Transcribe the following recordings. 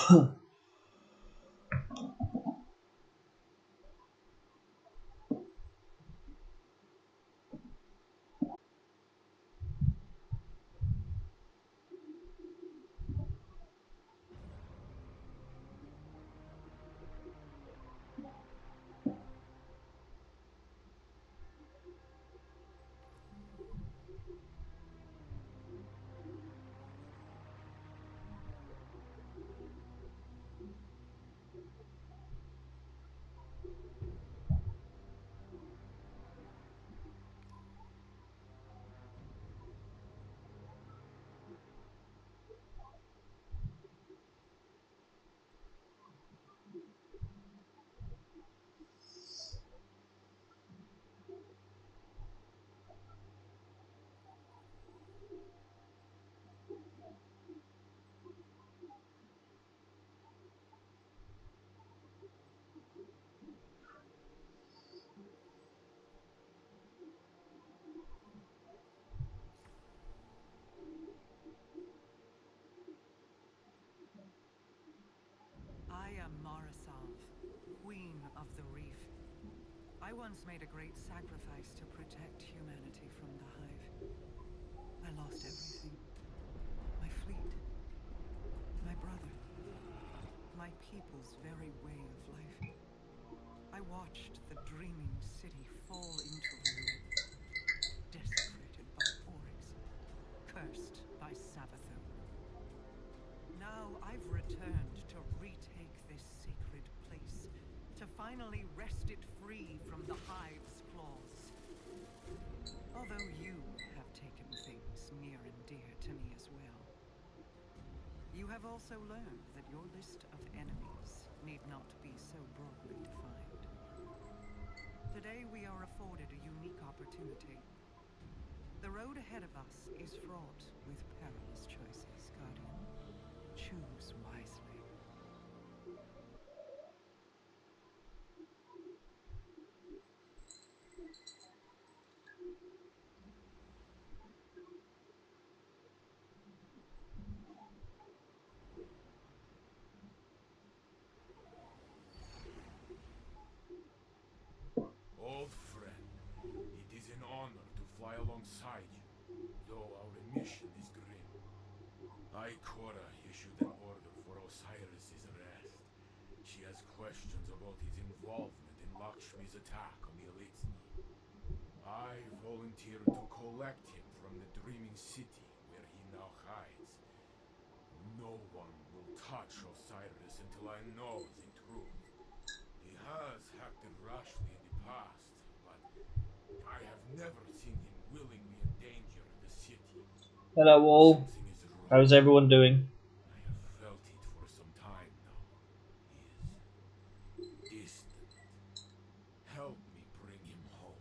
I am Marasalv, Queen of the Reef. I once made a great sacrifice to protect humanity from the Hive. I lost everything. My fleet, my brother, my people's very way of life. I watched the dreaming city fall into ruin, desecrated by Oryx, cursed by Savathun. Now I've returned to retake this sacred place, to finally wrest it free from the Hive's claws. Although you have taken things near and dear to me as well. You have also learned that your list of enemies need not be so broadly defined. Today we are afforded a unique opportunity. The road ahead of us is fraught with perilous choices, Guardian. Choose wisely. Old friend, it is an honor to fly alongside you, though our mission is grim. Ikora issued an order for Osiris's arrest. She has questions about his involvement in Lakshmi's attack on the Elitsni. I volunteered to collect him from the Dreaming City where he now hides. No one will touch Osiris until I know the truth. He has acted rashly in the past, but I have never seen him willingly endanger the city. Hello all. Something is wrong. How's everyone doing? I have felt it for some time now. He is distant. Help me bring him home.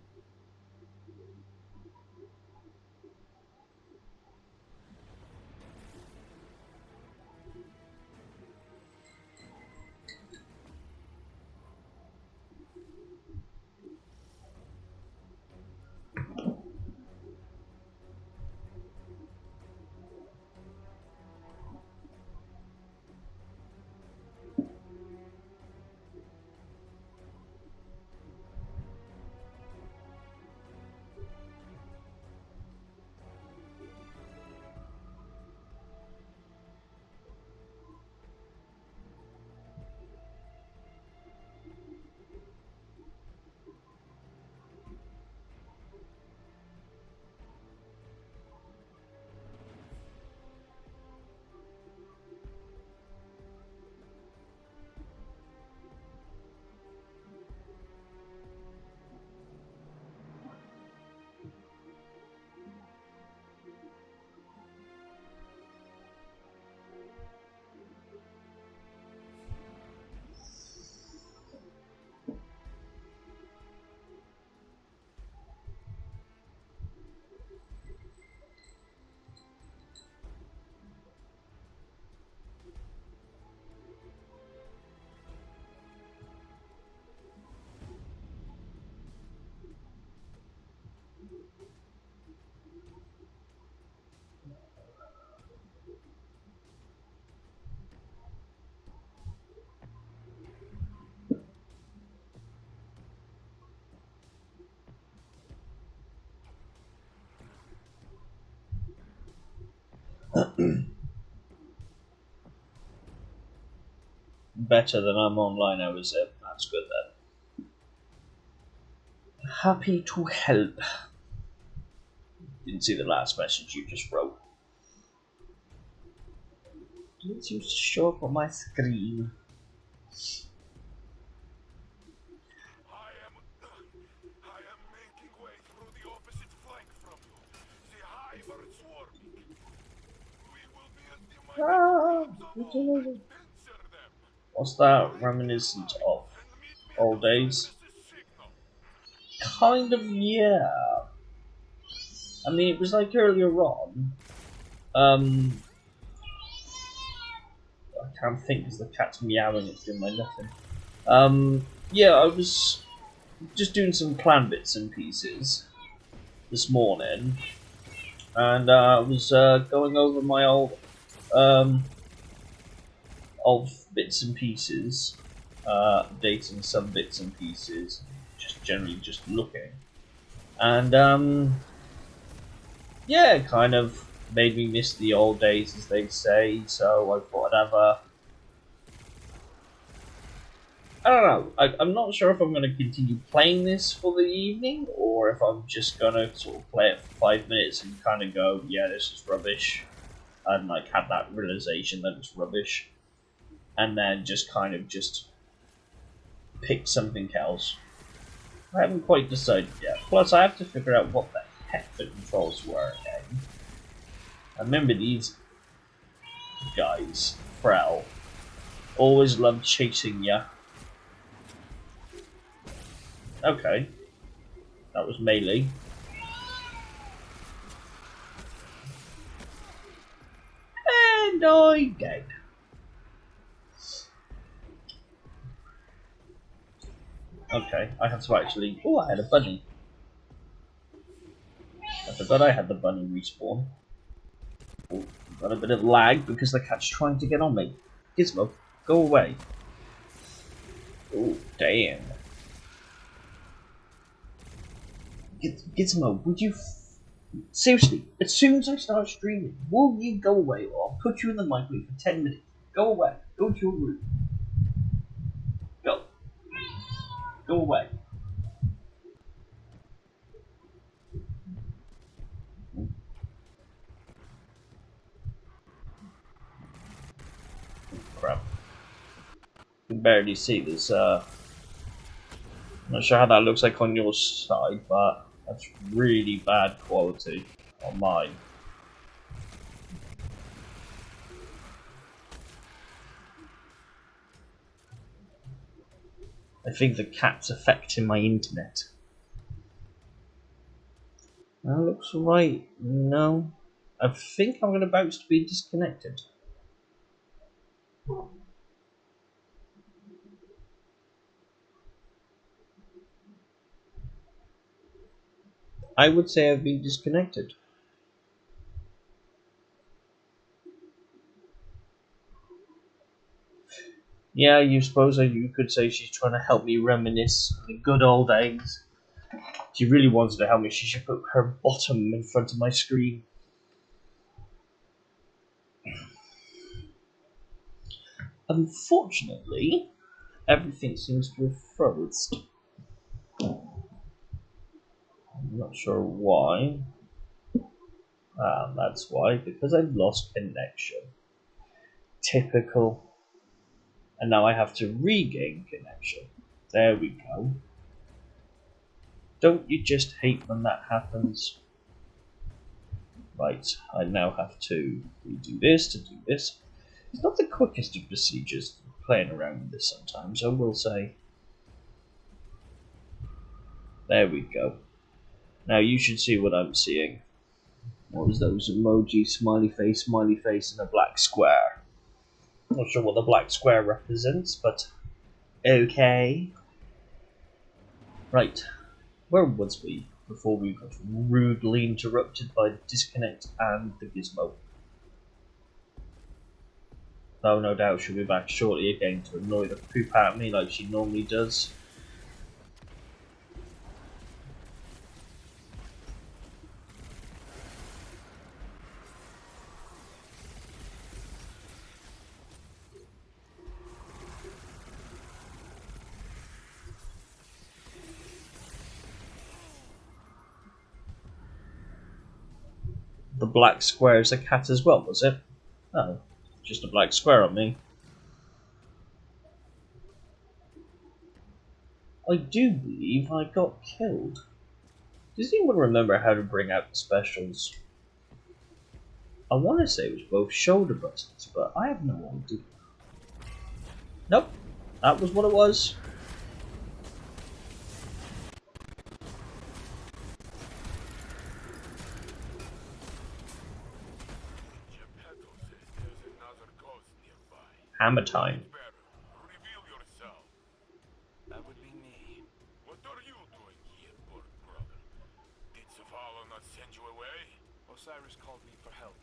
Better than I'm online, I was it. That's good then. Happy to help. Didn't see the last message you just wrote. Didn't seem to show up on my screen. I am making way through the opposite flank from you. The hive are swarming. We will be at the mighty pincer them. What's that reminiscent of? And meet me Old at days? Cyrus's signal. Kind of, yeah. I mean, it was like earlier on. I can't think because the cat's meowing. It's doing my nothing. Yeah, I was just doing some clan bits and pieces this morning, and I was going over my old bits and pieces, dating some bits and pieces, just generally just looking, and yeah, kind of made me miss the old days, as they say. So I thought I'd have a. I don't know. I'm not sure if I'm going to continue playing this for the evening, or if I'm just going to sort of play it for 5 minutes and kind of go, yeah, this is rubbish, and like have that realization that it's rubbish, and then just kind of just pick something else. I haven't quite decided yet. Plus, I have to figure out what the heck the controls were again. I remember these guys, Frel, always loved chasing ya. Okay, that was melee. And I dead. Okay, I have to actually. Oh, I had a bunny. I forgot I had the bunny respawn. Oh, got a bit of lag because the cat's trying to get on me. Gizmo, go away. Oh, damn. Gizmo, would you seriously, as soon as I start streaming, will you go away or I'll put you in the microwave for 10 minutes? Go away. Go to your room. Go. Go away. Crap. You can barely see this, I'm not sure how that looks like on your side, but that's really bad quality on mine. I think the cat's affecting my internet. That looks right. No. I think I'm about to be disconnected. I would say I've been disconnected. Yeah, you suppose you could say she's trying to help me reminisce on the good old days. If she really wanted to help me, she should put her bottom in front of my screen. Unfortunately, everything seems to have frozen. I'm not sure why. That's why, because I've lost connection. Typical. And now I have to regain connection. There we go. Don't you just hate when that happens? Right, I now have to redo this to do this. It's not the quickest of procedures playing around with this sometimes, I will say. There we go. Now you should see what I'm seeing. What was those emoji, smiley face, and a black square? Not sure what the black square represents, but okay. Right, where was we before we got rudely interrupted by the disconnect and the gizmo? Though no doubt she'll be back shortly again to annoy the poop out of me like she normally does. The black square is a cat as well, was it? Oh, just a black square on me. I do believe I got killed. Does anyone remember how to bring out the specials? I want to say it was both shoulder buttons, but I have no idea. Nope, that was what it was. Geppetto says there's another ghost nearby. Hammer time. Better, reveal yourself. That would be me. What are you doing here, Borg brother? Did Zavala not send you away? Osiris called me for help.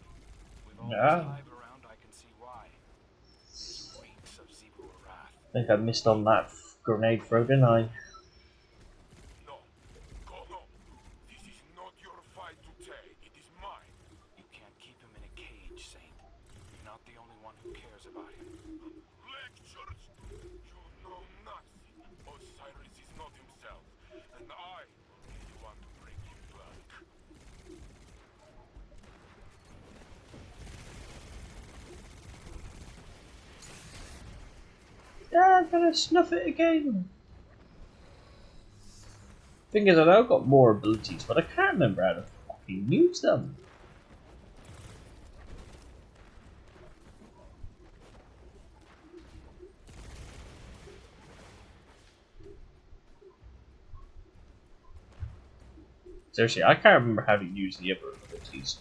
With all Yeah. this hive around, I can see why. This reeks of Zebu wrath. I think I missed on that grenade throw, didn't I? No. Go home. This is not your fight to take. It is mine. You can't keep him in a cage, Saint. You're not the only one who cares about him. Lectures? You know nothing. Osiris is not himself, and I am the one to bring him back. Yeah, I'm gonna snuff it again. Thing is, I know I've got more abilities, but I can't remember how to fucking use them. Seriously, I can't remember how to use the other abilities.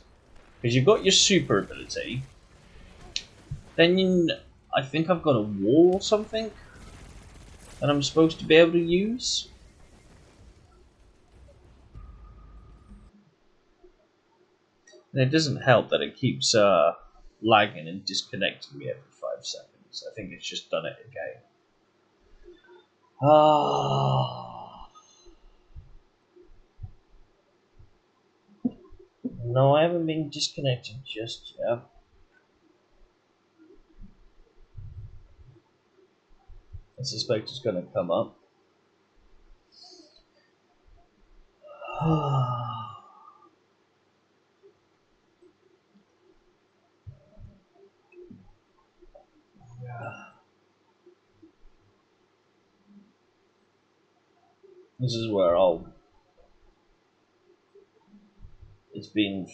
Because you've got your super ability. Then I think I've got a wall or something that I'm supposed to be able to use. And it doesn't help that it keeps lagging and disconnecting me every 5 seconds. I think it's just done it again. No, I haven't been disconnected just yet. I suspect it's going to come up. This is where it's been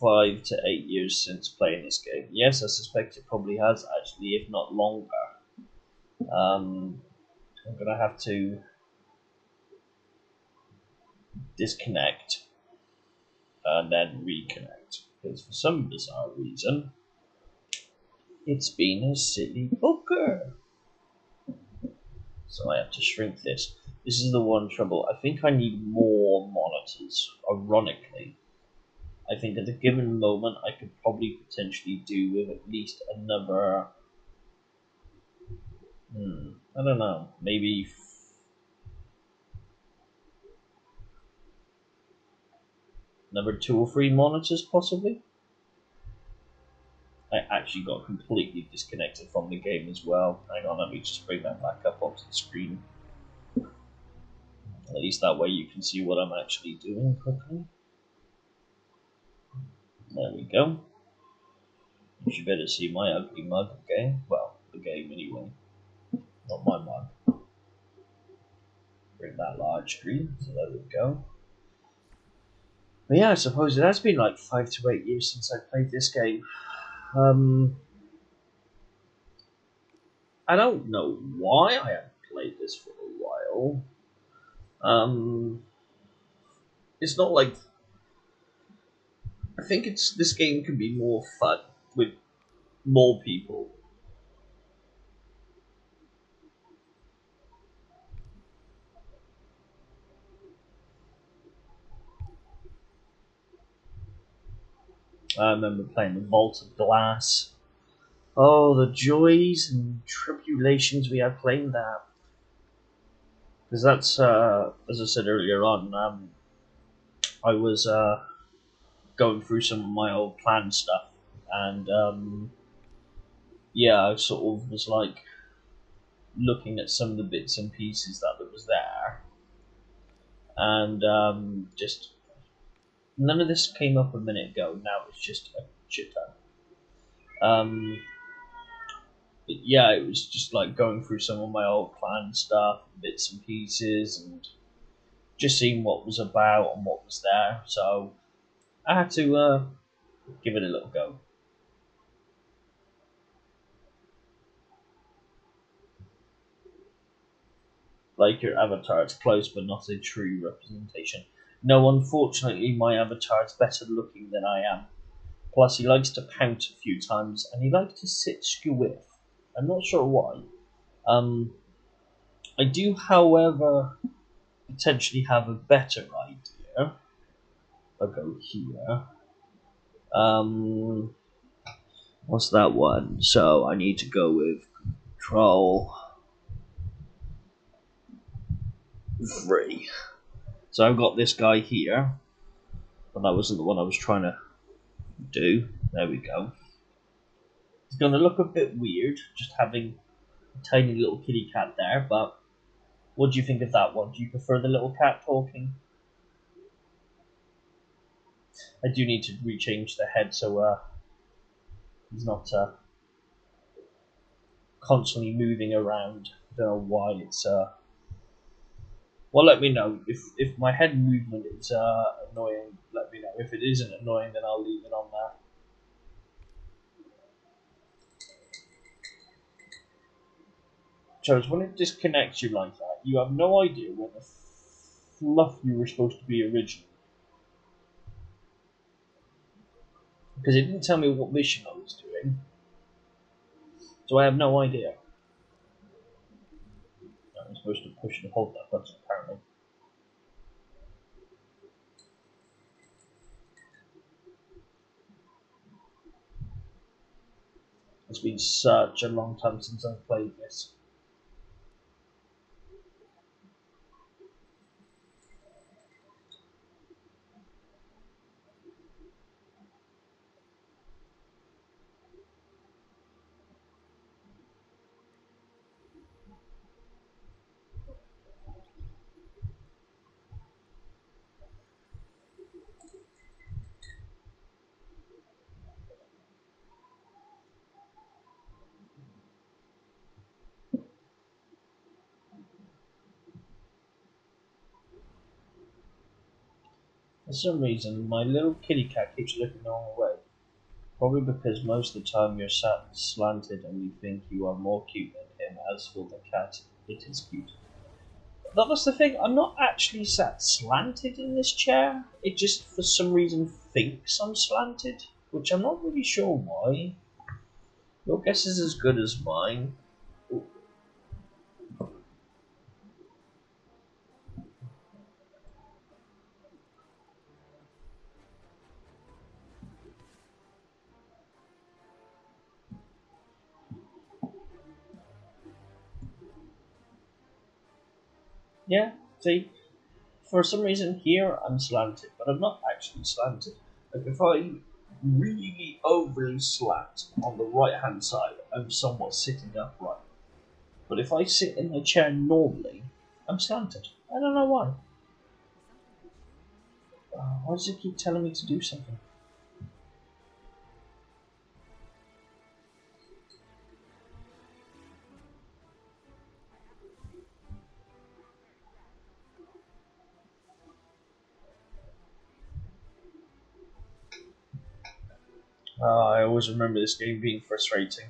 5 to 8 years since playing this game. Yes, I suspect it probably has actually, if not longer. I'm gonna have to disconnect and then reconnect, because for some bizarre reason it's been a silly booker. So I have to shrink this. This is the one trouble. I think I need more monitors, ironically. I think at a given moment I could probably potentially do with at least another... I don't know, maybe... another 2 or 3 monitors, possibly? I actually got completely disconnected from the game as well. Hang on, let me just bring that back up onto the screen. At least that way you can see what I'm actually doing quickly. There we go. You should better see my ugly mug again. Well, the game anyway. Not my mug. Bring that large screen, so there we go. But yeah, I suppose it has been like 5 to 8 years since I played this game. I don't know why I haven't played this for a while. It's not like... I think this game can be more fun with more people. I remember playing the Vault of Glass. Oh, the joys and tribulations we had playing that. Because that's, as I said earlier on, I was going through some of my old plan stuff, and yeah, I sort of was like looking at some of the bits and pieces that was there, and just None of this came up a minute ago. Now it's just a shit ton. But yeah, it was just like going through some of my old clan stuff, bits and pieces, and just seeing what was about and what was there. So I had to give it a little go. Like your avatar, it's close but not a true representation. No, unfortunately, my avatar is better looking than I am. Plus, he likes to pout a few times, and he likes to sit skew-with. I'm not sure why. I do, however, potentially have a better idea. I'll go here. What's that one? So I need to go with Control 3. So I've got this guy here, but that wasn't the one I was trying to do. There we go. It's going to look a bit weird, just having a tiny little kitty cat there, but what do you think of that one? Do you prefer the little cat talking? I do need to rechange the head so he's not constantly moving around. I don't know why it's well, let me know if my head movement is annoying. Let me know. If it isn't annoying, then I'll leave it on there. Chose, when it disconnects you like that, you have no idea where the fluff you were supposed to be originally. Because it didn't tell me what mission I was doing. So I have no idea. I'm supposed to push and hold that button, apparently. It's been such a long time since I've played this. For some reason, my little kitty cat keeps looking the wrong way. Probably because most of the time you're sat slanted and you think you are more cute than him. As for the cat, it is cute. That was the thing, I'm not actually sat slanted in this chair. It just, for some reason, thinks I'm slanted, which I'm not really sure why. Your guess is as good as mine. Ooh. Yeah, see? For some reason here I'm slanted, but I'm not actually slanted. Like if I really overly slant on the right hand side, I'm somewhat sitting upright. But if I sit in the chair normally, I'm slanted. I don't know why. Why does it keep telling me to do something? I always remember this game being frustrating.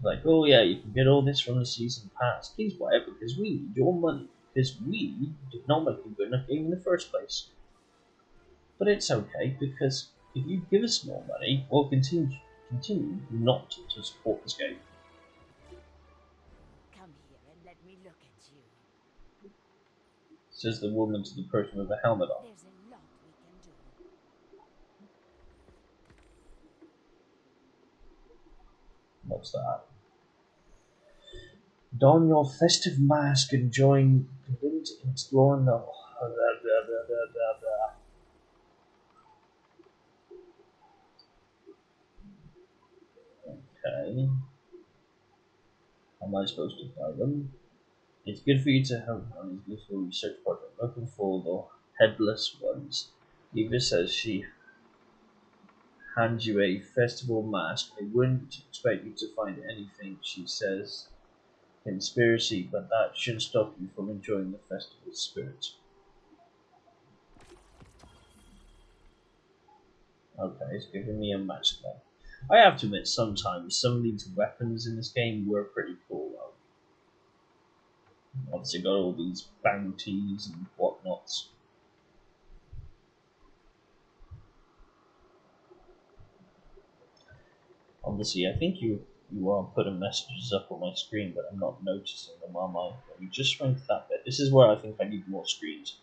Like, oh yeah, you can get all this from the season pass. Please buy it because we need your money. Because we did not make a good enough game in the first place. But it's okay because if you give us more money, we'll continue not to support this game. Come here and let me look at you. Says the woman to the person with the helmet on. There's a lot we can do. What's that? Don your festive mask and join Glint in exploring the. Okay. How am I supposed to buy them? It's good for you to have on this useful research project. Looking for the headless ones. Eva says she hands you a festival mask. I wouldn't expect you to find anything, she says. Conspiracy, but that shouldn't stop you from enjoying the festival spirit. Okay, it's giving me a mask now. I have to admit, sometimes some of these weapons in this game were pretty cool though. Obviously got all these bounties and whatnots. Obviously, I think you are putting messages up on my screen, but I'm not noticing them, am I? Let me just shrink that bit. This is where I think I need more screens.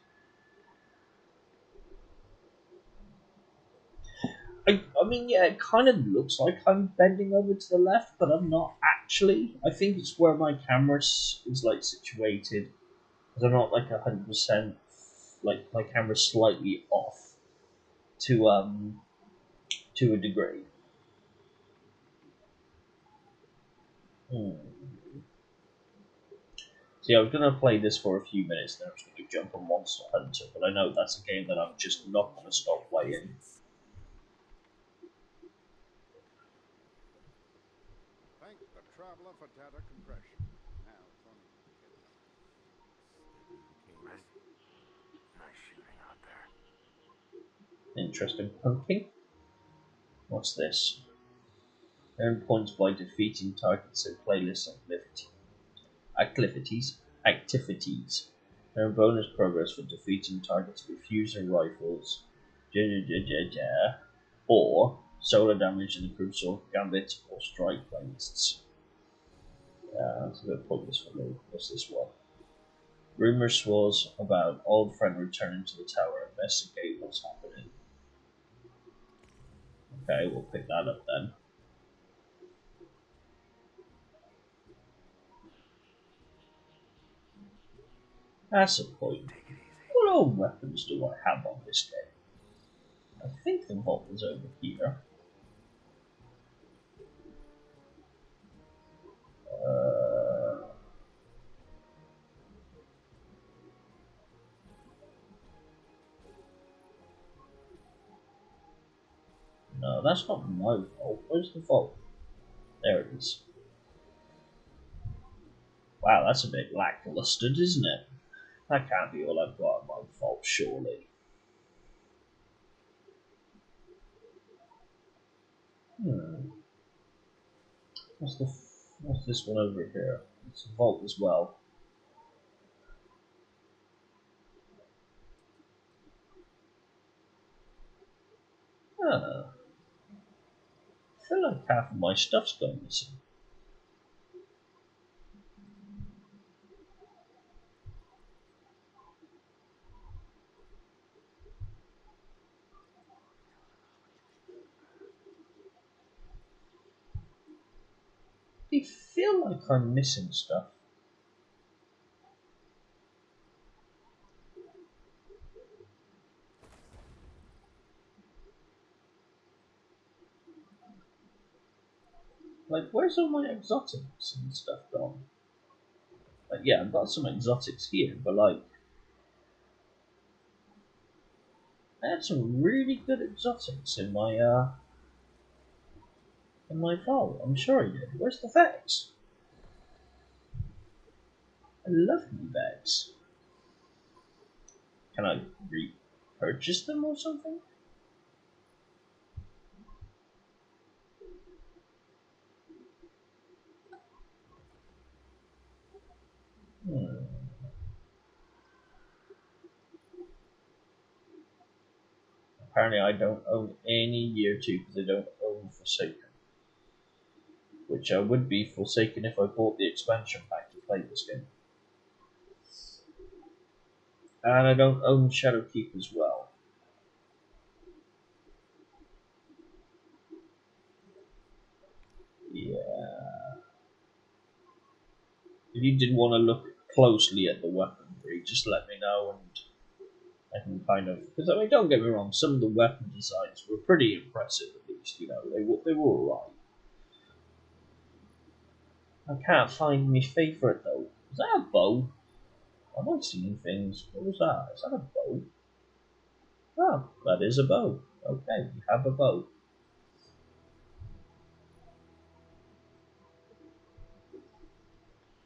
I mean, yeah, it kind of looks like I'm bending over to the left, but I'm not actually. I think it's where my camera is like situated, because I'm not like 100%. Like my camera's slightly off to a degree. See, I was gonna play this for a few minutes, then I was gonna jump on Monster Hunter, but I know that's a game that I'm just not gonna stop playing. Thank the traveler for data compression. Now it's on you, kiddo. Nice shooting out there. Interesting. Pumpkin? What's this? Earn points by defeating targets in playlist activities. Earn bonus progress for defeating targets with fusion rifles. Or solar damage in the crucial gambit or strike playlists. That's a bit pointless for me. What's this one? Rumor swirls about old friend returning to the tower. Investigate what's happening. Okay, we'll pick that up then. That's a point. What old weapons do I have on this game? I think the vault is over here. No, that's not my vault. Where's the vault? There it is. Wow, that's a bit lackluster, isn't it? That can't be all I've got in my vault, surely. What's this one over here? It's a vault as well. I feel like half of my stuff's gone missing. I feel like I'm missing stuff. Like, where's all my exotics and stuff gone? Like, yeah, I've got some exotics here, but like, I had some really good exotics in my vault. I'm sure I did. Where's the Vex? I love new Vex. Can I repurchase them or something? Apparently I don't own any Year 2 because I don't own Forsaken. Which I would be Forsaken if I bought the expansion pack to play this game. And I don't own Shadowkeep as well. Yeah. If you did want to look closely at the weaponry, just let me know and I can kind of, because I mean, don't get me wrong, some of the weapon designs were pretty impressive. At least, you know, they were alright. I can't find my favourite though. Is that a bow? Am I seeing things? What was that? Is that a bow? Oh, that is a bow. Okay, we have a bow.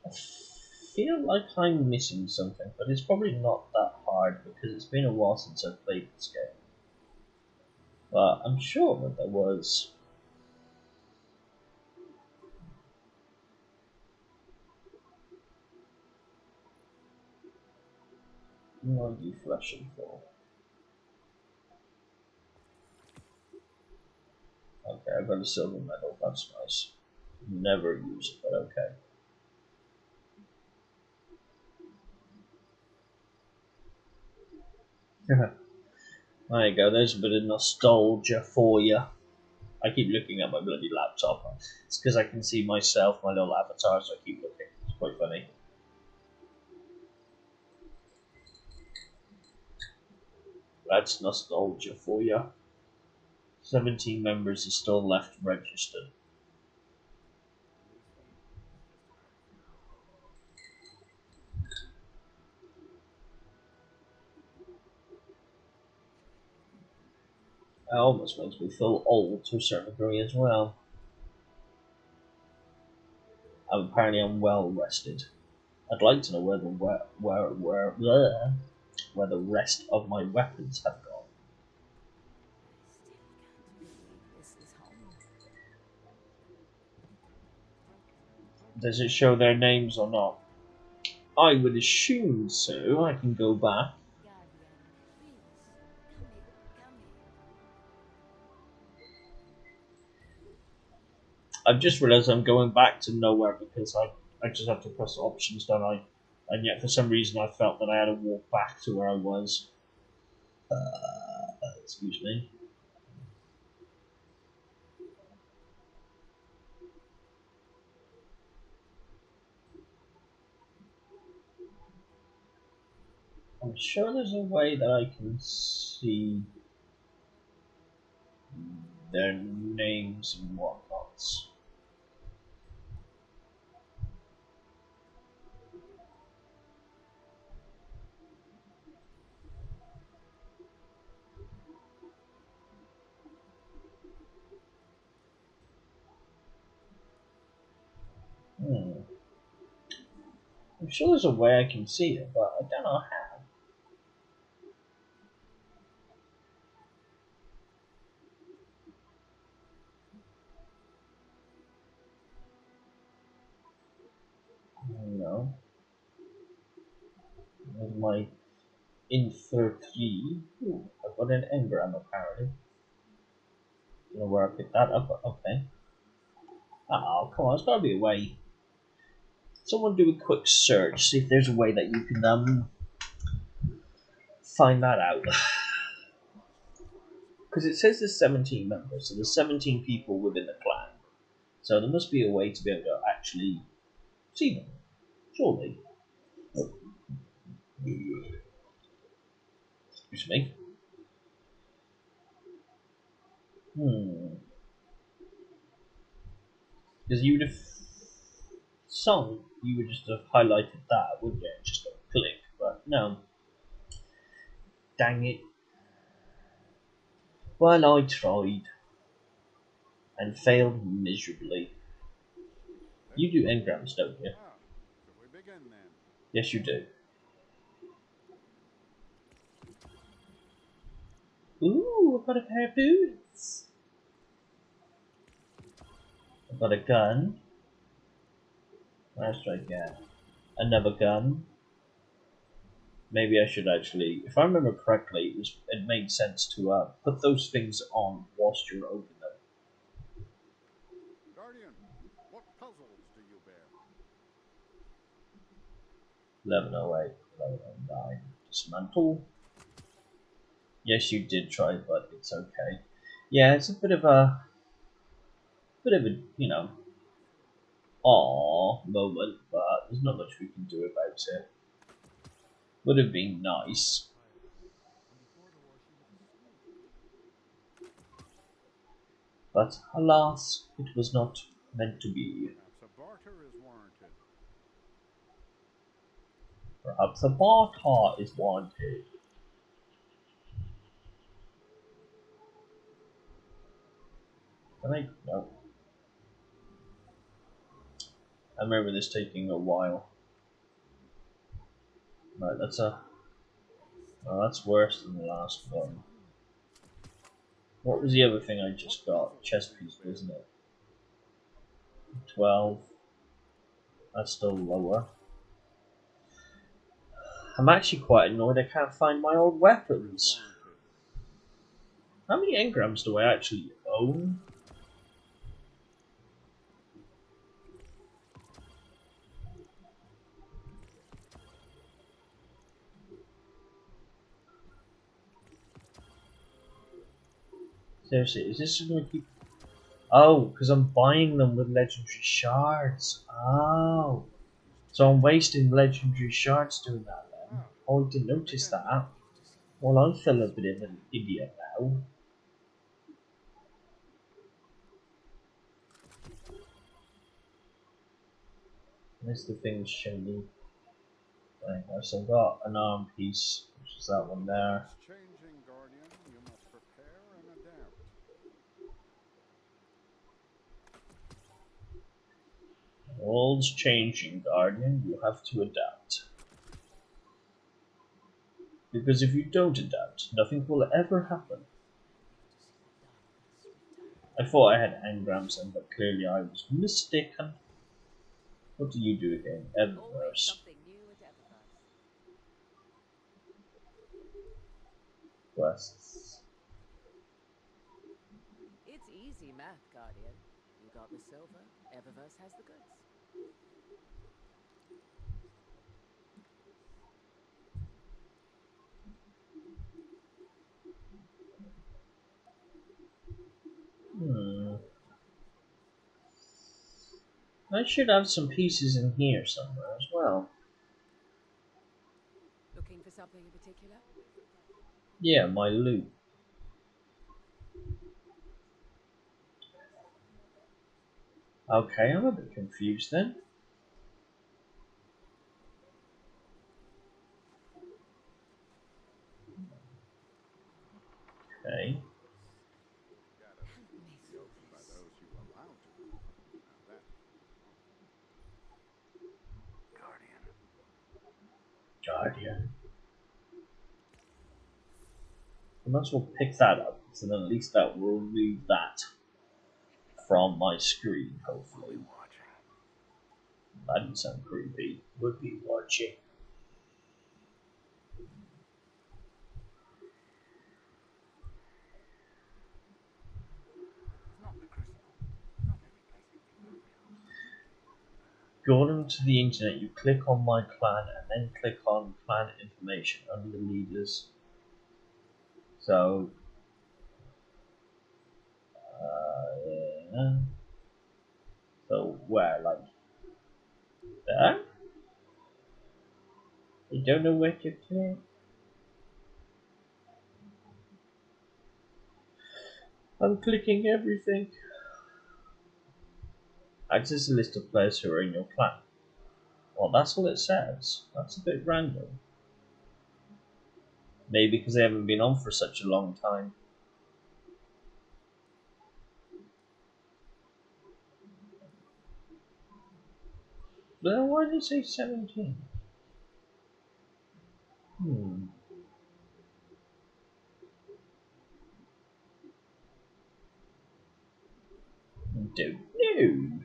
I feel like I'm missing something, but it's probably not that hard because it's been a while since I've played this game. But I'm sure that there was. What are you flashing for? Okay, I got a silver medal, that's nice. Never use it, but okay. There you go, there's a bit of nostalgia for you. I keep looking at my bloody laptop. It's because I can see myself, my little avatar, so I keep looking. It's quite funny. That's nostalgia for you. 17 members are still left registered. That almost makes me feel old to a certain degree as well. Apparently I'm well rested. I'd like to know where the rest of my weapons have gone. I still can't believe this is home. Does it show their names or not? I would assume so. I can go back. Guardian, please, come here. I've just realised I'm going back to nowhere because I just have to press options, don't I? And yet for some reason I felt that I had to walk back to where I was. Excuse me. I'm sure there's a way that I can see their names and whatnots. I'm sure there's a way I can see it, but I don't know how. No. With my Infer 3. Ooh, I've got an engram apparently. Don't know where I picked that up, but okay. Oh, come on, there's gotta be a way. Someone do a quick search, see if there's a way that you can find that out. Because it says there's 17 members, so there's 17 people within the clan. So there must be a way to be able to actually see them. Surely. Excuse me. Because you would have you would just have highlighted that, wouldn't you? Just a click, but no. Dang it. Well, I tried. And failed miserably. You do engrams, don't you? Ah, shall we begin then? Yes, you do. Ooh, I've got a pair of boots. I've got a gun. What else do I get? Another gun. Maybe I should actually, if I remember correctly, it made sense to put those things on whilst you're over them. Guardian, what puzzles do you bear? 1108, 1109. Dismantle. Yes, you did try, but it's okay. Yeah, it's a bit of a, you know, aww moment, but there's not much we can do about it. Would have been nice. But alas, it was not meant to be. Perhaps a barter is warranted. Perhaps a barter is wanted. Can I? No. I remember this taking a while. Right, that's a. Oh, that's worse than the last one. What was the other thing I just got? Chest piece, wasn't it? 12. That's still lower. I'm actually quite annoyed I can't find my old weapons. How many engrams do I actually own? Seriously, is this just going to keep... Oh, because I'm buying them with legendary shards. Oh. So I'm wasting legendary shards doing that then. Oh, I didn't notice that. Well, I feel a bit of an idiot now. Where's the thing shiny? Right, so I've got an arm piece, which is that one there. It's changing, Guardian. You must prepare and adapt. World's changing, Guardian. You have to adapt. Because if you don't adapt, nothing will ever happen. I thought I had engrams then, but clearly I was mistaken. What do you do again? Always Eververse. something new at Eververse. Quests. It's easy math, Guardian. You got the silver, Eververse has the goods. I should have some pieces in here somewhere as well. Looking for something in particular? Yeah, my loot. Okay, I'm a bit confused then. Okay. Gotta be opened by those you allow to. Now that. Guardian. I might as well pick that up, so then at least that will remove that from my screen, hopefully. That didn't sound creepy. Would be watching. Going to the internet, you click on my clan and then click on clan information under the leaders. So, yeah. So where, like there? You don't know where to click. I'm clicking everything. Access a list of players who are in your clan. Well, that's all it says. That's a bit random. Maybe because they haven't been on for such a long time. But then why did it say 17? Don't know.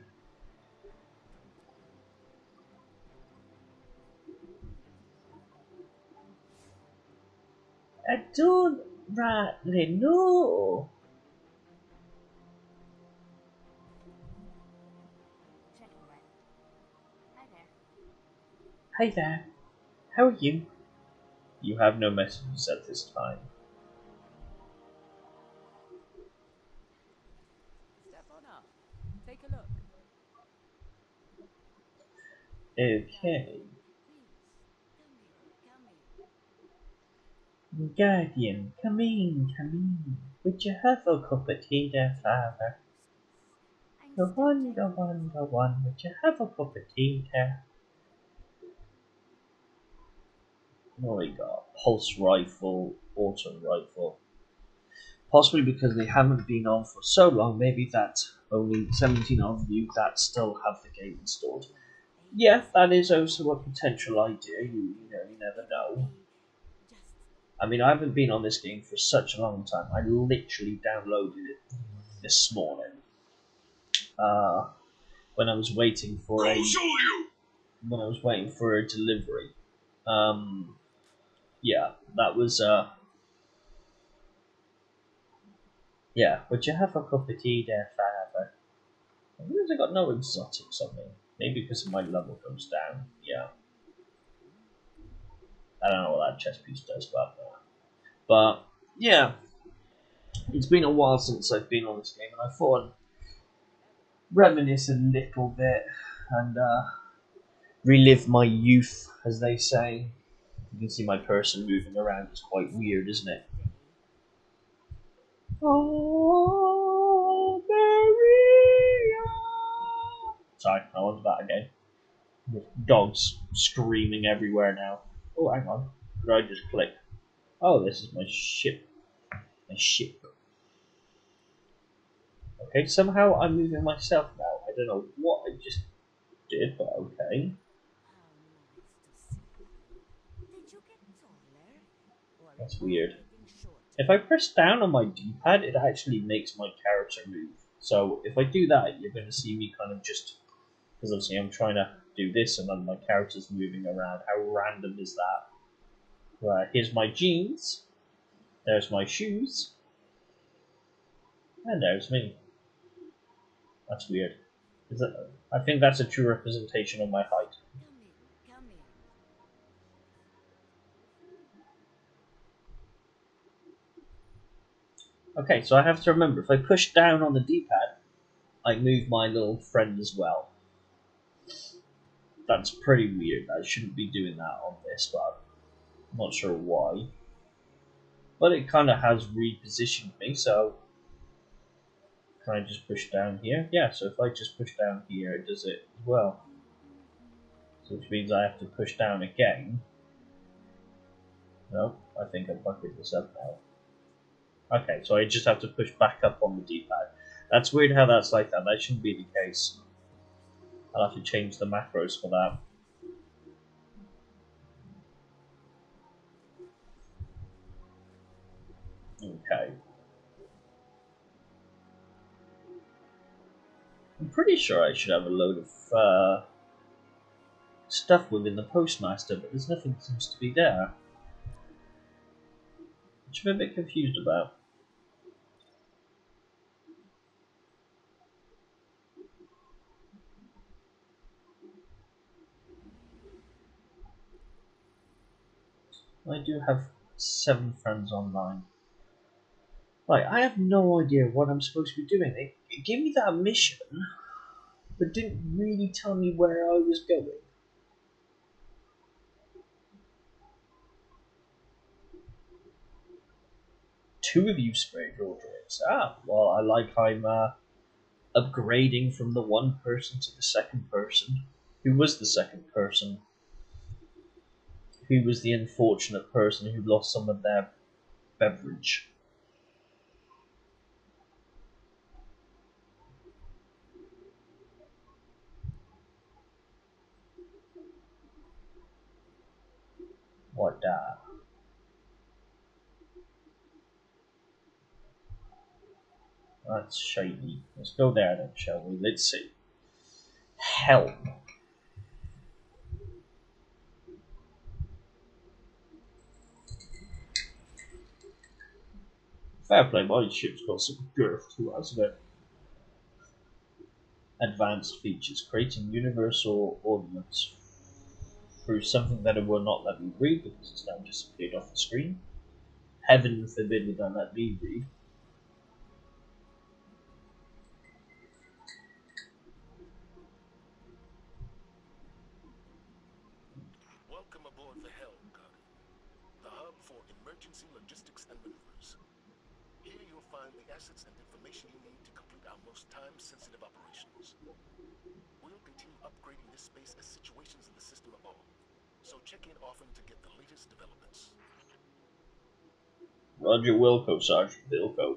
I don't rightly know. Hi there. How are you? You have no messages at this time. Step on up. Take a look. Okay. Please, come in. Guardian, come in, come in. Would you have a cup of tea there, Father? The one, the one, the one. Would you have a cup of tea there? What we got? Pulse rifle, auto rifle. Possibly because they haven't been on for so long, maybe that only 17 of you that still have the game installed. Yeah, that is also a potential idea, you never know. I mean, I haven't been on this game for such a long time. I literally downloaded it this morning. When I was waiting for when I was waiting for a delivery. Yeah, that was yeah. Would you have a cup of tea there, Father? I realize I got no exotics on me. Maybe because my level goes down. Yeah. I don't know what that chess piece does, but yeah. It's been a while since I've been on this game, and I thought I'd reminisce a little bit and relive my youth, as they say. You can see my person moving around. It's quite weird, isn't it? Oh, Maria! Sorry, I want that again. Dogs screaming everywhere now. Oh, hang on. Did I just click? Oh, this is my ship. My ship. Okay, somehow I'm moving myself now. I don't know what I just did, but okay. That's weird. If I press down on my D-pad, it actually makes my character move. So if I do that, you're going to see me kind of just... Because obviously I'm trying to do this and then my character's moving around. How random is that? Right, here's my jeans. There's my shoes. And there's me. That's weird. I think that's a true representation of my height. Okay, so I have to remember, if I push down on the D-pad, I move my little friend as well. That's pretty weird. I shouldn't be doing that on this, but I'm not sure why. But it kind of has repositioned me, so... Can I just push down here? Yeah, so if I just push down here, it does it as well. So which means I have to push down again. No, I think I bucketed this up now. Okay, so I just have to push back up on the D-pad. That's weird how that's like that. That shouldn't be the case. I'll have to change the macros for that. Okay. I'm pretty sure I should have a load of stuff within the Postmaster, but there's nothing that seems to be there. Which I'm a bit confused about. I do have 7 friends online. Right, I have no idea what I'm supposed to be doing. It gave me that mission, but didn't really tell me where I was going. Two of you spiritual droids. Ah, well, I like I'm upgrading from the one person to the second person. Who was the second person? Who was the unfortunate person who lost some of their beverage? What That's shiny. Let's go there then, shall we? Let's see. Helm. Fair play, my ship's got some girth to it, hasn't it? Advanced features. Creating universal ordnance through something that it will not let me read because it's now disappeared off the screen. Heaven forbid it don't let me read. Welcome aboard the Helm, Guardian, the hub for emergency logistics and maneuvers. Here you'll find the assets and information you need to complete our most time-sensitive operations. We'll continue upgrading this space as situations in the system evolve, so check in often to get the latest developments. Roger Wilco, Sergeant Wilco.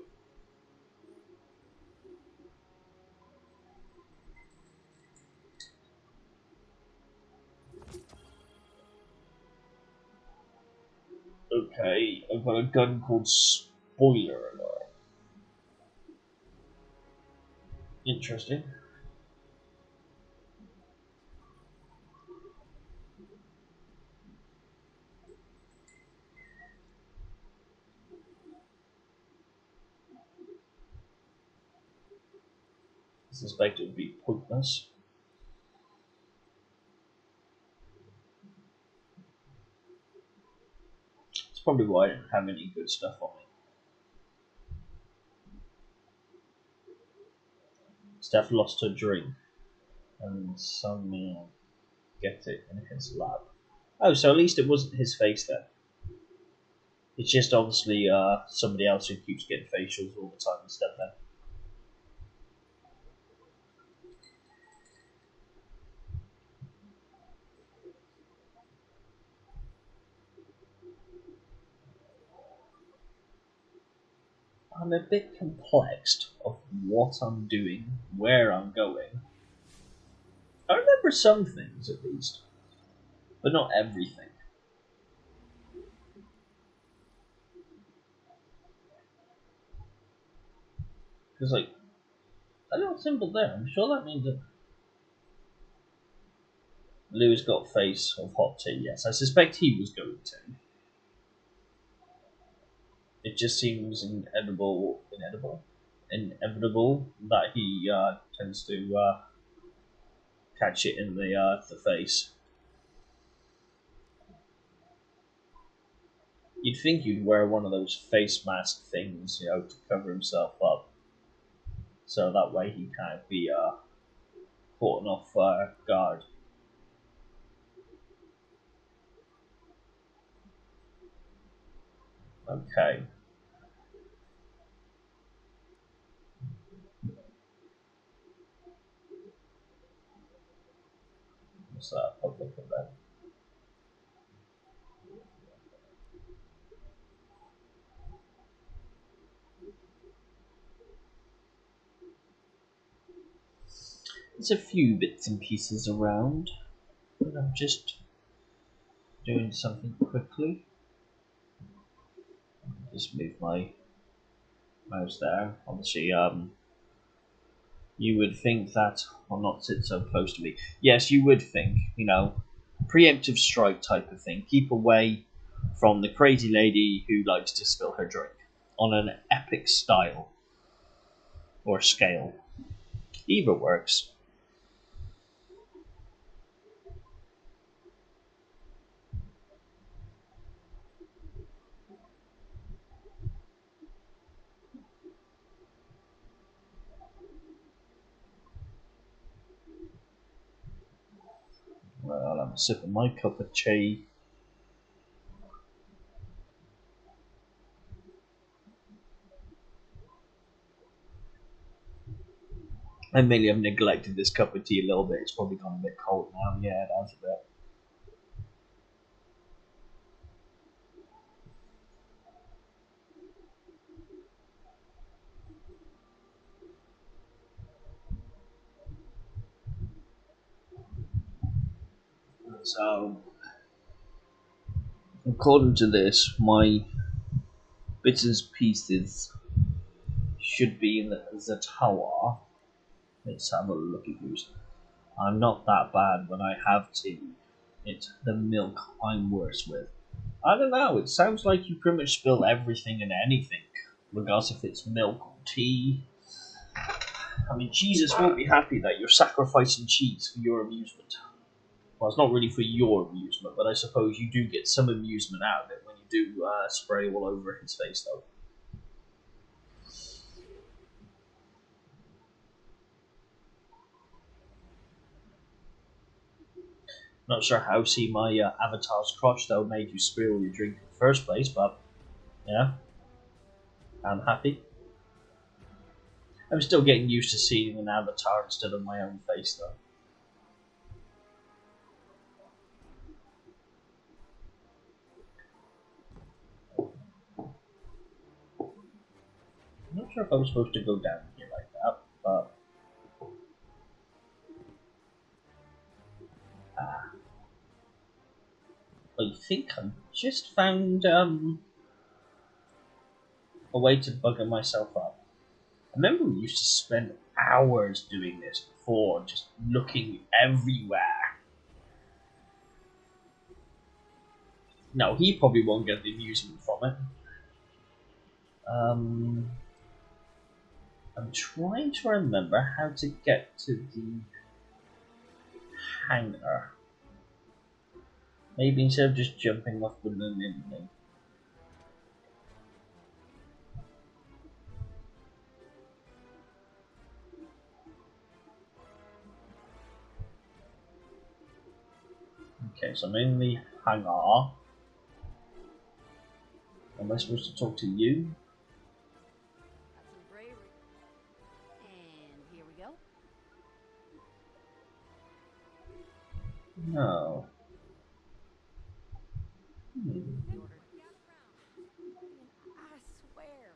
Okay, I've got a gun called Spoiler Alert. Interesting. I suspect it would be pointless. It's probably why I didn't have any good stuff on me. Steph lost her drink, and some man get it in his lab. Oh, so at least it wasn't his face then. It's just obviously somebody else who keeps getting facials all the time instead then. I'm a bit complexed of what I'm doing, where I'm going. I remember some things at least, but not everything. Because, like, that little symbol there, I'm sure that means that Lou's got face of hot tea, yes. I suspect he was going to. It just seems inevitable that he tends to catch it in the face. You'd think you'd wear one of those face mask things, to cover himself up, so that way he can't be caught off guard. Okay. What's that? Public event. There's a few bits and pieces around, but I'm just doing something quickly. Just move my mouse there. Obviously, you would think that, or not sit so close to me. Yes, you would think, preemptive strike type of thing. Keep away from the crazy lady who likes to spill her drink on an epic style or scale. Either works. Well, I'll have a sip of my cup of tea. I may have neglected this cup of tea a little bit. It's probably gone a bit cold now. Yeah, it has a bit. So, according to this, my bits and pieces should be in the tower. Let's have a look at these. I'm not that bad when I have tea. It's the milk I'm worse with. I don't know, it sounds like you pretty much spill everything and anything, regardless if it's milk or tea. I mean, Jesus won't be happy that you're sacrificing cheese for your amusement. Well, it's not really for your amusement, but I suppose you do get some amusement out of it when you do spray all over his face, though. Not sure how see my avatar's crotch though made you spill your drink in the first place, but yeah, I'm happy. I'm still getting used to seeing an avatar instead of my own face though. not sure if I was supposed to go down here like that, but I think I just found a way to bugger myself up. I remember we used to spend hours doing this before, just looking everywhere. No, he probably won't get the amusement from it. I'm trying to remember how to get to the hangar. Maybe instead of just jumping off with an enemy. Okay, so I'm in the hangar. Am I supposed to talk to you? Got some bravery. And here we go. No. I swear.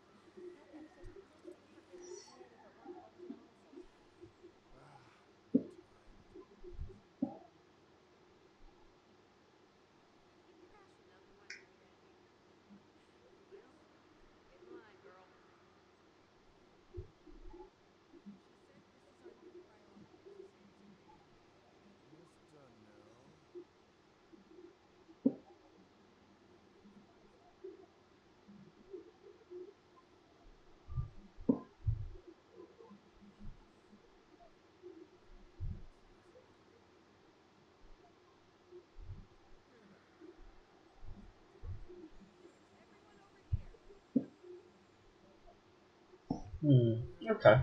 Okay.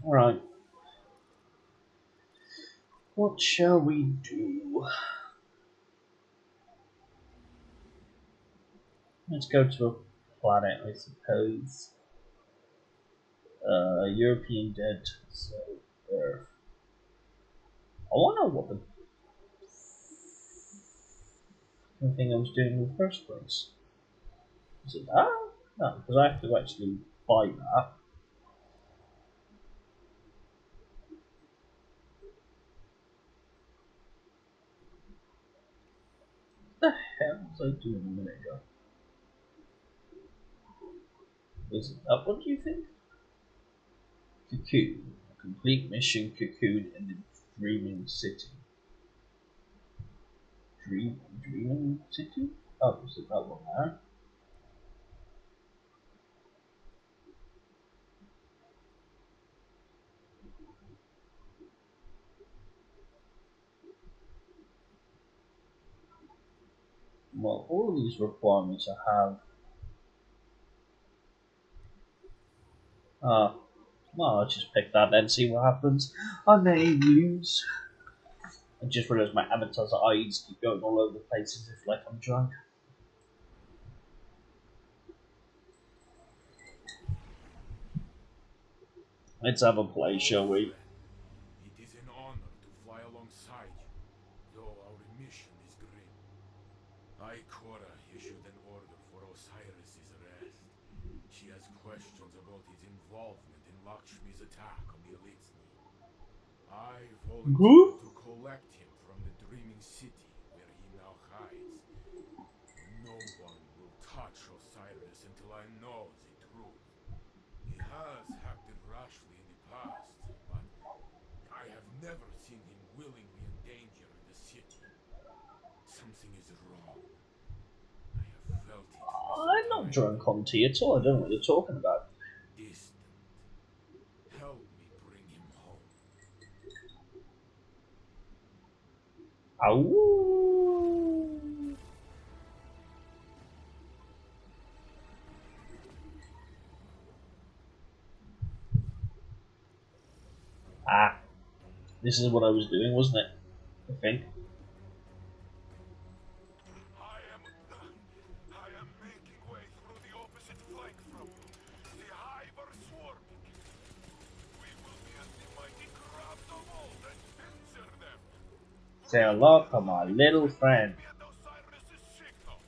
Alright. What shall we do? Let's go to a planet, I suppose. European dead, so Earth. I wonder what the thing I was doing in the first place. Is it that? No, because I have to actually buy that. What the hell was I doing a minute ago? Was it that one, do you think? Cocoon. Complete mission Cocoon in the Dreaming City. Dreaming City? Oh, was it that one there? Well, all of these requirements I have. Well, I'll just pick that and see what happens. I may lose. I just realised my avatar's eyes keep going all over the place as if like I'm drunk. Let's have a play, shall we? It is an honor to fly alongside you, though our mission is grim. Ikora issued an order for Osiris's arrest. She has questions about his involvement in Lakshmi's attack on the Elitsni. I volunteered to collect him from the Dreaming City, where he now hides. No one will touch Osiris until I know the truth. He has acted rashly in the past, but I have never seen him willingly endanger the city. Something is wrong. I have felt it. I'm not drunk on tea at all. I don't know what you're talking about. Distant. Help me bring him home. Ow. Ah, this is what I was doing, wasn't it? I think. I am making way through the opposite flank from you. The Hive are swarming. We will be as the mighty crab of old and pincer them. Say hello to my little friend. Be at Osiris's signal.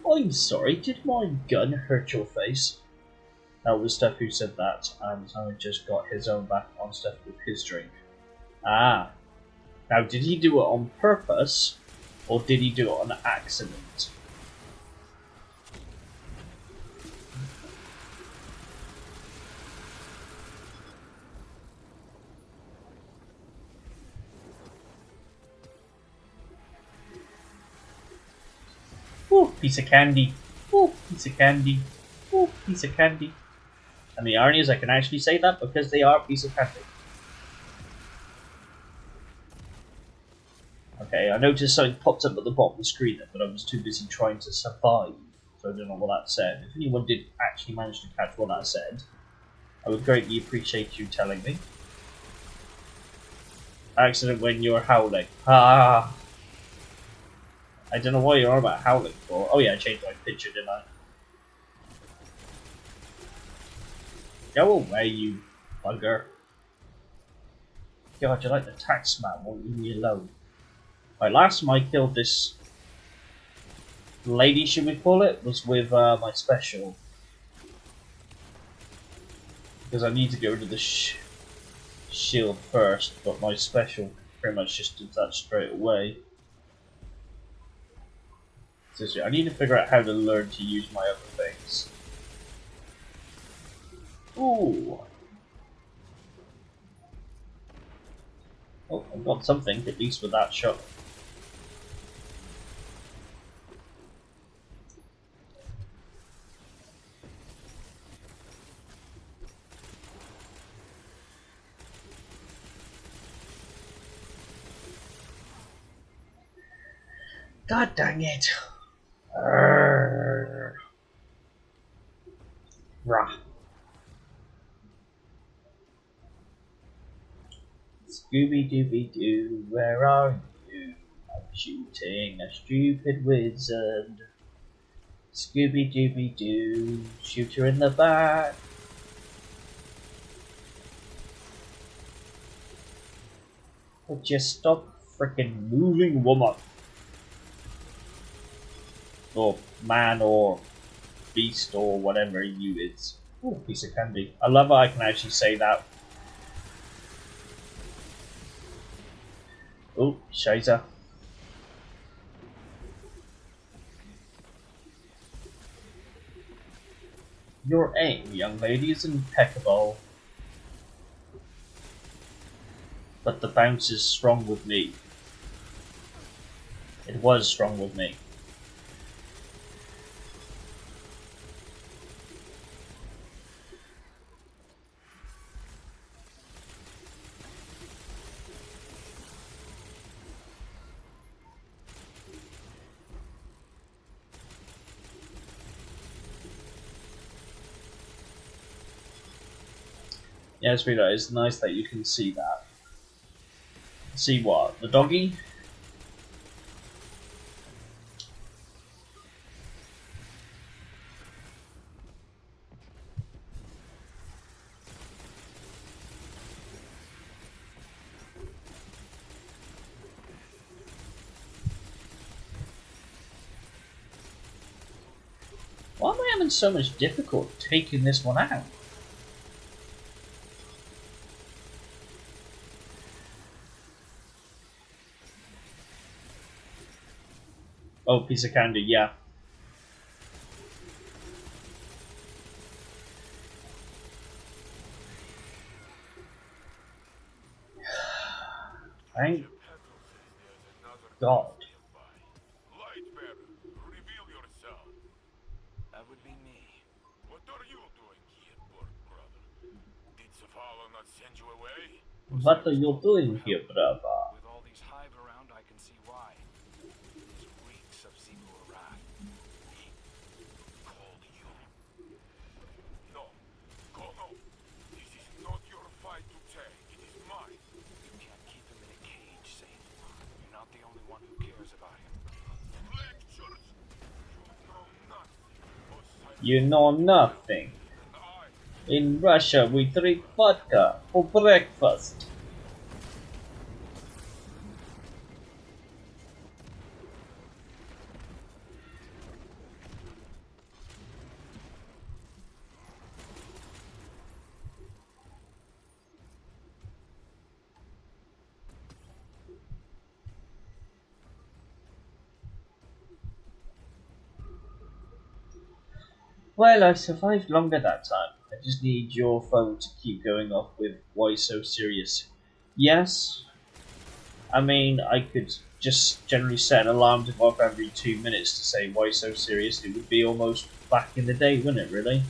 I'm sorry, did my gun hurt your face? That was Steph who said that, and I just got his own back on Steph with his drink. Ah. Now, did he do it on purpose, or did he do it on accident? Ooh, piece of candy. Ooh, piece of candy. Ooh, piece of candy. And the irony is I can actually say that because they are a piece of candy. Okay, I noticed something popped up at the bottom of the screen there, but I was too busy trying to survive, so I don't know what that said. If anyone did actually manage to catch what that said, I would greatly appreciate you telling me. Accident when you're howling. Ah! I don't know what you're on about howling for. Oh yeah, I changed my picture, didn't I? Go away, you bugger. God, you're like the tax man, won't leave me alone. Right, last time I killed this lady, should we call it, was with my special. Because I need to get rid of the shield first, but my special pretty much just did that straight away. So I need to figure out how to learn to use my other things. Ooh. Oh, I've got something, at least with that shot. God dang it. Rah. Scooby-Dooby-Doo, where are you? I'm shooting a stupid wizard. Scooby-Dooby-Doo, shoot her in the back. Would you stop frickin' moving, woman? Or man, or beast, or whatever you is. Ooh, piece of candy. I love how I can actually say that. Oh, Shiza. Your aim, young lady, is impeccable. But the bounce is strong with me. It was strong with me. Yeah, sweetheart, it's nice that you can see that. See what? The doggy? Why am I having so much difficulty taking this one out? Oh, piece of candy, yeah. Thank God. Lightbearer, reveal yourself. That would be me. What are you doing here, poor brother? Did Zavala not send you away? What are you doing here, brother? With all these hive around, I can see why. This reeks of Zebul wrath. He called you. No, go no. This is not your fight to take. It is mine. You can't keep him in a cage, Saint. You're not the only one who cares about him. Lectures. You know nothing. Osiris You know nothing. and I. In Russia, we drink vodka for breakfast. Well, I survived longer that time. I just need your phone to keep going off with why so serious. Yes, I mean, I could just generally set an alarm to go off every 2 minutes to say why so serious. It would be almost back in the day, wouldn't it, really?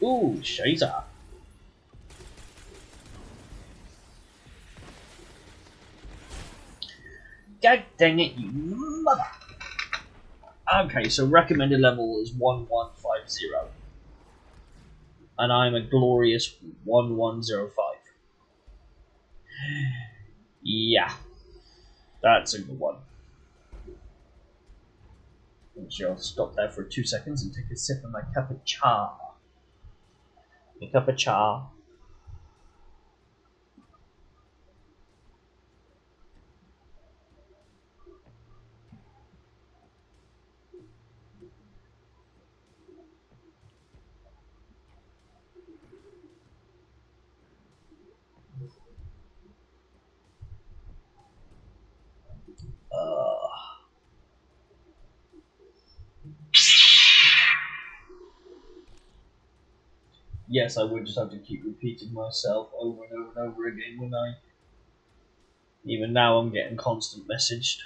Ooh, Shazer. God dang it, you mother! Okay, so recommended level is 1150. And I'm a glorious 1105. Yeah, that's a good one. I'll stop there for 2 seconds and take a sip of my cup of cha. My cup of cha. Yes, I would just have to keep repeating myself over and over and over again, wouldn't I? Even now I'm getting constant messaged.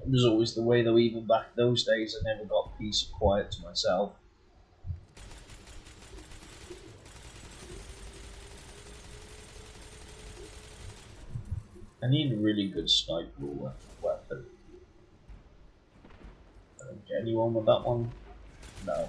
It was always the way though, even back those days I never got peace or quiet to myself. I need a really good sniper weapon. I don't get anyone with that one? No.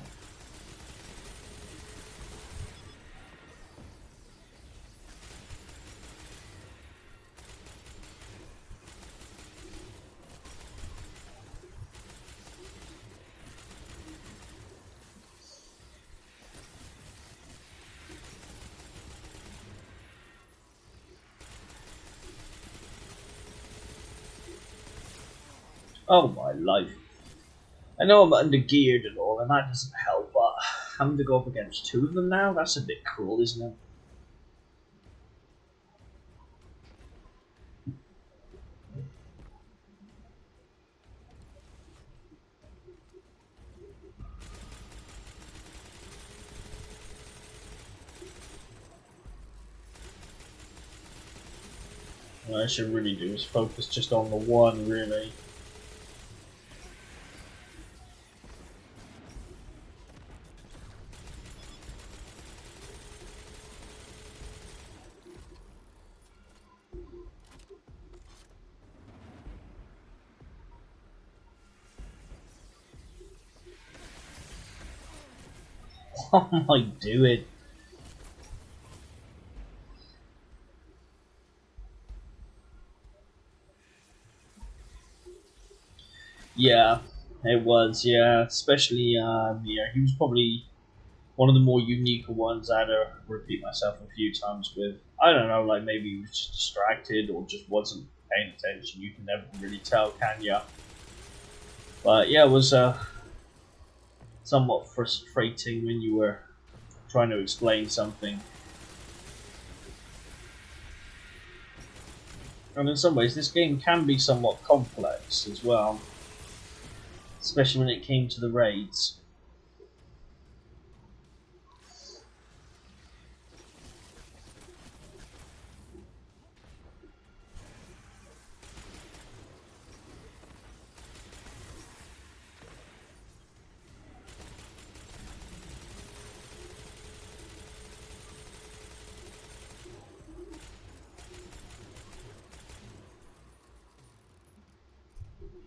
Oh my life. I know I'm undergeared and all, and that doesn't help, but having to go up against two of them now, that's a bit cruel, isn't it? What I should really do is focus just on the one, really. What am I doing? Yeah, it was, yeah. Especially, yeah, he was probably one of the more unique ones I had to repeat myself a few times with. I don't know, like maybe he was just distracted or just wasn't paying attention. You can never really tell, can ya? But yeah, it was somewhat frustrating when you were trying to explain something. And in some ways, this game can be somewhat complex as well, especially when it came to the raids.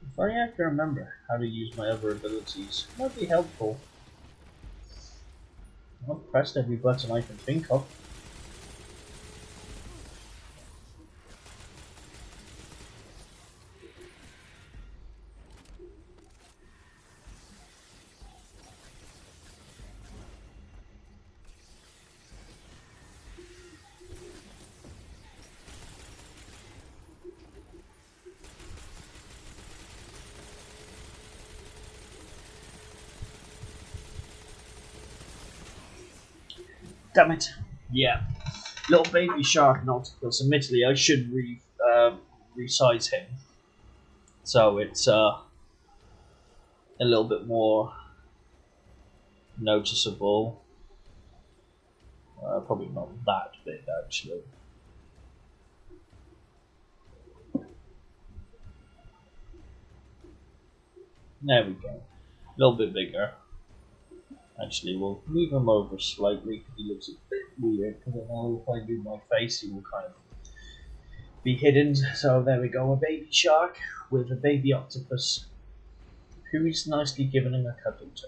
If only I can remember how to use my other abilities, it might be helpful. I've pressed every button I can think of. Damn it. Yeah. Little baby shark and octopus. Admittedly, I should resize him. So it's a little bit more noticeable. Probably not that big, actually. There we go. A little bit bigger. Actually, we'll move him over slightly because he looks a bit weird. Because I know if I do my face, he will kind of be hidden. So there we go, a baby shark with a baby octopus, who is nicely giving him a cuddle to.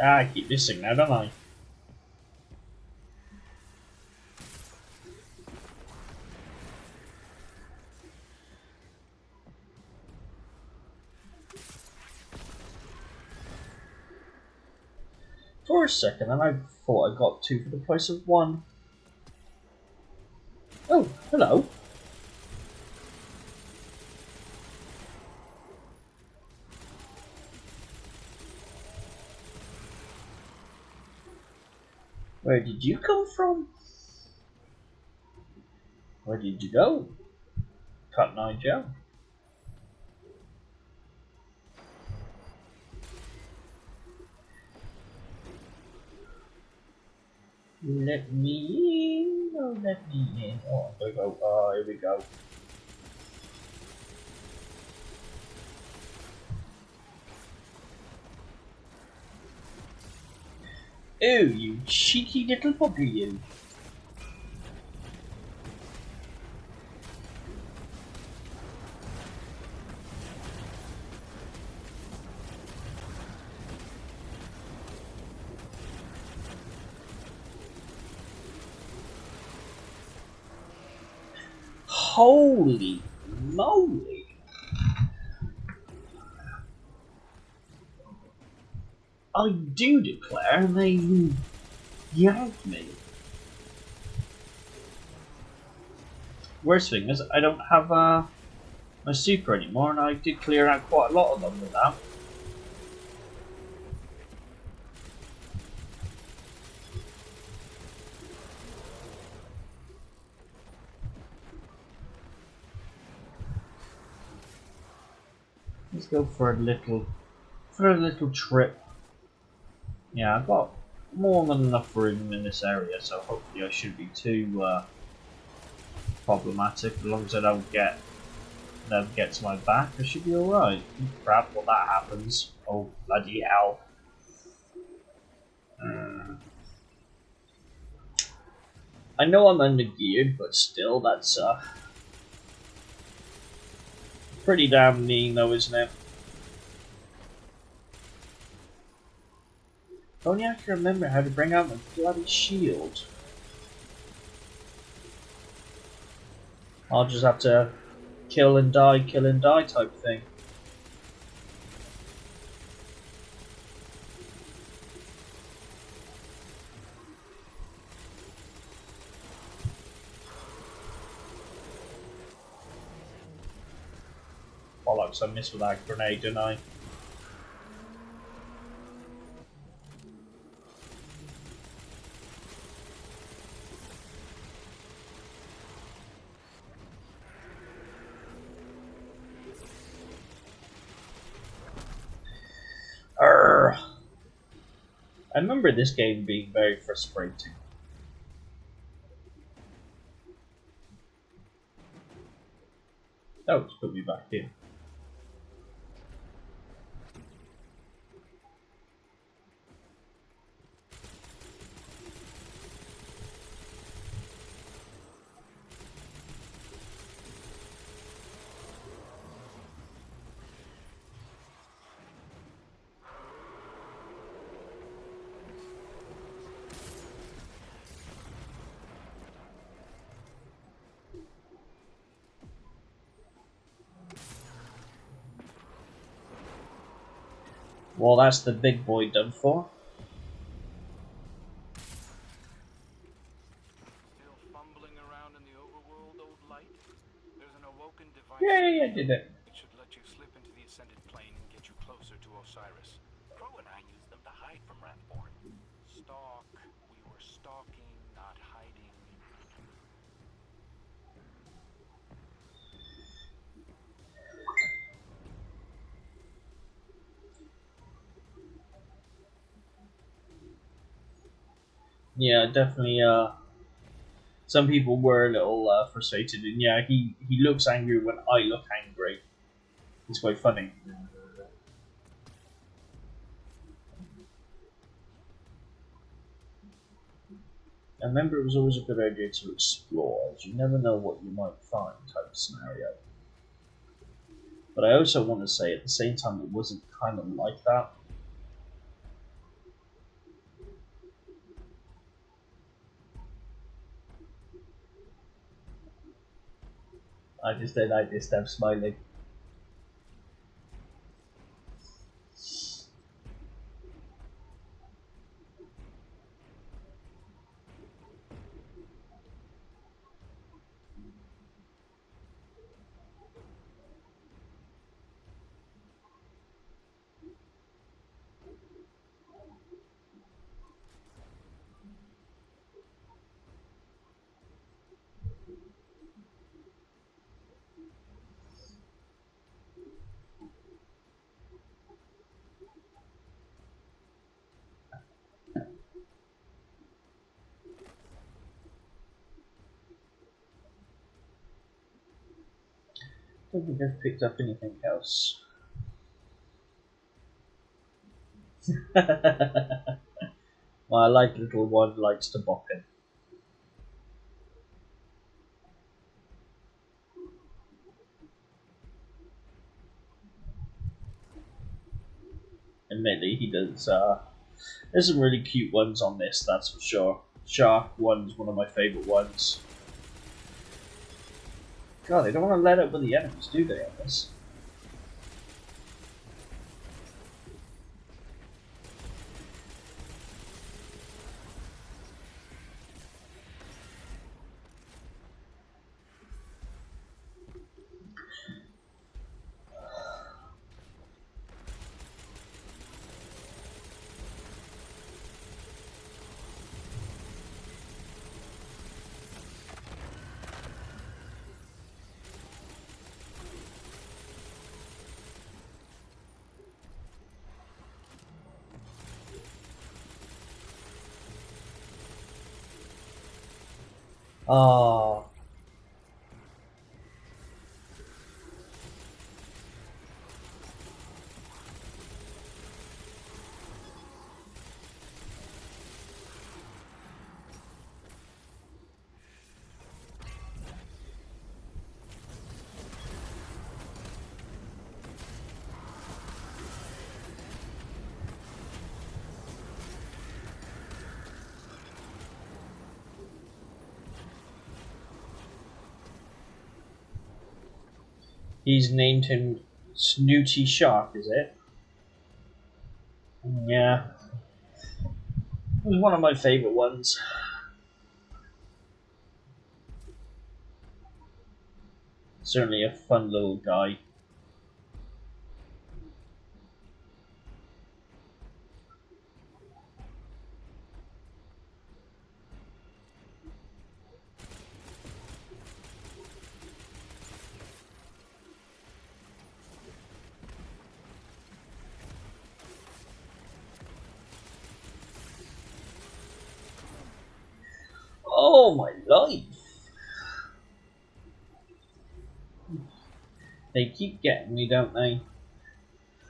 I keep missing now, don't I? For a second, and I thought I got 2 for the price of 1. Oh, hello. Where did you come from? Where did you go? Cotton Eye Joe. Let me in. Oh, let me in. Oh, there we go. Oh, here we go. Oh, you cheeky little bugger, you. Holy moly! I do declare they yanked me. Worst thing is, I don't have my super anymore, and I did clear out quite a lot of them with that. Let's go for a little trip. Yeah, I've got more than enough room in this area, so hopefully I shouldn't be too problematic. As long as I don't get them get to my back, I should be alright. Crap, well that happens. Oh bloody hell. I know I'm under geared, but still that's pretty damn mean though, isn't it? If only I can remember how to bring out my bloody shield. I'll just have to kill and die type thing. Bollocks, I missed with that grenade, didn't I? I remember this game being very frustrating. Oh, it's put me back in. Well, that's the big boy done for. Still fumbling around in the overworld, old light? There's an awoken device. Yay, I did it. It should let you slip into the ascended plane and get you closer to Osiris. Crow and I used them to hide from Wrathborn. Stalk. We were stalking, not hiding. Yeah, definitely. Some people were a little frustrated, and yeah, he looks angry when I look angry. It's quite funny. I remember it was always a good idea to explore, as you never know what you might find type of scenario. But I also want to say, at the same time, it wasn't kind of like that. I just did like this, them smiling. I don't think I've picked up anything else. My like little one likes to bop him. Admittedly, he does. There's some really cute ones on this, that's for sure. Shark one's one of my favourite ones. God, they don't want to let up with the enemies, do they, on this? Oh. He's named him Snooty Shark, is it? Yeah. It was one of my favourite ones. Certainly a fun little guy. Oh my life! They keep getting me, don't they?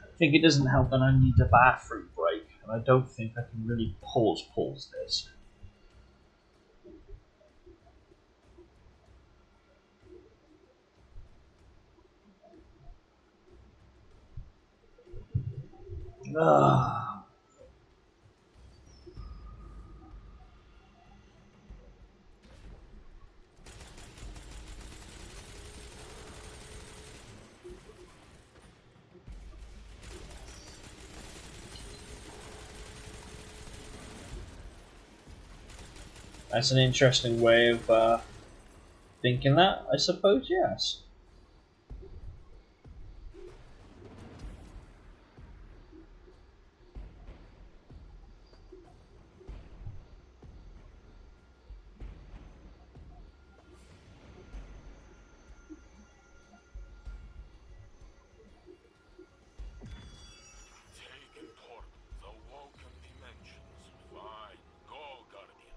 I think it doesn't help that I need a bathroom break, and I don't think I can really pause this. Ah. That's an interesting way of thinking that, I suppose, yes. Taken port, the Woken Dimensions. Fine. Go, Guardian.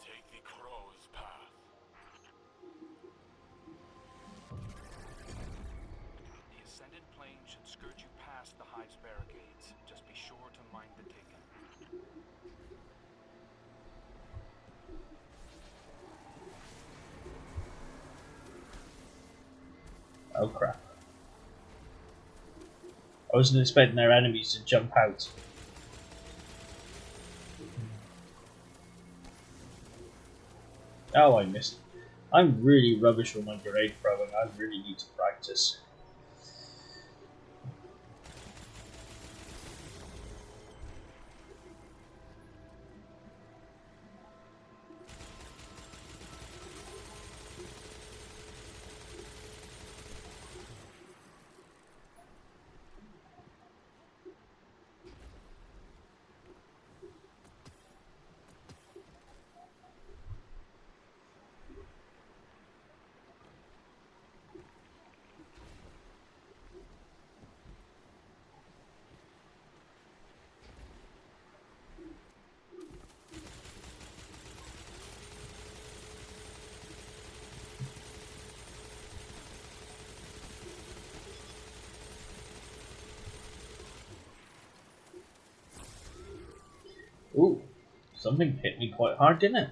Take the crow's path. The ascended plane should skirt you past the Hive's barricades. Just be sure to mind the Taken. Oh crap. I wasn't expecting their enemies to jump out. Oh, I missed. I'm really rubbish with my grenade throwing. I really need to practice. Ooh, something hit me quite hard, didn't it?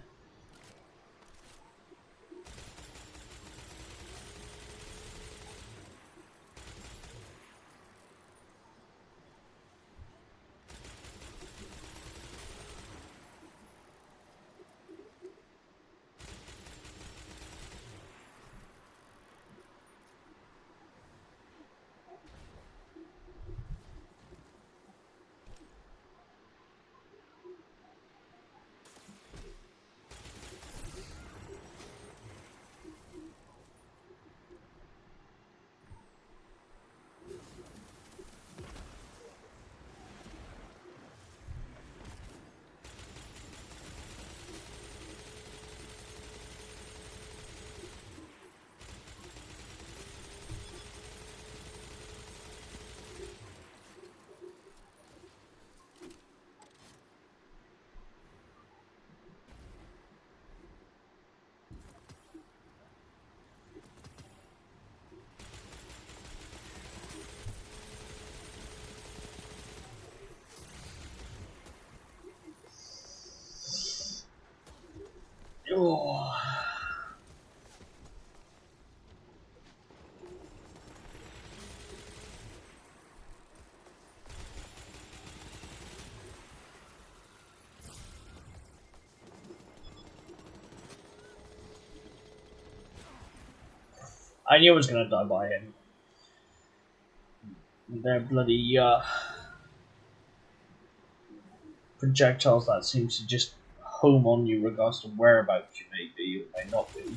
Oh. I knew I was gonna die by him. They're bloody projectiles that seems to just home on you regardless of whereabouts you may be or may not be.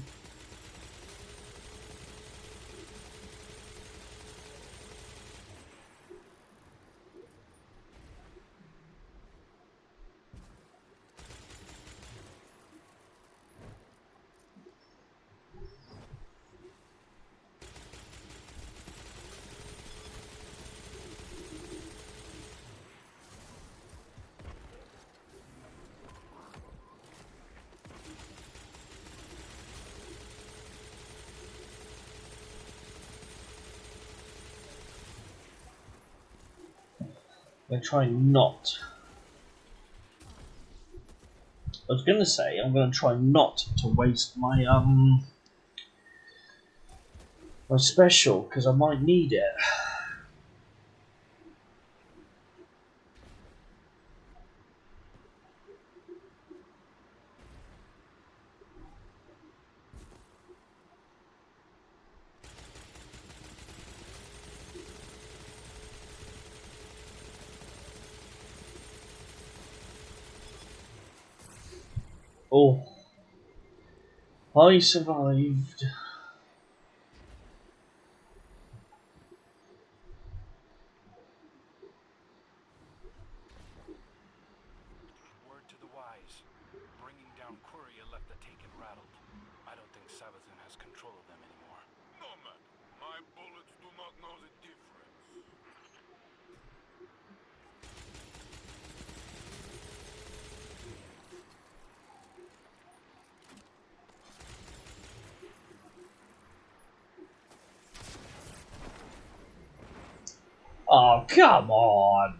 I'm gonna try not. I was gonna say I'm gonna try not to waste my my special because I might need it. Oh, I survived. Word to the wise. Bringing down Quria left the Taken rattled. I don't think Savathun has control of them anymore. No matter. My bullets do not know the difference. Oh, come on!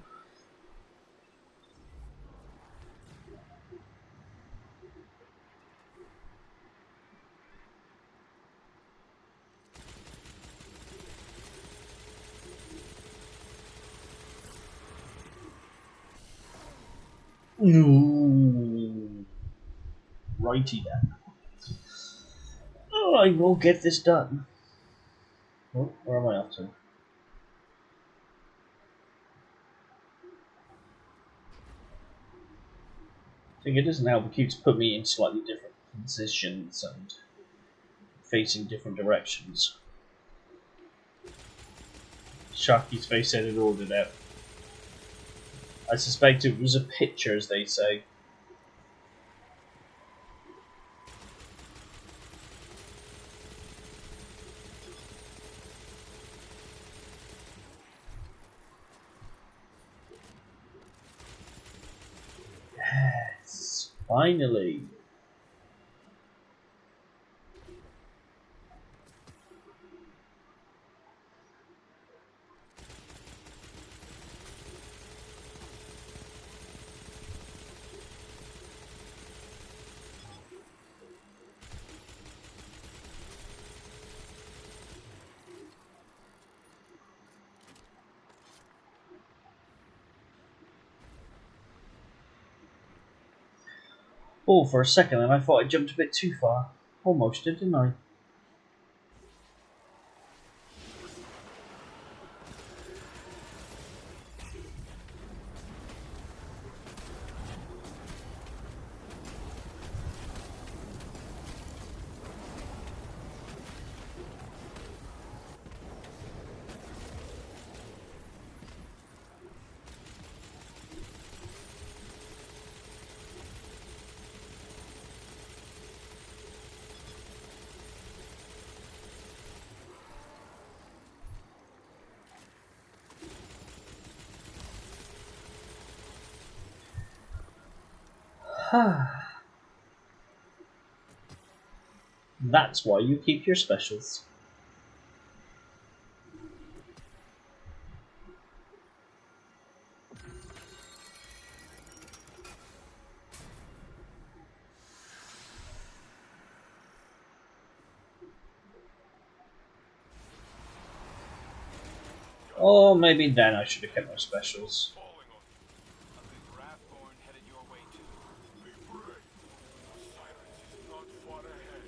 Ooh. Righty then. Oh, I will get this done. Oh, where am I up to? I think it doesn't help. It keeps putting me in slightly different positions and facing different directions. Sharky's face said it ordered out. I suspect it was a picture, as they say. Yes, finally. Oh, for a second then I thought I jumped a bit too far. Almost did, didn't I? That's why you keep your specials. Or maybe then I should have kept my specials. Falling on you. A big Wrathborn headed your way too. Be brave. Osiris is not far ahead.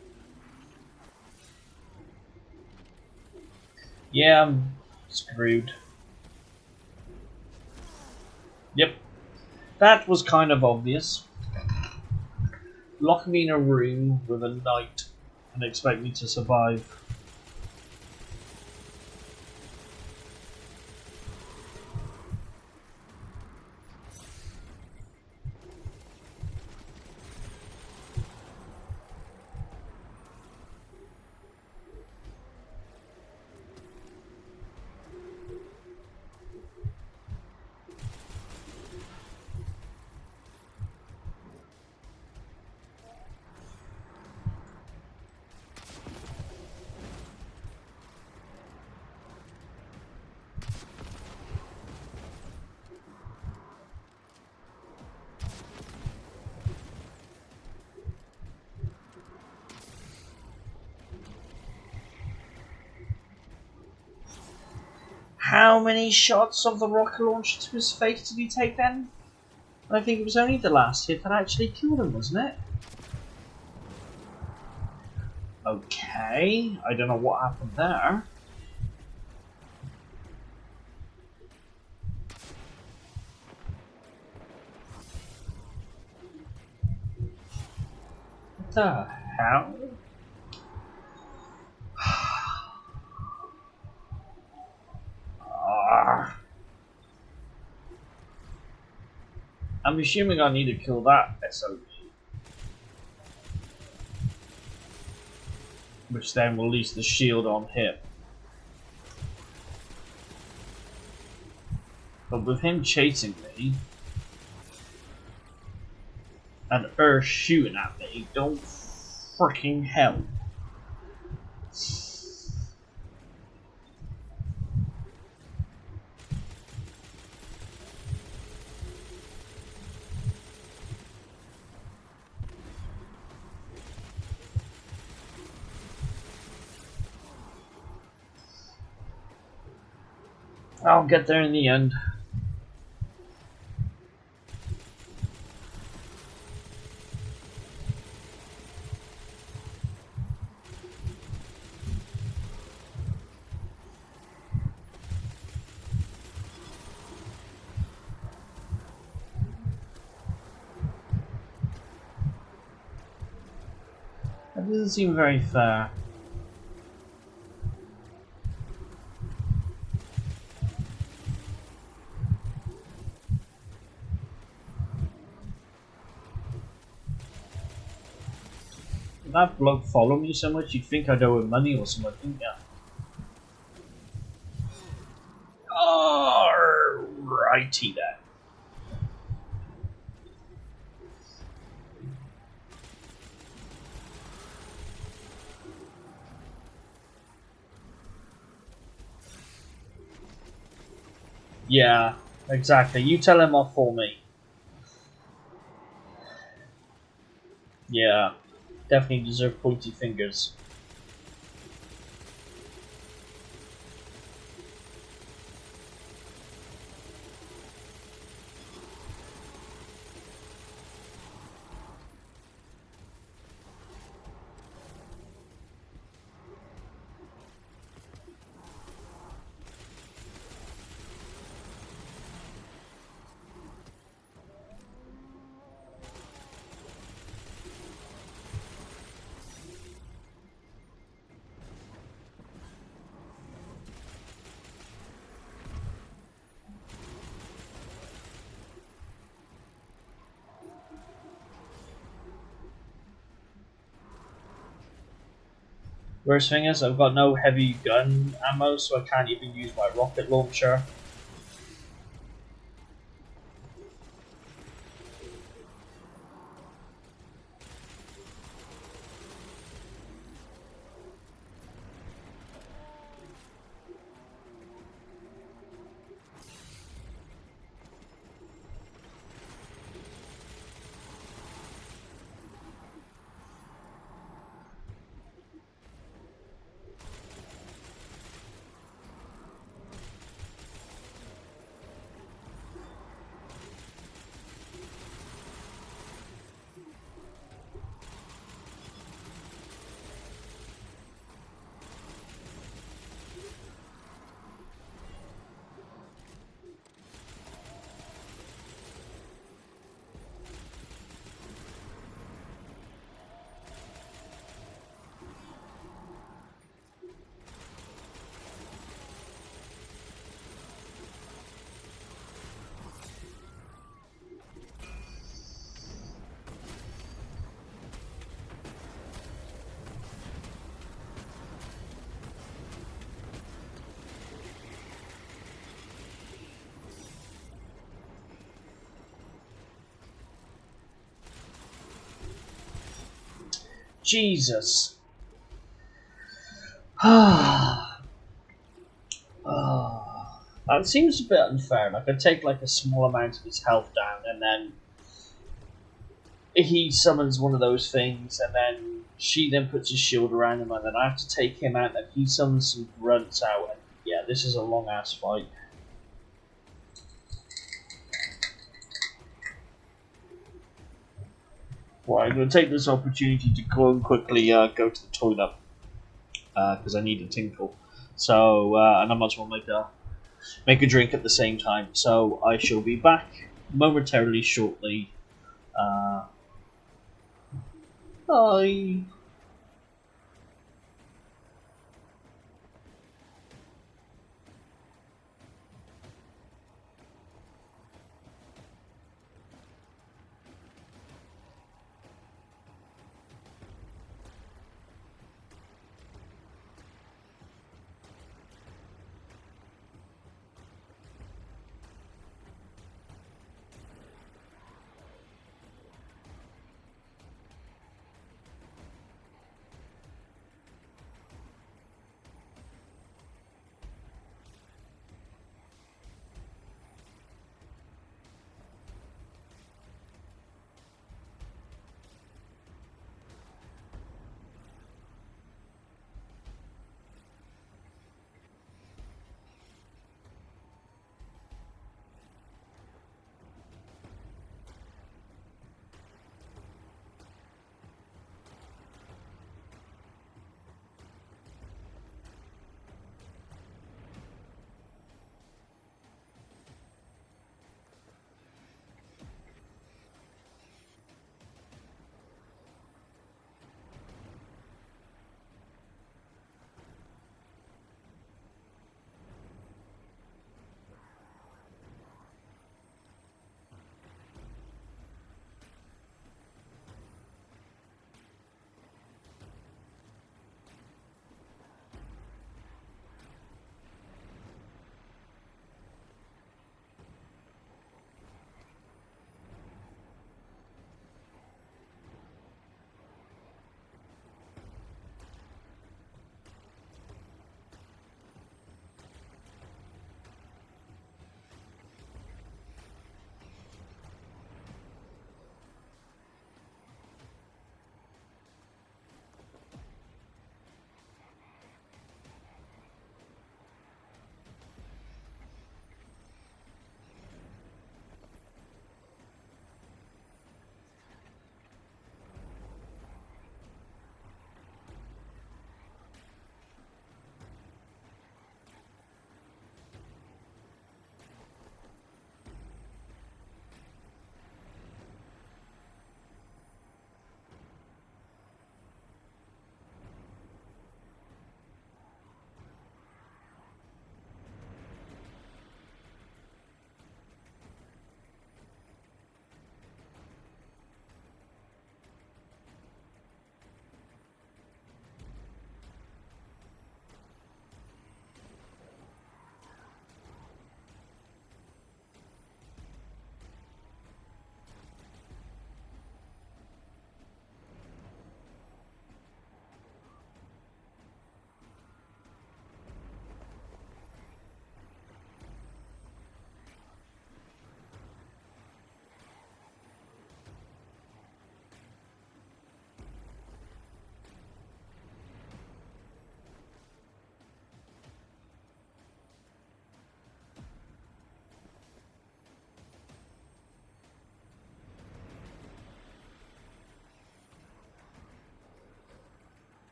Yeah, I'm screwed. Yep. That was kind of obvious. Lock me in a room with a knight and expect me to survive. How many shots of the rocket launcher to his face did he take then? I think it was only the last hit that actually killed him, wasn't it? Okay, I don't know what happened there. What the hell? I'm assuming I need to kill that SOB. Which then will release the shield on him. But with him chasing me and her shooting at me, don't freaking help. I'll get there in the end. That doesn't seem very fair. That bloke followed me so much, you'd think I'd owe him money or something, wouldn't ya? Alrighty then. Yeah, exactly. You tell him off for me. Yeah, definitely deserve pointy fingers. Worst thing is, I've got no heavy gun ammo, so I can't even use my rocket launcher. Jesus. That seems a bit unfair. Like, I take like a small amount of his health down, and then he summons one of those things, and then she then puts a shield around him, and then I have to take him out, and he summons some grunts out, and yeah, this is a long ass fight. Well, I'm going to take this opportunity to go and quickly go to the toilet, because I need a tinkle. So, and I might as well make a drink at the same time. So I shall be back momentarily shortly. Bye.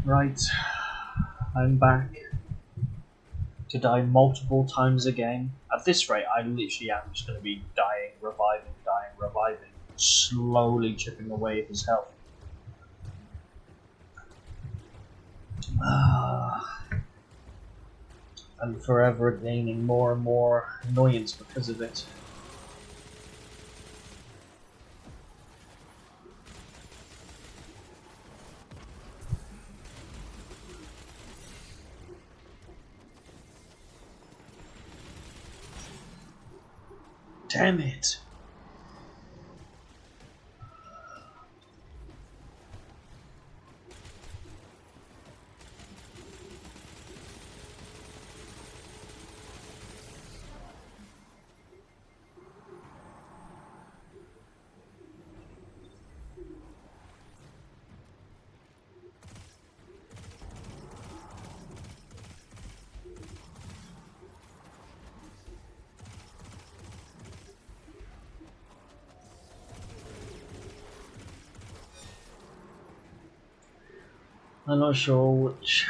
Right, I'm back to die multiple times again. At this rate, I literally am just going to be dying, reviving, slowly chipping away at his health. And forever gaining more and more annoyance because of it. Damn it! I'm not sure which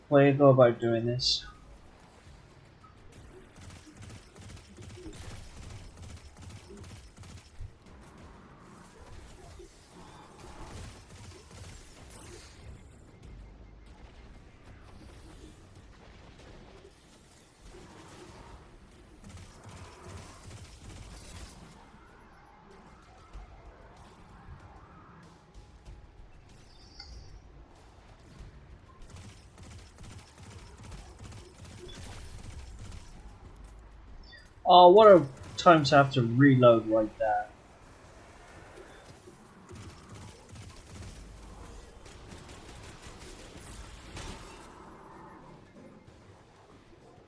way to go about doing this. Oh, what a time to have to reload like that.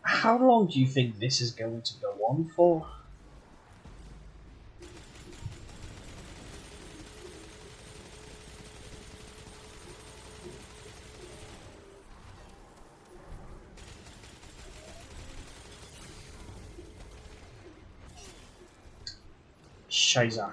How long do you think this is going to go on for? Scheiße.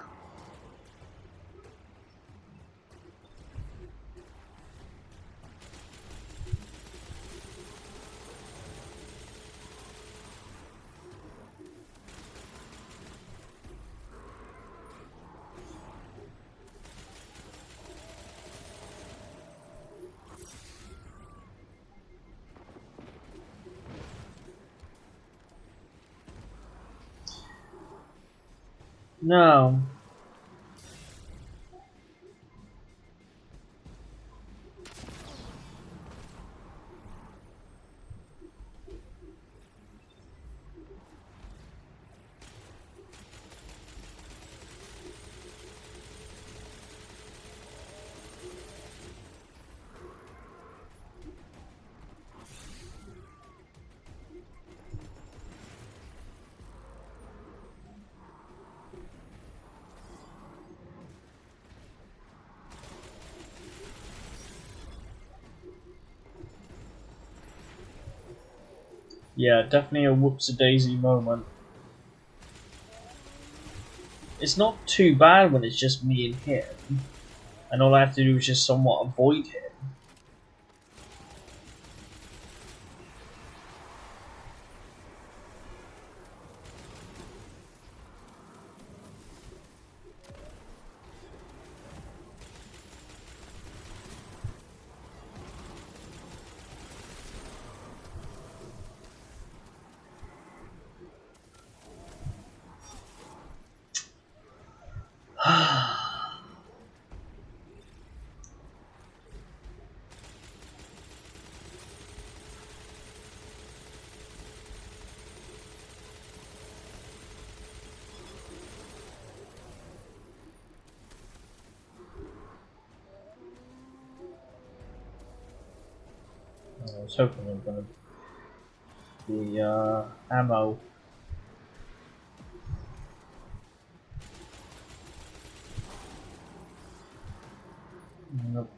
No. Yeah, definitely a whoops-a-daisy moment. It's not too bad when it's just me and him, and all I have to do is just somewhat avoid him. I was hoping there was going to be ammo. Nope.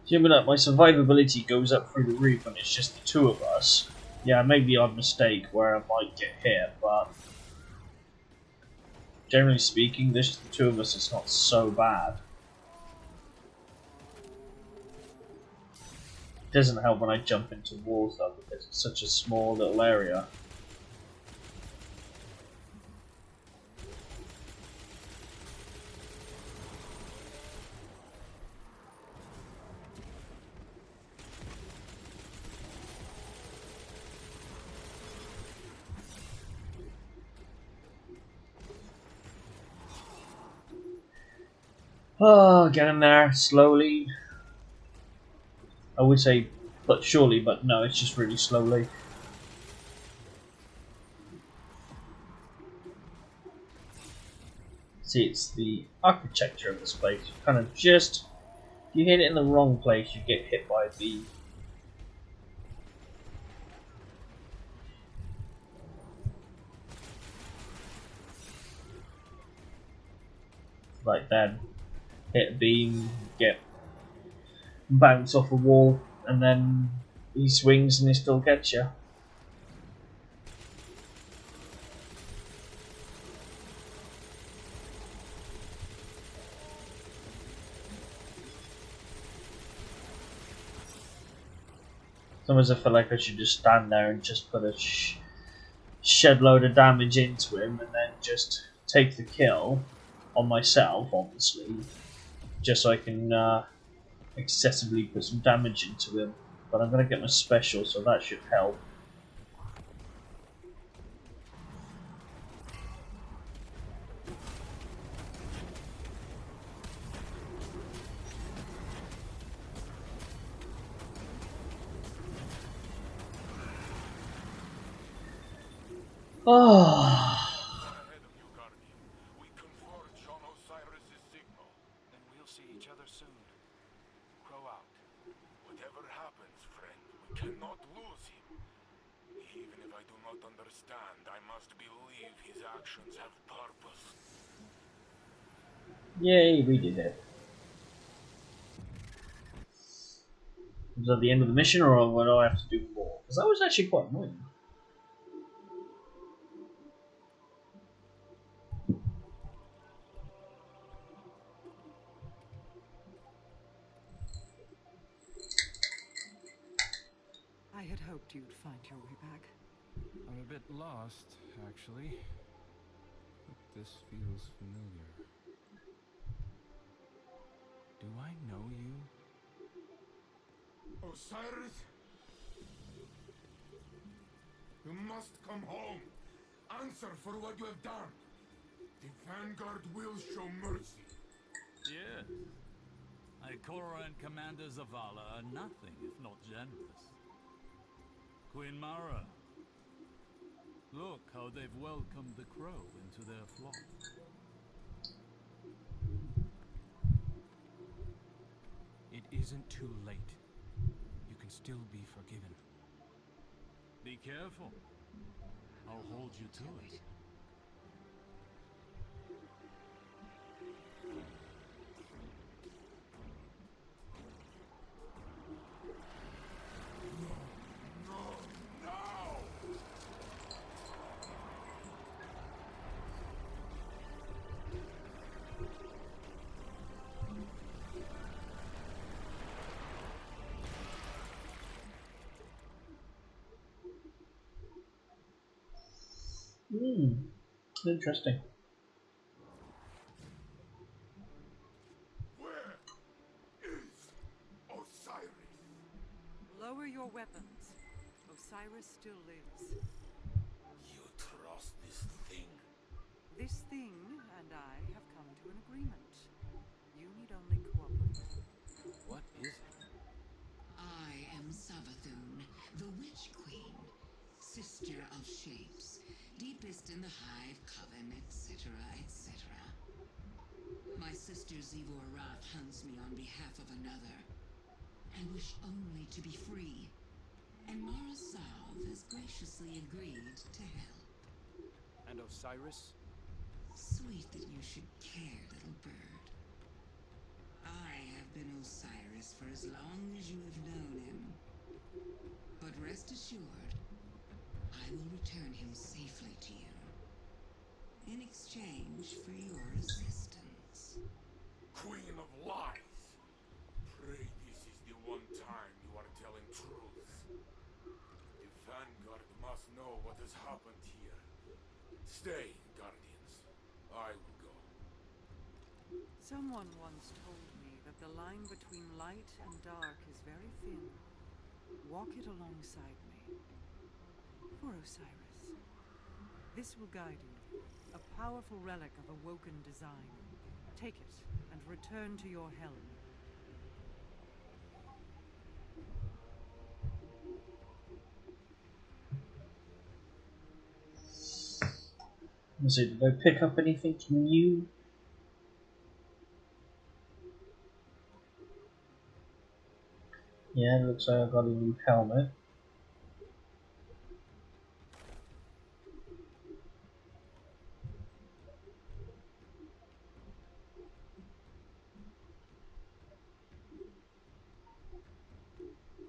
Assuming that my survivability goes up through the roof when it's just the two of us. Yeah, maybe the odd mistake where I might get hit, but generally speaking, just the two of us, it's not so bad. It doesn't help when I jump into walls though, because it's such a small little area. Oh, getting there slowly. I would say, but surely, but no, it's just really slowly. See, it's the architecture of this place. You kind of just, if you hit it in the wrong place, you get hit by a beam. Like then, hit a beam, get bounce off a wall, and then he swings and he still gets you. Sometimes I feel like I should just stand there and just put a shed load of damage into him and then just take the kill on myself, obviously, just so I can excessively put some damage into him. But I'm going to get my special, so that should help. Oh. Ahead of you, Guardian. We converge on Osiris' signal. Then we'll see each other soon. Crow out. Whatever happens, friend, we cannot lose him. Even if I do not understand, I must believe his actions have purpose. Yay, we did it. Was that the end of the mission, or what do I have to do more? Because that was actually quite annoying. I had hoped you'd find your way back. I'm a bit lost, actually. But this feels familiar. Do I know you? Osiris? You must come home. Answer for what you have done. The Vanguard will show mercy. Yes. Ikora and Commander Zavala are nothing if not generous. Queen Mara. Look how they've welcomed the crow into their flock. It isn't too late. You can still be forgiven. Be careful. I'll hold you to it. Interesting. Where is Osiris? Lower your weapons. Osiris still lives. You trust this thing? This thing and I have come to an agreement. You need only cooperate. What is it? I am Savathun, the Witch Queen, sister of shapes, deepest in the Hive Coven, etc., etc. My sister Zivor Rath hunts me on behalf of another. I wish only to be free, and Mara Salve has graciously agreed to help. And Osiris? Sweet that you should care, little bird. I have been Osiris Osiris for as long as you have known him. But rest assured, I will return him safely to you in exchange for your assistance. Queen of lies! Pray this is the one time you are telling truth. The Vanguard must know what has happened here. Stay, Guardians. I will go. Someone once told me that the line between light and dark is very thin. Walk it alongside me. For Osiris. This will guide you. A powerful relic of awoken design. Take it and return to your helm. So did I pick up anything new? Yeah, it looks like I got a new helmet.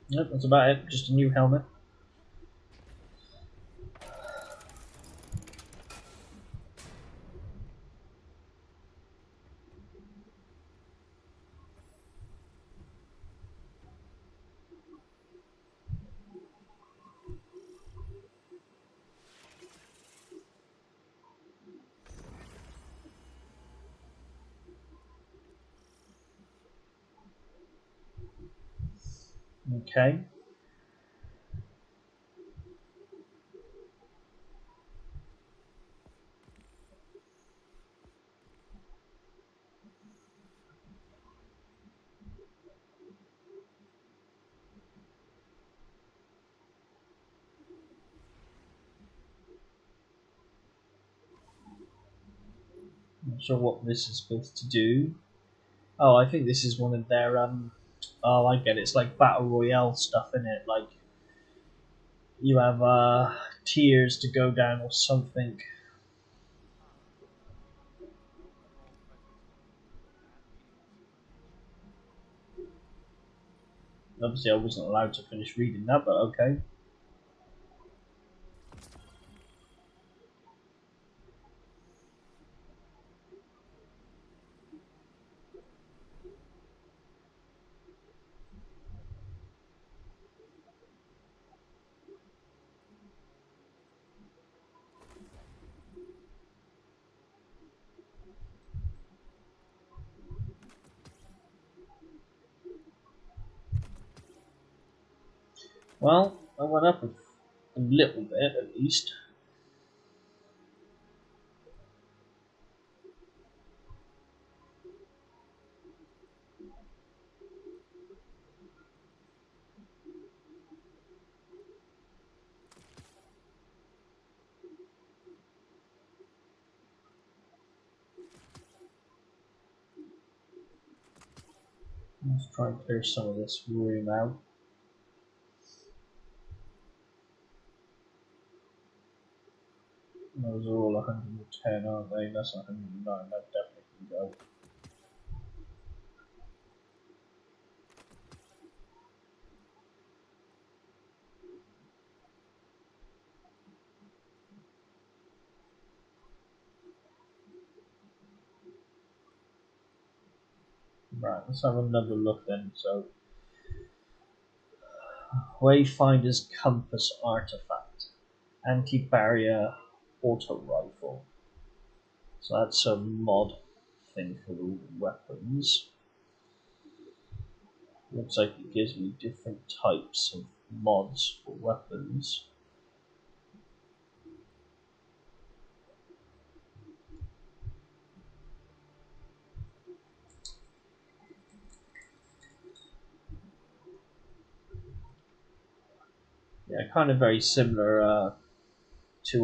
Yep, that's about it. Just a new helmet. Okay. Not sure what this is supposed to do. Oh, I think this is one of their oh, I get it. It's like battle royale stuff in it. Like you have tiers to go down or something. Obviously, I wasn't allowed to finish reading that, but okay. Well, I went up a little bit at least. Let's try and clear some of this room out. Those are all 110, aren't they? That's 109, that definitely can go. Right, let's have another look then. So, Wayfinder's Compass Artifact. Anti-barrier auto rifle. So that's a mod thing for the weapons. Looks like it gives me different types of mods for weapons. Yeah, kind of very similar to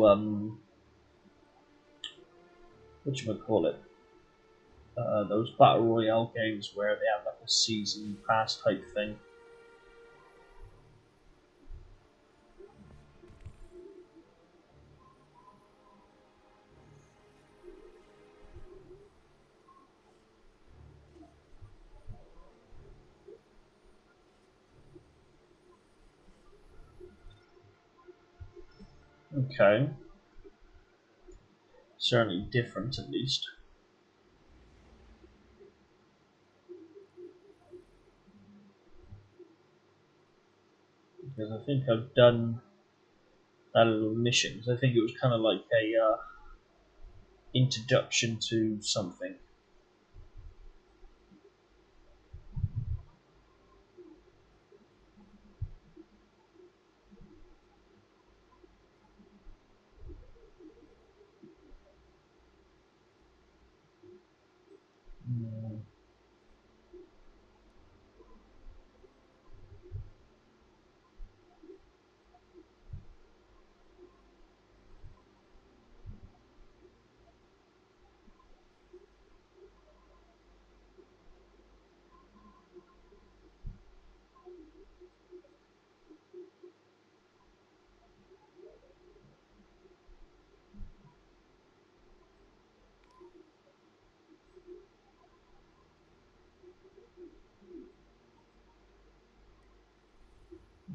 whatchamacallit, those battle royale games where they have like a season pass type thing. Okay. Certainly different, at least. Because I think I've done that little mission. Because I think it was kind of like a introduction to something.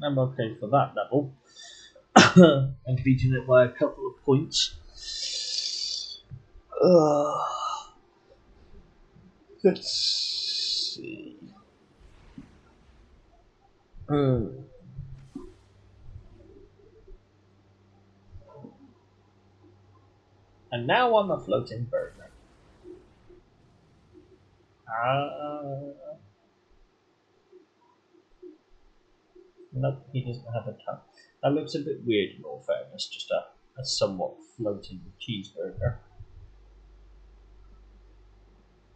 I'm okay for that level. I'm beating it by a couple of points. Let's see. And now I'm a floating burger. Nope, he doesn't have a tongue. That looks a bit weird in all fairness, just a somewhat floating cheeseburger.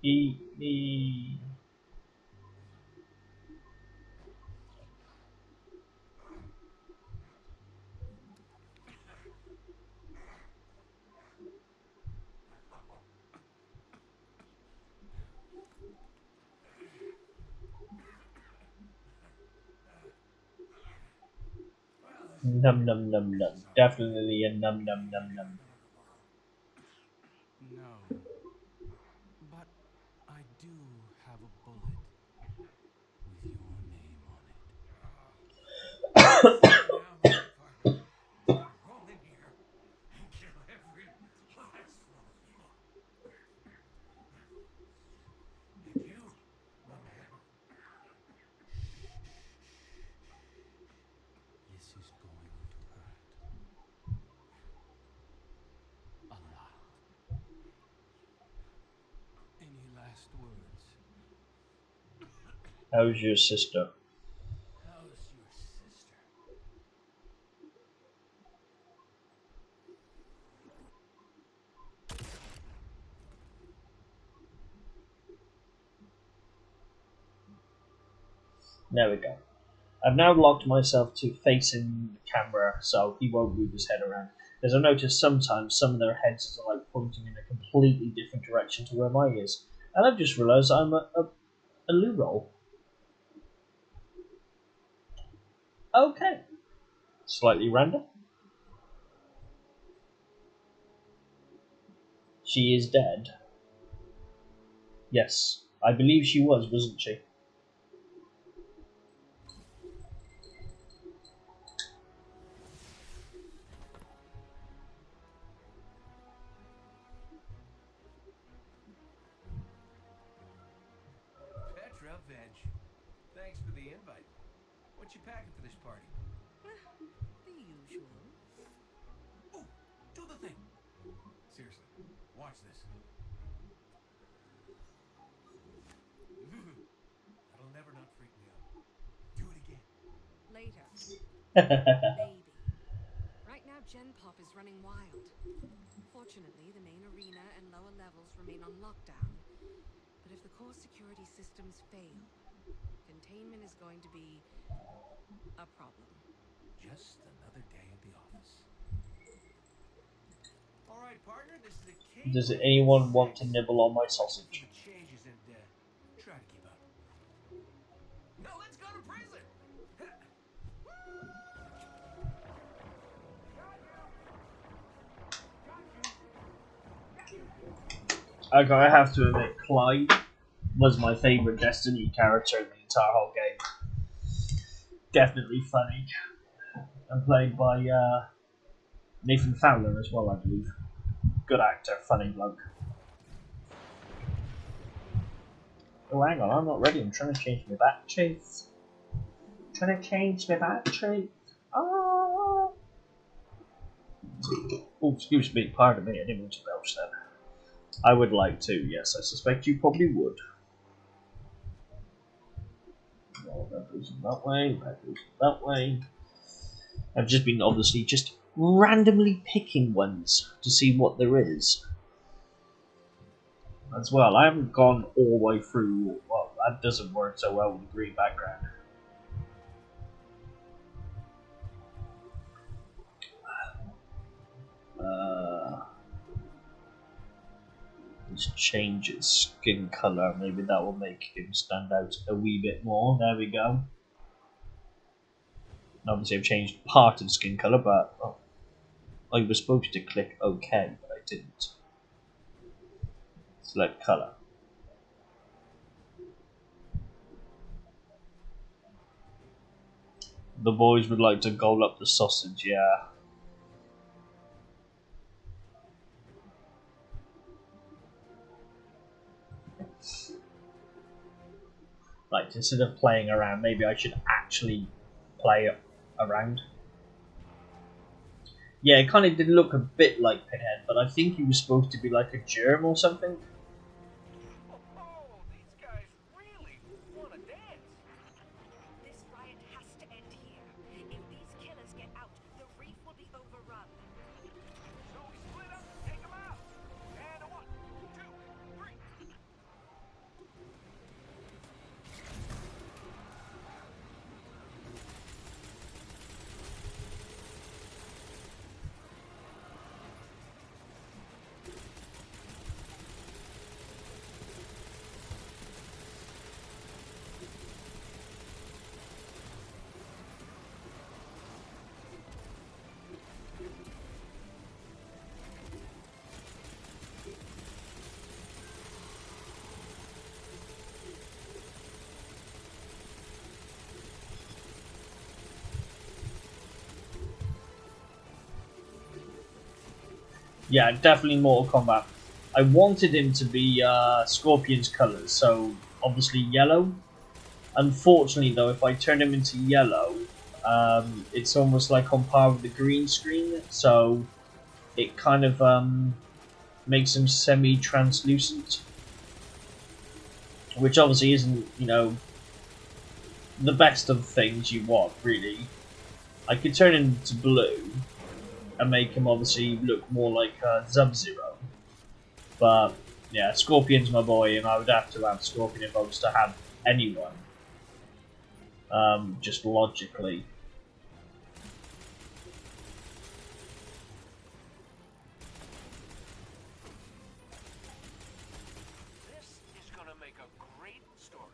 Eat. Num num num num. Definitely a num num num num. No. But I do have a bullet with your name on it. Roll in here and kill every last one of you. And you, my man. This is going to hurt. A lot. Any last words? How's your sister? How's your sister? There we go. I've now locked myself to facing the camera so he won't move his head around. Because I noticed sometimes some of their heads are like pointing in a completely different direction to where mine is. And I've just realised I'm a loo roll. Okay. Slightly random. She is dead. Yes. I believe she was, wasn't she? Petra, Veg. Thanks for the invite. What you packing for this party? The usual. Oh, do the thing. Seriously, watch this. That'll never not freak me out. Do it again. Later. Maybe. Right now, Gen Pop is running wild. Fortunately, the main arena and lower levels remain on lockdown. But if the core security systems fail, containment is going to be a problem. Just another day at the office. All right, partner, this is a cake. Does anyone want to nibble on my sausage? Changes and try to keep up. Now let's go to prison. Okay, I have to admit, Clyde was my favourite Destiny character in the entire whole game. Definitely funny. And played by Nathan Fowler as well, I believe. Good actor, funny bloke. Oh, hang on, I'm not ready. I'm trying to change my batteries. Oh, excuse me, pardon me, I didn't mean to belch then. I would like to, yes, I suspect you probably would. Well, that goes that way, that goes that way. I've just been obviously just randomly picking ones to see what there is. As well, I haven't gone all the way through. Well, that doesn't work so well with the green background. Let's change its skin colour. Maybe that will make him stand out a wee bit more. There we go. Obviously, I've changed part of skin colour, but I was supposed to click OK, but I didn't. Select colour. The boys would like to gobble up the sausage, yeah. Like, instead of playing around, maybe I should actually play around. Yeah, it kind of did look a bit like Pinhead, but I think he was supposed to be like a germ or something. Oh, these guys really want to dance. This riot has to end here. If these killers get out, the reef will be overrun. So we split up and take them out. And a 1, 2, 3. Yeah, definitely Mortal Kombat. I wanted him to be Scorpion's colours, so obviously yellow. Unfortunately, though, if I turn him into yellow, it's almost like on par with the green screen, so it kind of makes him semi-translucent, which obviously isn't, you know, the best of things you want, really. I could turn him to blue and make him obviously look more like Sub-Zero, but yeah, Scorpion's my boy, and I would have to have Scorpion if I was to have anyone. Just logically. This is going to make a great story.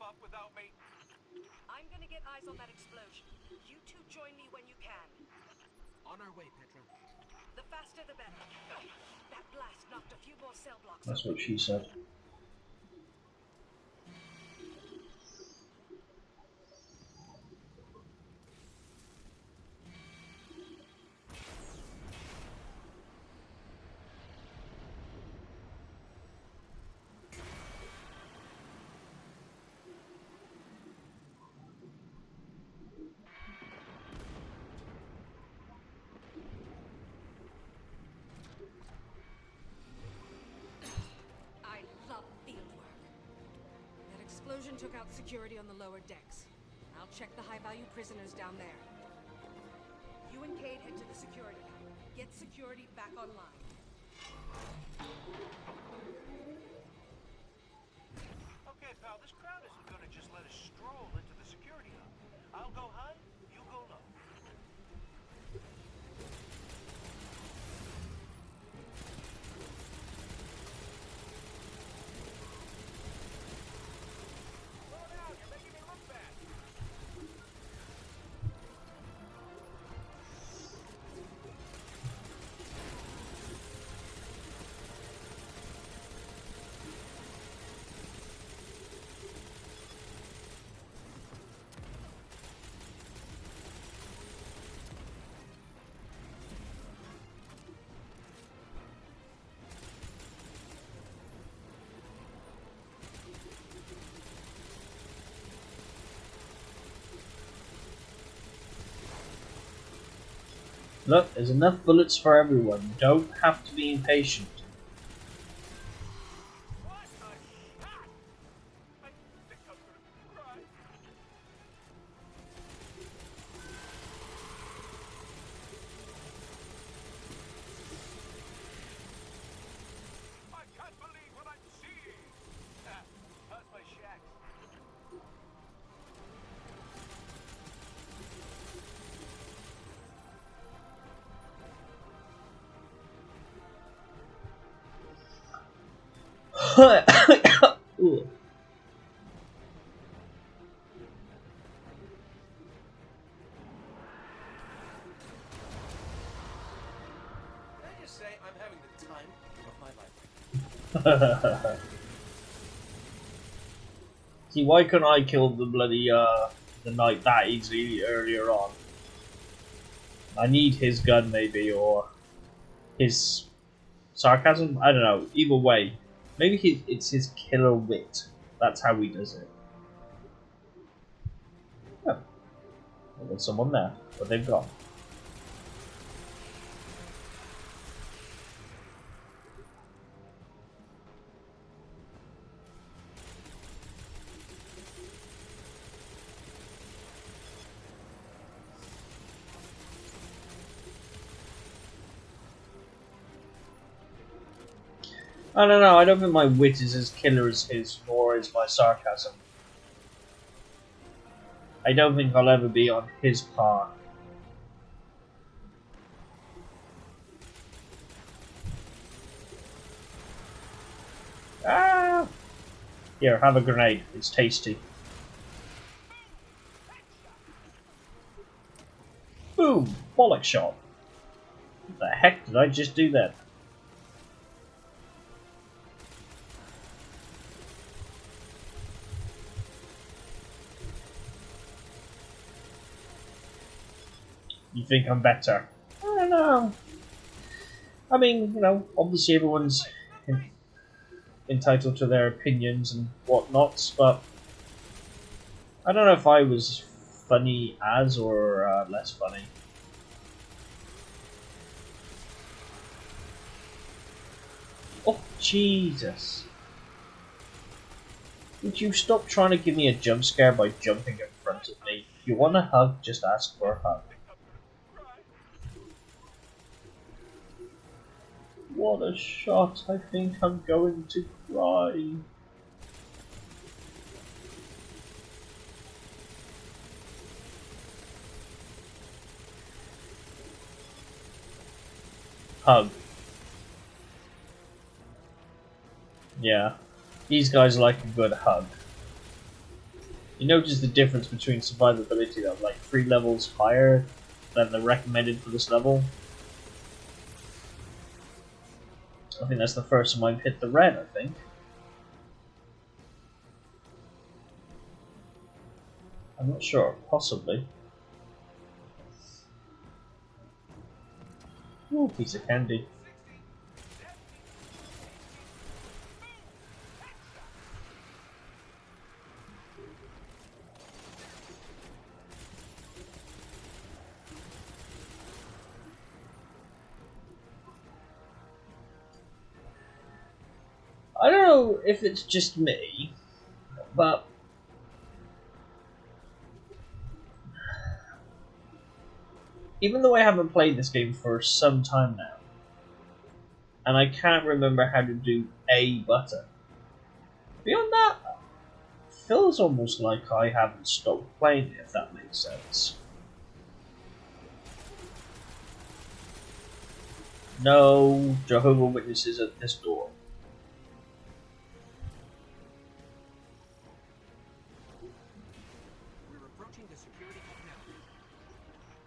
Up without me. I'm gonna get eyes on that explosion. You two join me when you can. On our way, Petra. The faster the better. That blast knocked a few more cell blocks. That's what she said. Explosion took out security on the lower decks. I'll check the high-value prisoners down there. You and Cade head to the security camp. Get security back online. Okay, Okay, pal, this crowd isn't gonna just let us stroll into the security hub. I'll go high, you go low. Slow down, you're making me look bad. Look, there's enough bullets for everyone. You don't have to be impatient. What a shot! I think I'm gonna cry. I can't believe what I'm seeing. How's my shack? Ooh. Can I just say I'm having the time of my life? See, why couldn't I kill the bloody, the knight that easily earlier on? I need his gun, maybe, or his sarcasm? I don't know. Either way. Maybe it's his killer wit. That's how he does it. Oh. There's someone there. But they've gone. I don't know, I don't think my wit is as killer as his, nor is my sarcasm. I don't think I'll ever be on his par. Ah! Here, have a grenade. It's tasty. Boom! Bollock shot. What the heck did I just do then? You think I'm better? I don't know. I mean, you know, obviously everyone's entitled to their opinions and whatnots, but I don't know if I was funny as or less funny. Oh, Jesus. Would you stop trying to give me a jump scare by jumping in front of me? If you want a hug, just ask for a hug. What a shot, I think I'm going to cry. Hug. Yeah, these guys like a good hug. You notice the difference between survivability that's like 3 levels higher than the recommended for this level? I think that's the first time I've hit the red, I think. I'm not sure, possibly. Ooh, piece of candy. I don't know if it's just me, but even though I haven't played this game for some time now, and I can't remember how to do a button, beyond that, feels almost like I haven't stopped playing it, if that makes sense. No Jehovah Witnesses at this door. We're approaching the security hub now.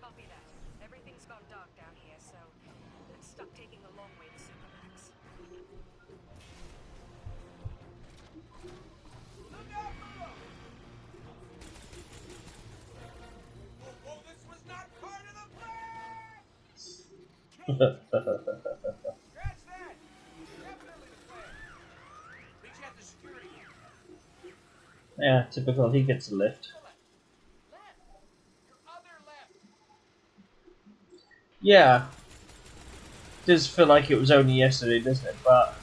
Copy that. Everything's gone dark down here, so I'm stuck taking the long way to Supermax. Look out below! Oh, this was not part of the plan! Scratch that! Definitely the plan. Reach out to security. Yeah, typical. He gets a lift. Left! Your other left! Yeah. Does feel like it was only yesterday, doesn't it? But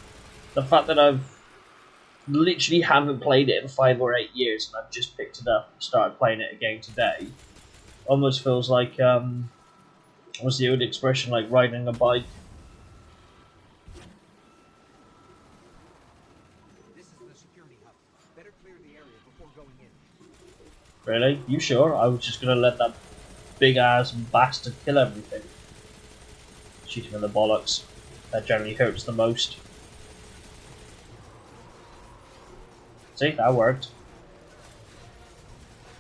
the fact that I've literally haven't played it in 5 or 8 years and I've just picked it up and started playing it again today almost feels like what's the old expression, like riding a bike. This is the security hub. Better clear the area before going in. Really? You sure? I was just gonna let that big ass bastard kill everything. Shoot him in the bollocks. That generally hurts the most. See, that worked.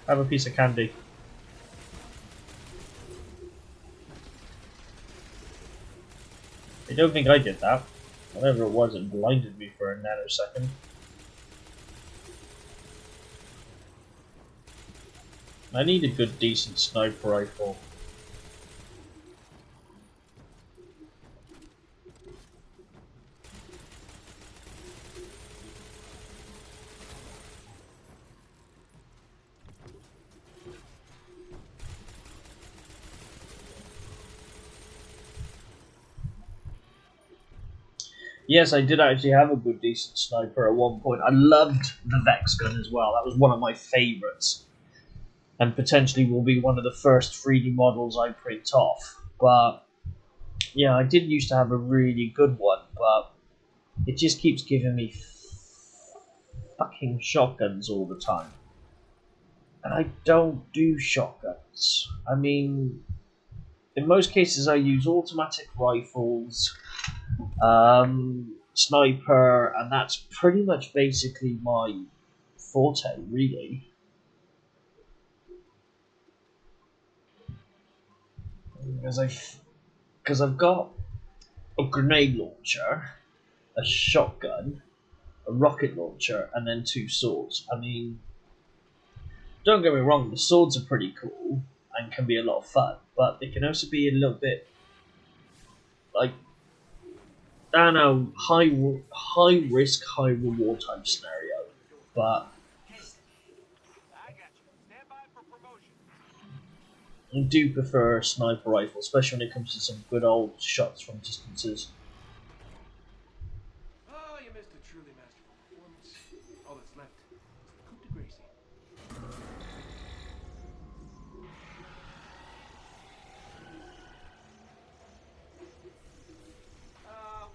Have a piece of candy. I don't think I did that. Whatever it was, it blinded me for a nanosecond. I need a good, decent sniper rifle. Yes, I did actually have a good, decent sniper at one point. I loved the Vex gun as well. That was one of my favourites. And potentially will be one of the first 3D models I print off. But, yeah, I did used to have a really good one, but it just keeps giving me fucking shotguns all the time. And I don't do shotguns. I mean, in most cases I use automatic rifles, sniper, and that's pretty much basically my forte, really. Because I've got a grenade launcher, a shotgun, a rocket launcher, and then 2 swords. I mean, don't get me wrong, the swords are pretty cool and can be a lot of fun, but they can also be a little bit, like, I don't know, high risk, high reward type scenario. But I do prefer a sniper rifle, especially when it comes to some good old shots from distances. Oh, you missed a truly masterful performance. All that's left is the coup de grace.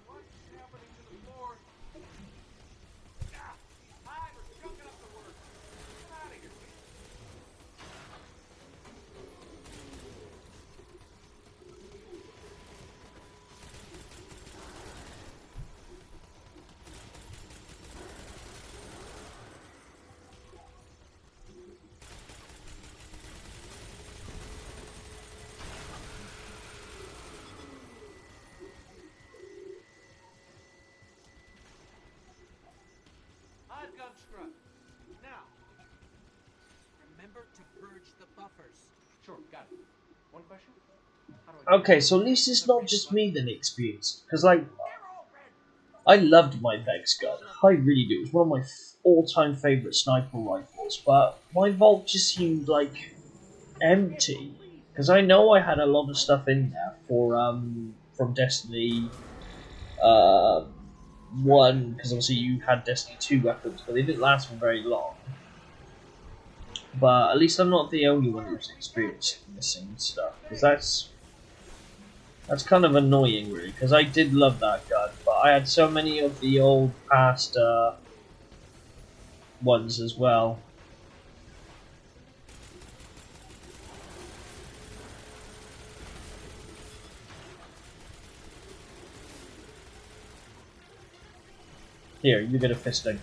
What's happening to the floor? Hi, we're chunking up the work. Get out of here, please. I've got struck. Now, remember to purge the buffers. Sure, got it. One question? How do I Okay, so at least it's not just me that experienced, because like, I loved my Vex gun. I really do. It was one of my all-time favourite sniper rifles, but my vault just seemed like empty. Because I know I had a lot of stuff in there for from Destiny 1, because obviously you had Destiny 2 weapons, but they didn't last for very long. But at least I'm not the only one who's experienced missing stuff, because that's kind of annoying, really, because I did love that gun, but I had so many of the old past ones as well. Here, you get a fisting.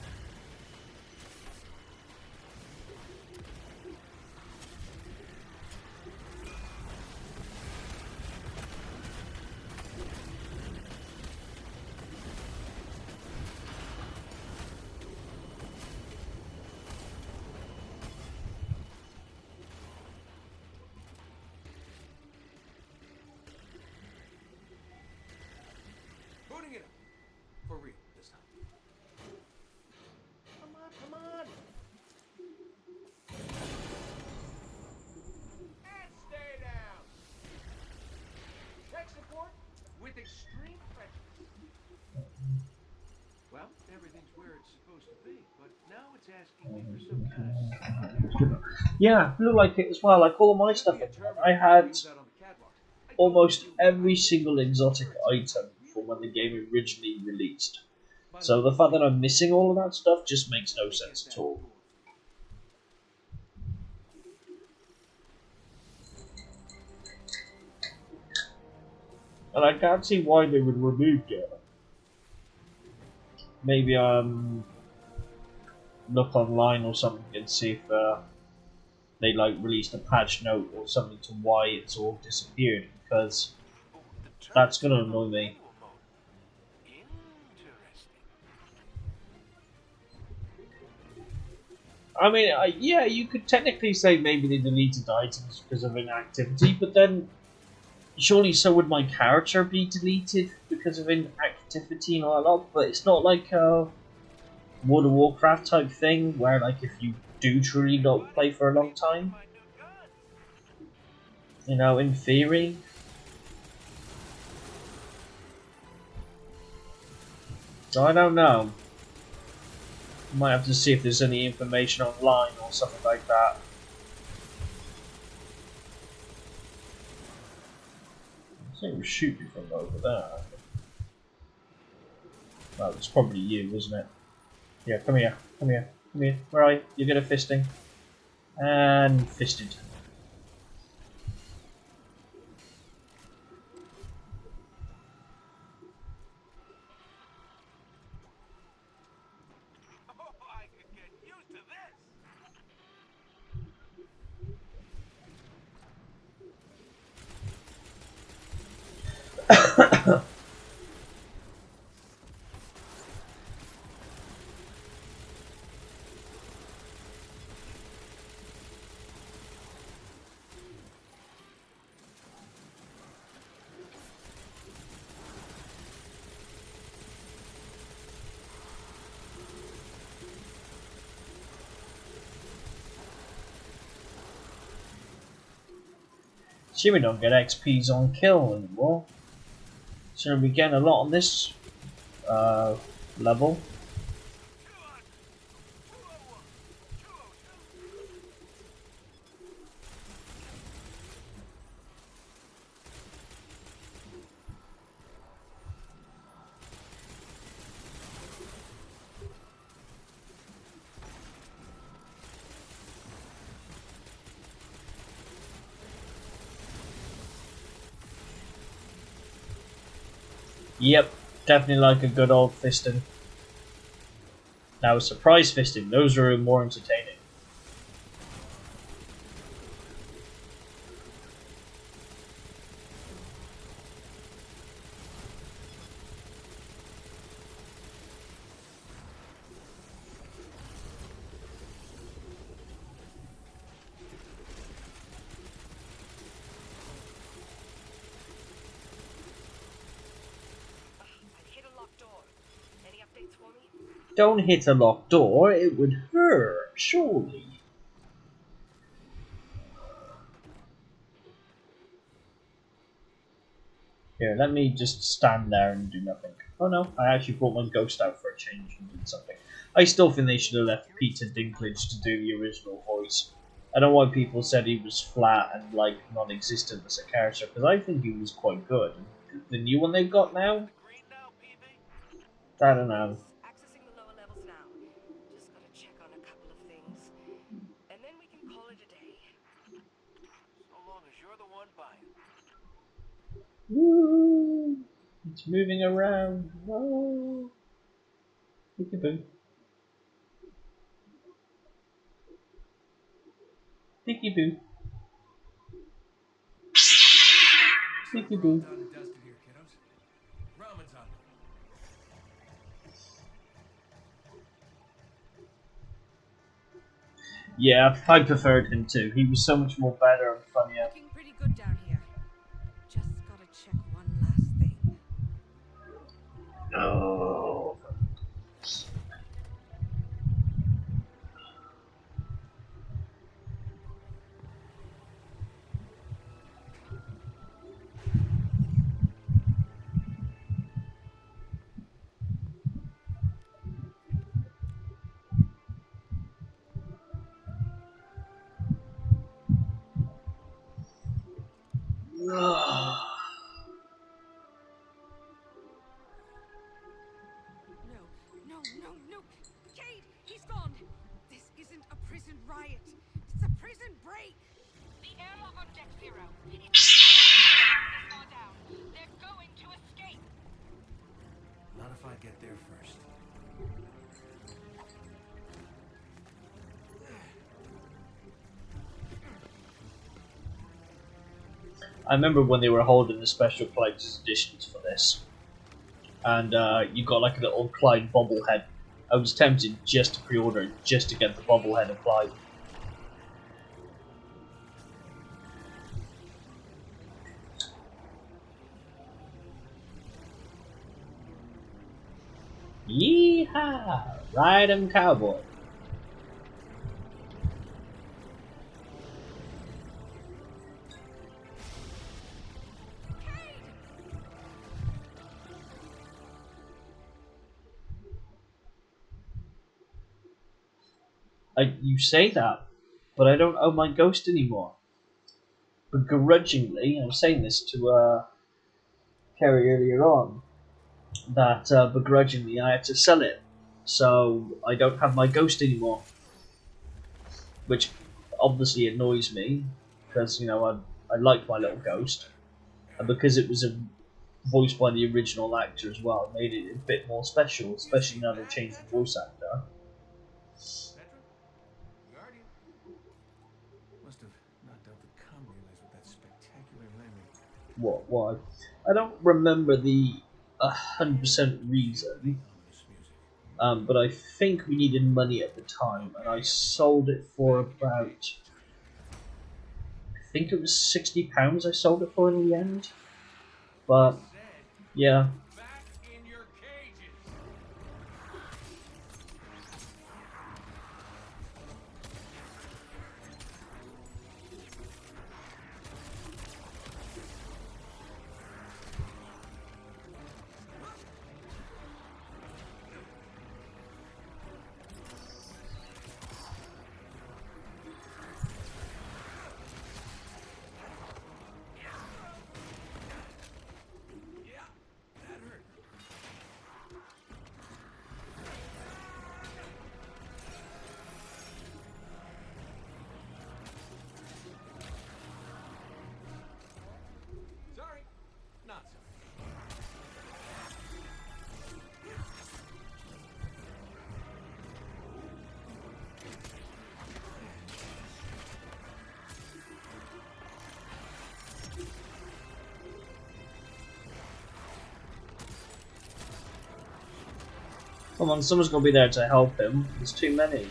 Booting it up. For real this time. Come on, come on. And stay down. Tech support with extreme pressure. Well, everything's where it's supposed to be, but now it's asking me for some kind of... Yeah, look like it as well. Like all of my stuff. I had almost every single exotic item from when the game originally released. So the fact that I'm missing all of that stuff just makes no sense at all. And I can't see why they would remove it. Maybe look online or something and see if they like released a patch note or something to why it's all disappeared, because that's gonna annoy me. I mean, yeah, you could technically say maybe they deleted items because of inactivity, but then surely so would my character be deleted because of inactivity and all that. But it's not like a World of Warcraft type thing where, like, if you do truly not play for a long time, you know, in theory. So I don't know. Might have to see if there's any information online or something like that. I think we shoot you from over there. Well, it's probably you, isn't it? Yeah, come here, come here, come here. Where are you? You get a fisting. And fisted. See, we don't get XPs on kill anymore. So we get a lot on this level. Yep, definitely like a good old fisting. Now, surprise fisting, those are more entertaining. Don't hit a locked door, it would hurt, surely. Here, let me just stand there and do nothing. Oh no, I actually brought my ghost out for a change and did something. I still think they should have left Peter Dinklage to do the original voice. I don't know why people said he was flat and like non-existent as a character, because I think he was quite good. The new one they've got now? I don't know. Accessing the lower levels now. Just gotta check on a couple of things. And then we can call it a day. So long as you're the one buying. Woo! It's moving around. Whoa. Peekaboo. Peekaboo. Peekaboo. Done and dusted here, kiddos. Ramen's on me. Yeah, I preferred him too. He was so much more better and funnier. Looking pretty good down here. Just gotta check one last thing. Oh. No. Cade, he's gone. This isn't a prison riot. It's a prison break. The airlock on deck 0. It's gone down. They're going to escape. Not if I get there first. I remember when they were holding the special collector's editions for this, and you got like a little Clyde bobblehead. I was tempted just to pre-order it, just to get the bobblehead of Clyde. Yeehaw! Ride 'em, cowboy. You say that, but I don't own my Ghost anymore. Begrudgingly, I was saying this to Kerry earlier on, that begrudgingly I had to sell it, so I don't have my Ghost anymore, which obviously annoys me because I liked my little Ghost, and because it was voiced by the original actor as well, it made it a bit more special, especially now they've changed the voice actor. Must have knocked out the comm relays with that spectacular landing. What? Why? I don't remember the 100% reason, but I think we needed money at the time, and I sold it for about, I think it was £60 I sold it for in the end, but yeah. Back in your cages. Sorry, not sorry. Come on, someone's gonna be there to help him. There's too many.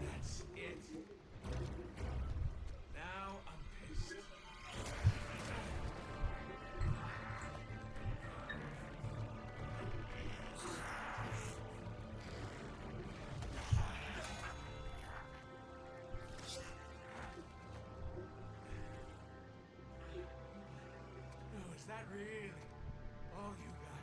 That's it. Now I'm pissed. Oh, is that really all you got?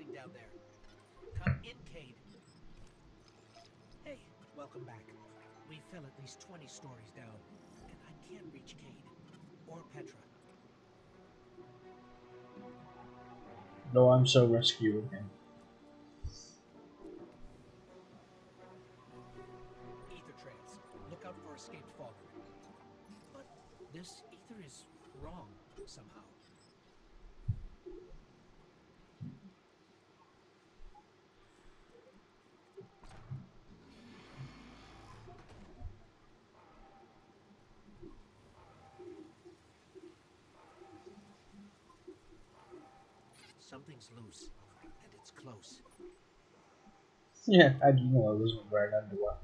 happening down there? Come in, Cade. Hey, welcome back. We fell at least 20 stories down, and I can't reach Cade or Petra. No, I'm so rescuing him. Ether trails. Look out for escaped fallen. But this ether is wrong somehow. Something's loose, and it's close. Yeah, how do you know I wasn't wearing underwear?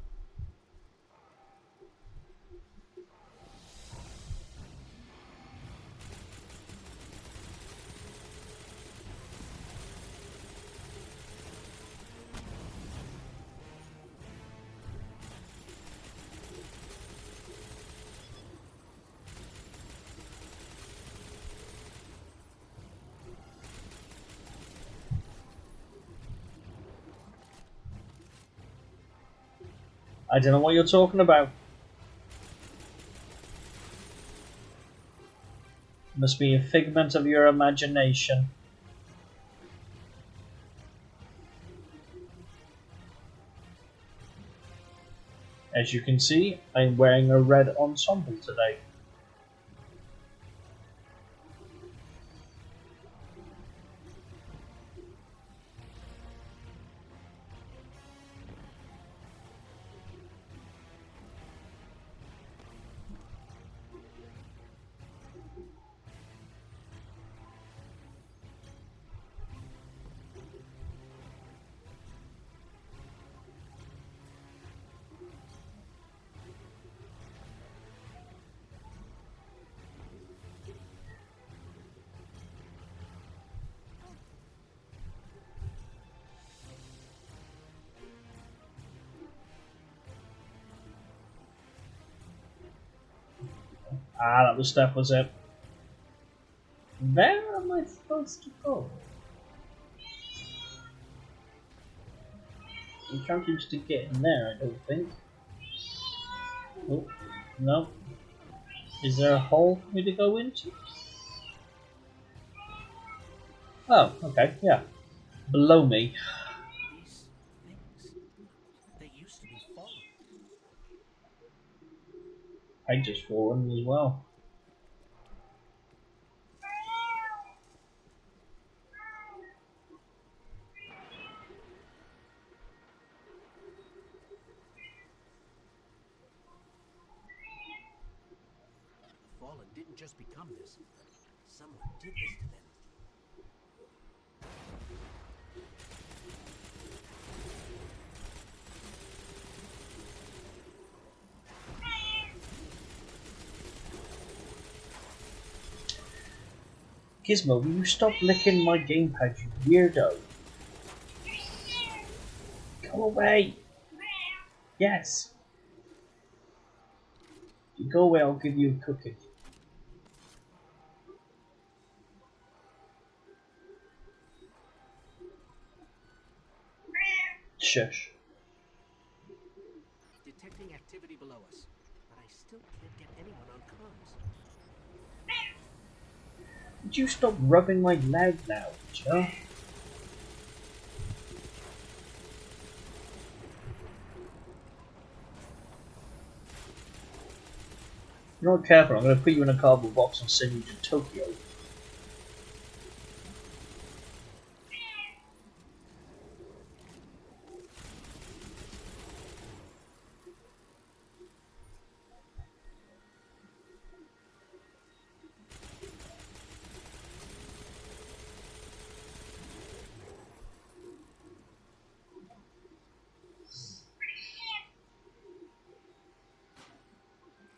I don't know what you're talking about. Must be a figment of your imagination. As you can see, I'm wearing a red ensemble today. Ah, that was step, was it? Where am I supposed to go? You can't use to get in there, I don't think. Oh, no. Is there a hole for me to go into? Oh, okay, yeah. Below me. These things, they used to be fallen. I just fallen as well. The fallen didn't just become this. Someone did this to them. Gizmo, will you stop licking my gamepad, you weirdo? Go away! Yes! If you go away, I'll give you a cookie. Shush. Detecting activity below us, but I still can't get anyone on comms. Would you stop rubbing my leg now, Joe? If you're not careful, I'm going to put you in a cardboard box and send you to Tokyo.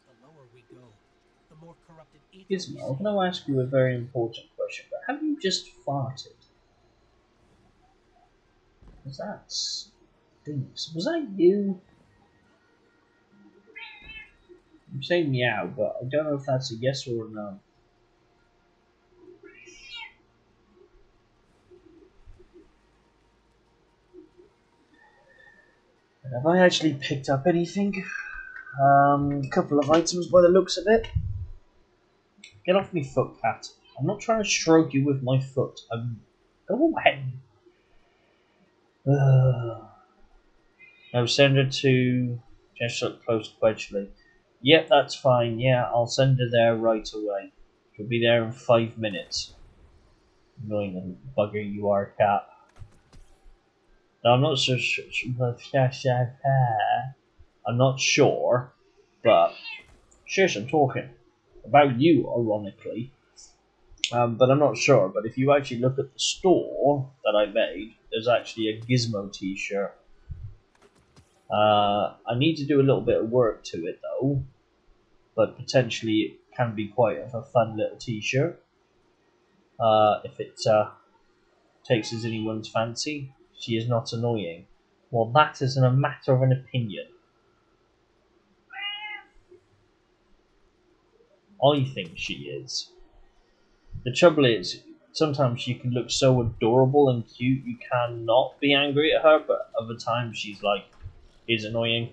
The lower we go, the more corrupted ether. Gizmo, I'm going to ask you a very important question, but have you just farted? Was that stinks? Was that you? I'm saying meow, but I don't know if that's a yes or a no. Have I actually picked up anything? A couple of items by the looks of it. Get off me foot, cat. I'm not trying to stroke you with my foot. Go away. Now send her to just look close quenchly. Yep, that's fine. Yeah, I'll send her there right away. She'll be there in 5 minutes. Annoying little bugger you are, cat. Now, I'm not so sure. I'm not sure, but shush, I'm talking about you, ironically. But I'm not sure. But if you actually look at the store that I made, there's actually a Gizmo T-shirt. I need to do a little bit of work to it though, but potentially it can be quite a fun little T-shirt if it takes as anyone's fancy. She is not annoying. Well, that isn't a matter of an opinion. I think she is. The trouble is, sometimes she can look so adorable and cute you cannot be angry at her, but other times she's like, is annoying.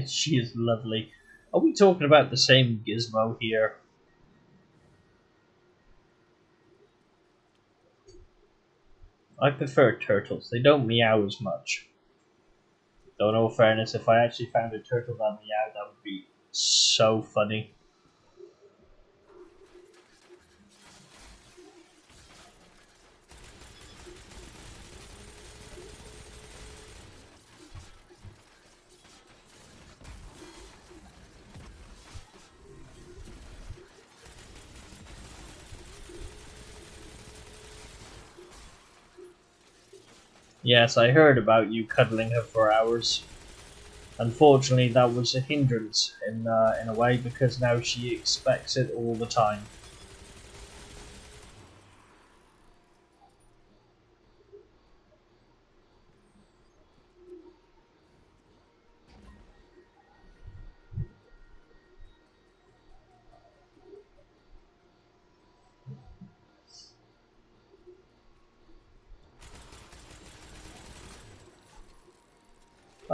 She is lovely. Are we talking about the same Gizmo here? I prefer turtles. They don't meow as much. Though in all fairness, if I actually found a turtle that meowed, that would be so funny. Yes, I heard about you cuddling her for hours. Unfortunately, that was a hindrance in a way because now she expects it all the time.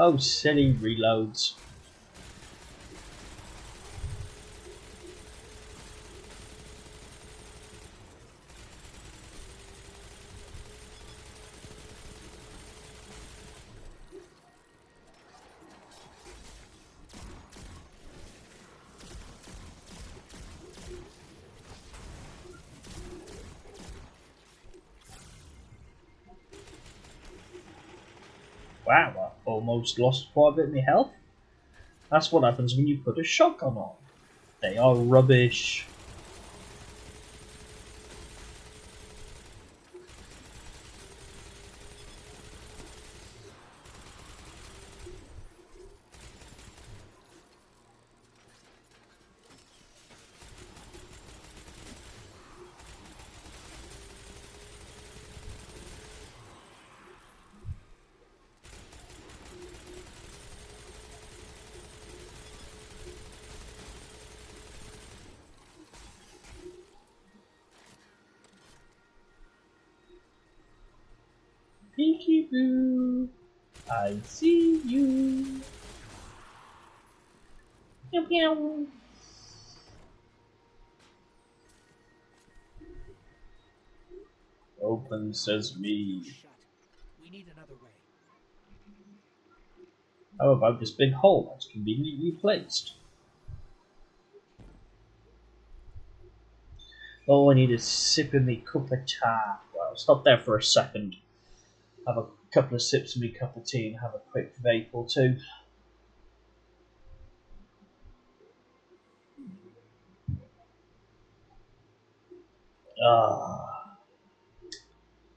Oh, silly reloads. Wow, I almost lost quite a bit of my health. That's what happens when you put a shotgun on. They are rubbish. Peekaboo, I see you. Meow meow. Open sesame. We need another way. How about this big hole that's conveniently placed? Oh, I need a sip of me cup of tea. Well, stop there for a second. Have a couple of sips of me cup of tea and have a quick vape or two.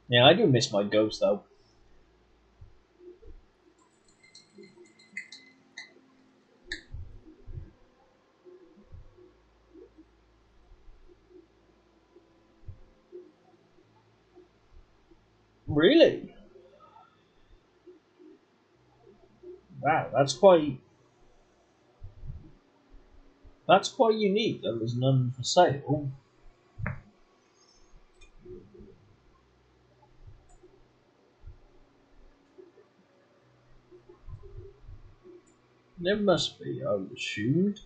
Yeah, I do miss my ghost though. Really? Wow, that's quite unique. There was none for sale. There must be, I would assumed.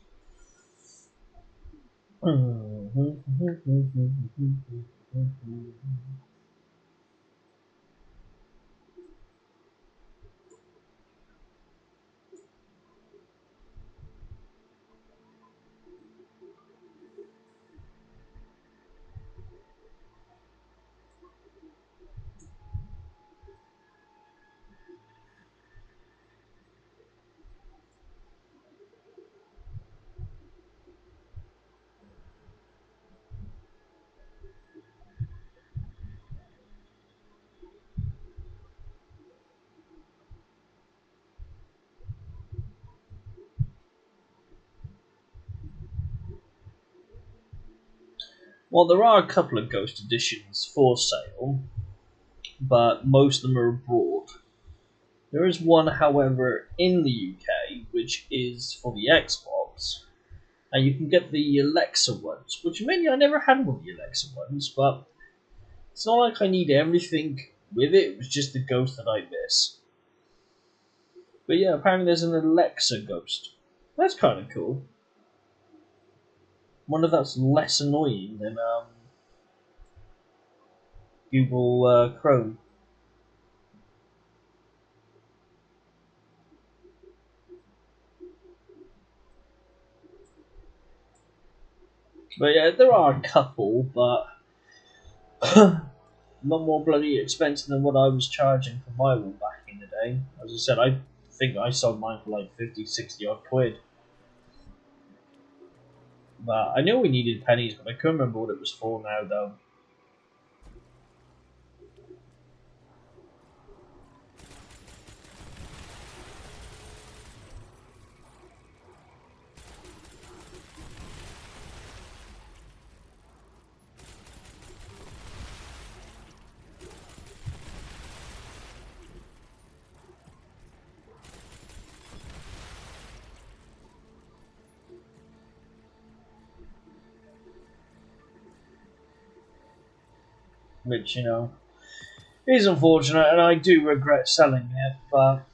Well, there are a couple of Ghost editions for sale, but most of them are abroad. There is one, however, in the UK, which is for the Xbox, and you can get the Alexa ones, which maybe I never had one of the Alexa ones, but it's not like I need everything with it, it was just the Ghost that I miss. But yeah, apparently there's an Alexa Ghost. That's kind of cool. Wonder if that's less annoying than Google Chrome. But yeah, there are a couple, but not more bloody expensive than what I was charging for my one back in the day. As I said, I think I sold mine for like 50, 60 odd quid. But I knew we needed pennies, but I couldn't remember what it was for now, though. Which, you know, is unfortunate, and I do regret selling it, but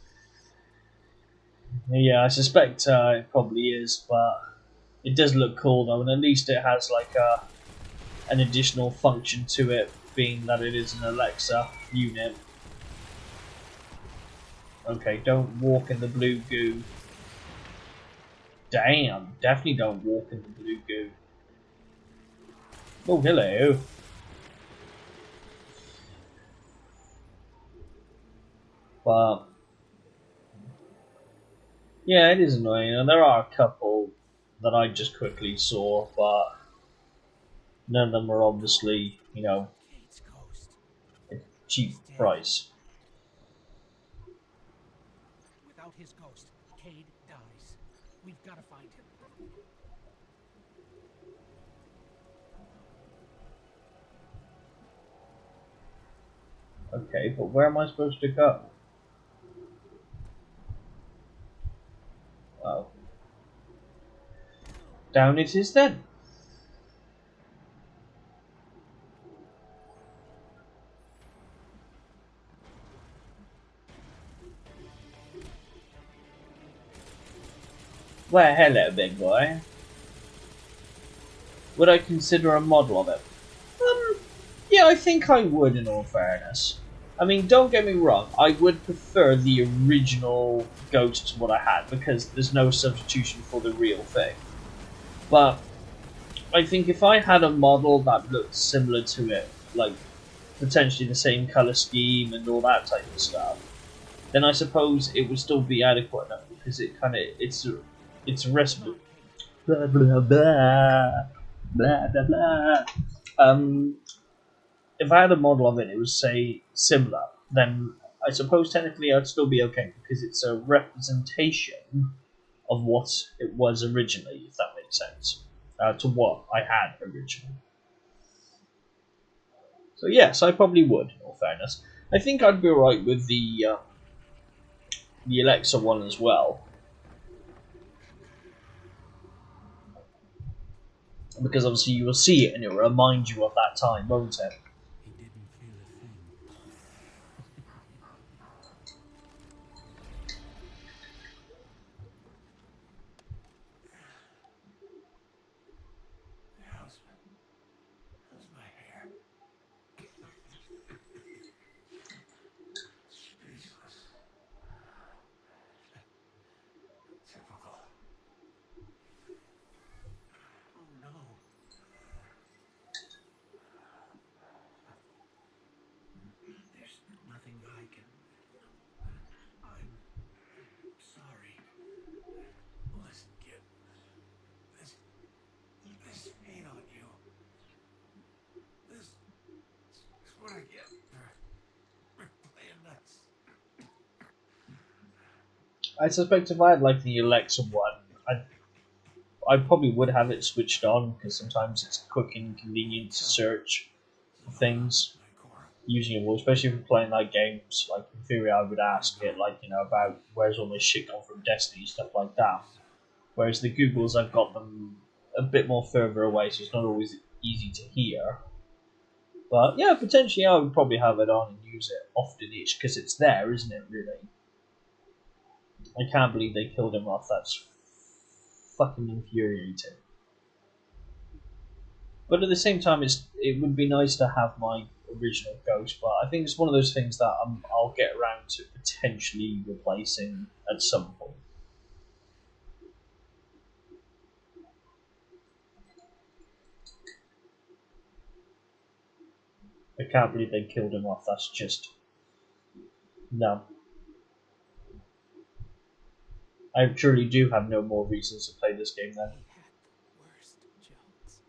yeah, I suspect it probably is, but it does look cool though, and at least it has like an additional function to it, being that it is an Alexa unit. Okay, don't walk in the blue goo. Damn, definitely don't walk in the blue goo. Oh, hello. But yeah, it is annoying, and there are a couple that I just quickly saw, but none of them are obviously, you know, a cheap price. Without his ghost, Cade dies. We've got to find him. Okay, but where am I supposed to go? Well, down it is then. Well, hello, big boy. Would I consider a model of it? Yeah, I think I would, in all fairness. I mean, don't get me wrong, I would prefer the original Ghost to what I had, because there's no substitution for the real thing. But I think if I had a model that looked similar to it, like potentially the same colour scheme and all that type of stuff, then I suppose it would still be adequate enough, because it kind of, it's a recipe. Blah, blah, blah. Blah, blah, blah. If I had a model of it, it was, say, similar, then I suppose technically I'd still be okay, because it's a representation of what it was originally, if that makes sense, to what I had originally. So yes, I probably would, in all fairness. I think I'd be alright with the Alexa one as well. Because obviously you will see it and it will remind you of that time, won't it? He didn't feel a thing. How's my hair? Speechless. Typical. Oh no. There's nothing I can. I'm sorry. Listen, kid. This ain't on you. This is what I get for playing nuts. I suspect if I had like the Alexa one, I probably would have it switched on because sometimes it's quick and convenient to search for things using your voice, especially if you're playing like games. Like in theory, I would ask it like about where's all this shit gone from Destiny, stuff like that. Whereas the Googles, I've got them a bit more further away, so it's not always easy to hear. But yeah, potentially I would probably have it on and use it often-ish because it's there, isn't it? Really. I can't believe they killed him off. That's fucking infuriating. But at the same time, it would be nice to have my original Ghost. But I think it's one of those things that I'll get around to potentially replacing at some point. I can't believe they killed him off. That's just no. I truly do have no more reasons to play this game then. He had the worst jokes.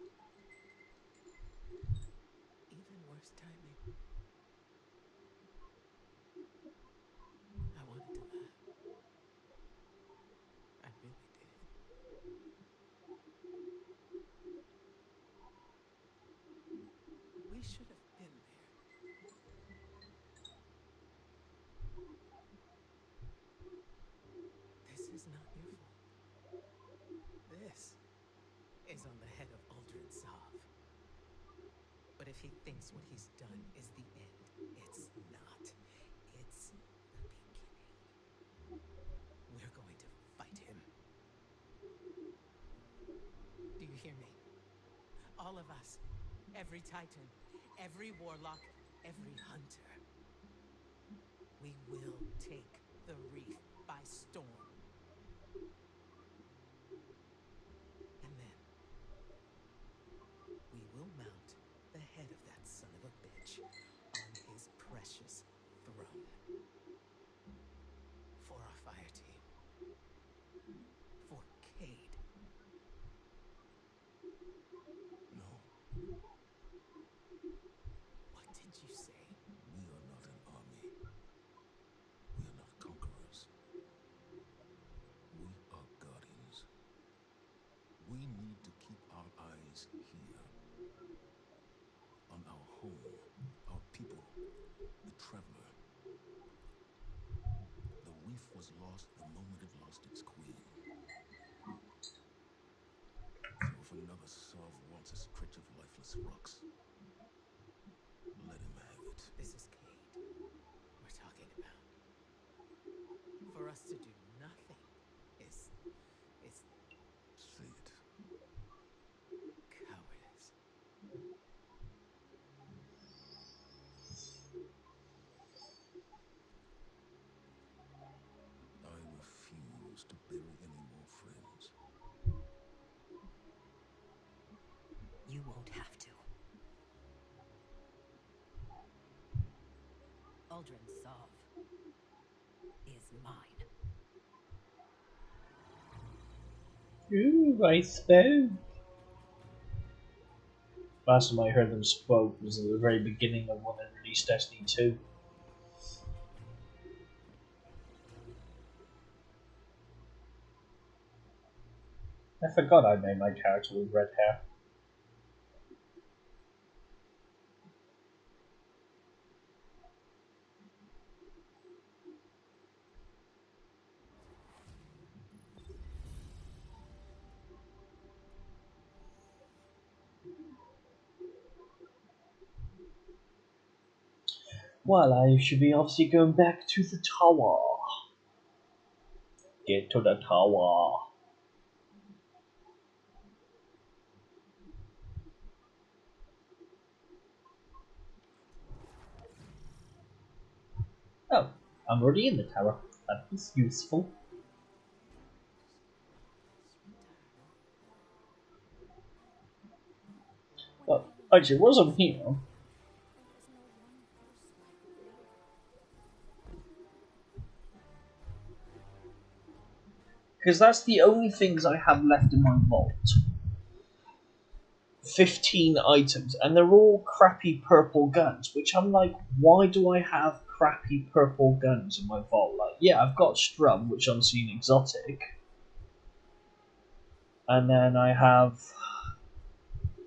Even worse timing. I wanted to laugh. I really did. We should have been there. This is not your fault. This is on the head of Aldrin Sov. But if he thinks what he's done is the end, it's not. It's the beginning. We're going to fight him. Do you hear me? All of us. Every Titan. Every Warlock. Every Hunter. We will take the Reef by storm. And then we will mount the head of that son of a bitch on his precious throne. For our fire team. For Cade. No, What did you say? we are not an army. We are not conquerors. We are guardians. We need to keep our eyes here. On our home, our people, the traveler. The reef was lost the moment it lost its queen. So if another Sov wants a stretch of lifeless rocks, let him have it. This is Cade we're talking about. For us to do nothing is Say it. cowardice. I refuse to bury any more friends. You won't have to. Aldrin Sov is mine. Ooh, I spoke. Last time I heard them spoke was at the very beginning of when they released Destiny 2. I forgot I made my character with red hair. Well, I should be obviously going back to the tower. Get to the tower. Oh, I'm already in the tower. That is useful. Well, actually, whilst I'm here, because that's the only things I have left in my vault. 15 items, and they're all crappy purple guns, which I'm like, why do I have crappy purple guns in my vault? Like, yeah, I've got Strum, which I'm seeing exotic, and then I have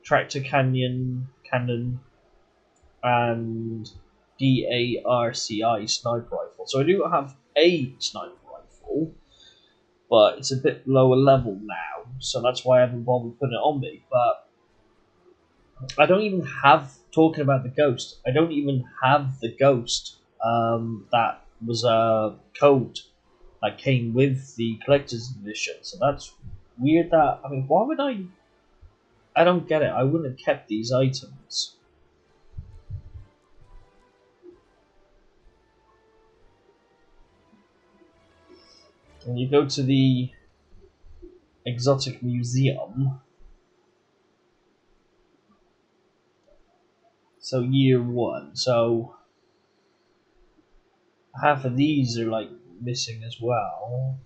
Tractor Cannon, and DARCI sniper rifle. So I do have a sniper rifle, but it's a bit lower level now, so that's why I haven't bothered putting it on me. But I don't even have, talking about the Ghost, I don't even have the Ghost that was a code that came with the collector's edition. So that's weird that, I mean, why would I don't get it. I wouldn't have kept these items. When you go to the exotic museum, so year 1, so half of these are like missing as well.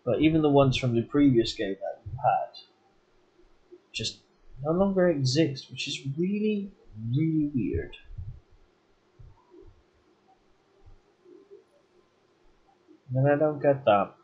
But even the ones from the previous game that you had just no longer exist, which is really, really weird. And I don't get that.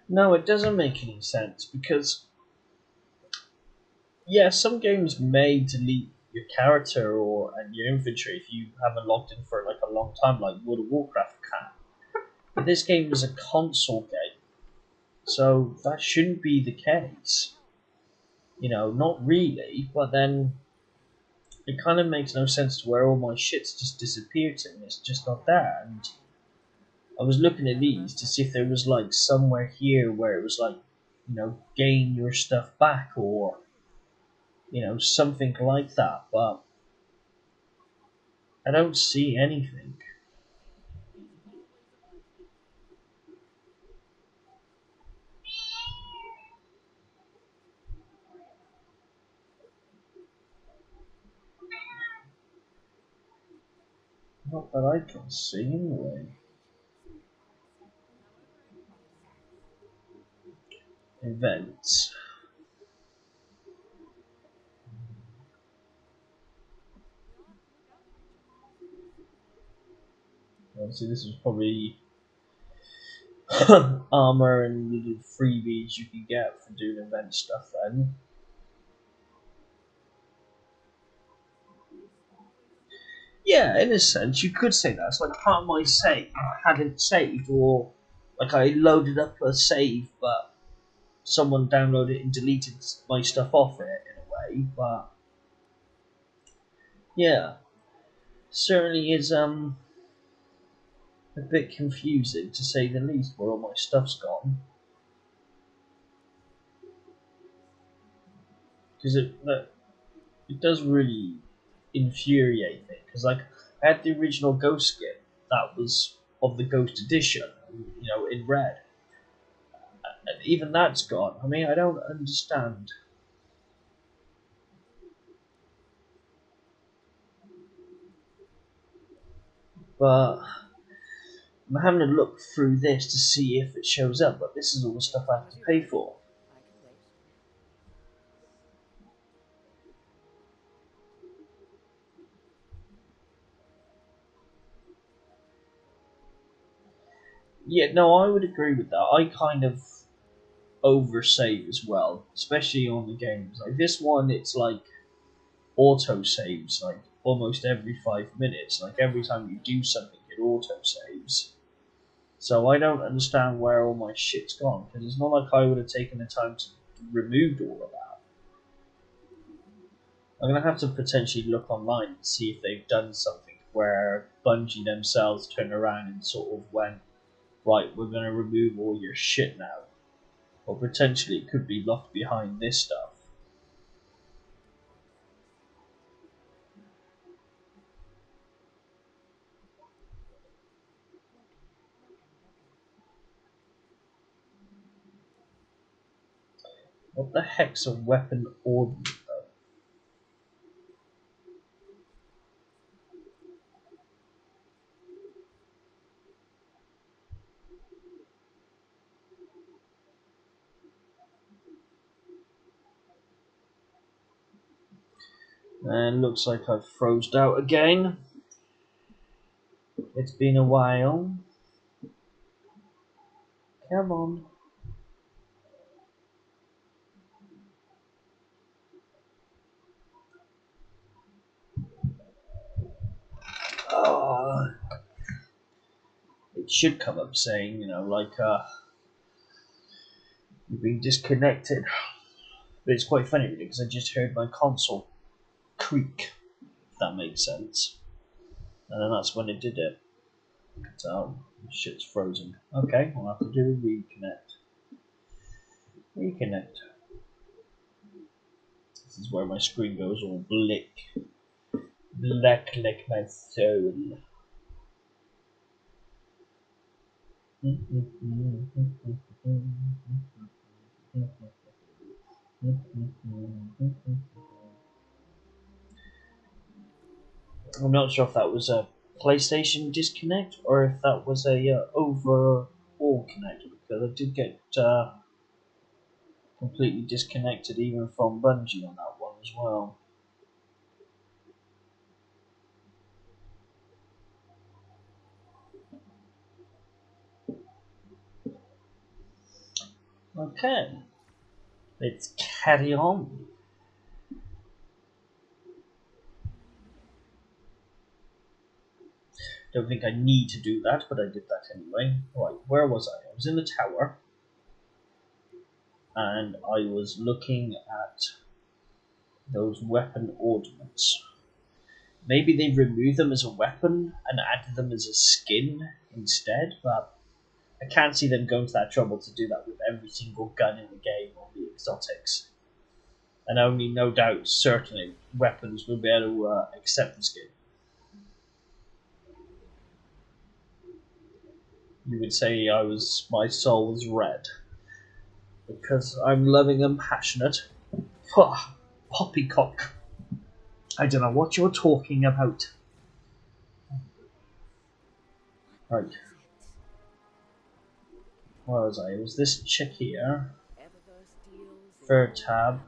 No, it doesn't make any sense, because yeah, some games may delete your character or and your infantry if you haven't logged in for like a long time, like World of Warcraft can. But this game is a console game, so that shouldn't be the case. You know, not really, but then it kind of makes no sense to where all my shit's just disappeared to and it's just not there. And I was looking at these to see if there was like somewhere here where it was like, you know, gain your stuff back or, you know, something like that, but I don't see anything. Not that I can see anyway. Events. Obviously this is probably armor and little freebies you can get for doing event stuff then. Yeah, in a sense, you could say that. It's like part of my save hadn't saved, or like I loaded up a save, but someone downloaded it and deleted my stuff off it in a way. But yeah, certainly is a bit confusing to say the least, where all my stuff's gone. Because it does really infuriate me, because like I had the original Ghost skin that was of the Ghost edition, you know, in red, and even that's gone. I mean, I don't understand. But I'm having a look through this to see if it shows up, but this is all the stuff I have to pay for. Yeah, no, I would agree with that. I kind of oversave as well, especially on the games. Like this one, it's like auto saves like almost every 5 minutes. Like every time you do something, it auto saves. So I don't understand where all my shit's gone because it's not like I would have taken the time to remove all of that. I'm gonna have to potentially look online and see if they've done something where Bungie themselves turned around and sort of went, right, we're gonna remove all your shit now. Or potentially it could be locked behind this stuff. What the heck's a weapon ordnance though? And looks like I've froze out again. It's been a while. Come on. Oh, it should come up saying, like, you've been disconnected. But it's quite funny really, because I just heard my console creak, if that makes sense. And then that's when it did it. So, shit's frozen. Okay, we'll have to do a reconnect. Reconnect. This is where my screen goes all black. Black like my soul. I'm not sure if that was a PlayStation disconnect or if that was a overall connect, because I did get completely disconnected even from Bungie on that one as well. Okay, let's carry on. Don't think I need to do that, but I did that anyway. Right, where was I? I was in the tower, and I was looking at those weapon ordnance. Maybe they removed them as a weapon and added them as a skin instead, but I can't see them going to that trouble to do that with every single gun in the game on the exotics. And only, no doubt, certainly, weapons will be able to accept the skin. You would say my soul was red. Because I'm loving and passionate. Poppycock. I don't know what you're talking about. Right. Where was I? It was this chick here. Third tab.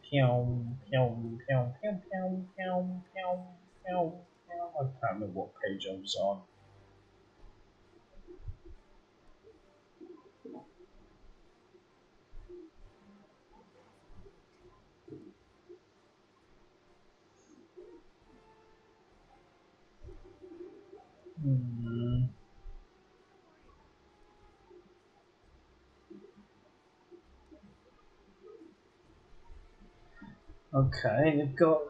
Pew, pew, pew, pew, pew, pew, pew, pew, pew. I can't remember what page I was on. Okay, I've got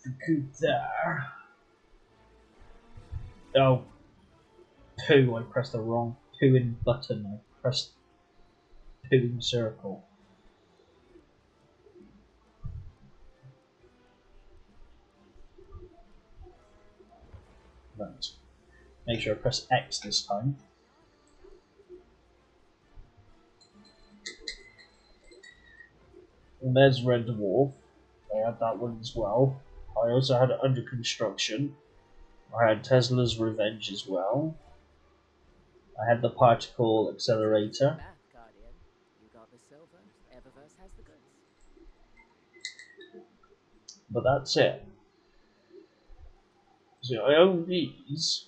the goop there. Oh, poo, I pressed the wrong poo in button. I pressed poo in circle. Right. Make sure I press X this time. And there's Red Dwarf. I had that one as well. I also had it Under Construction. I had Tesla's Revenge as well. I had the Particle Accelerator. But that's it. So I own these.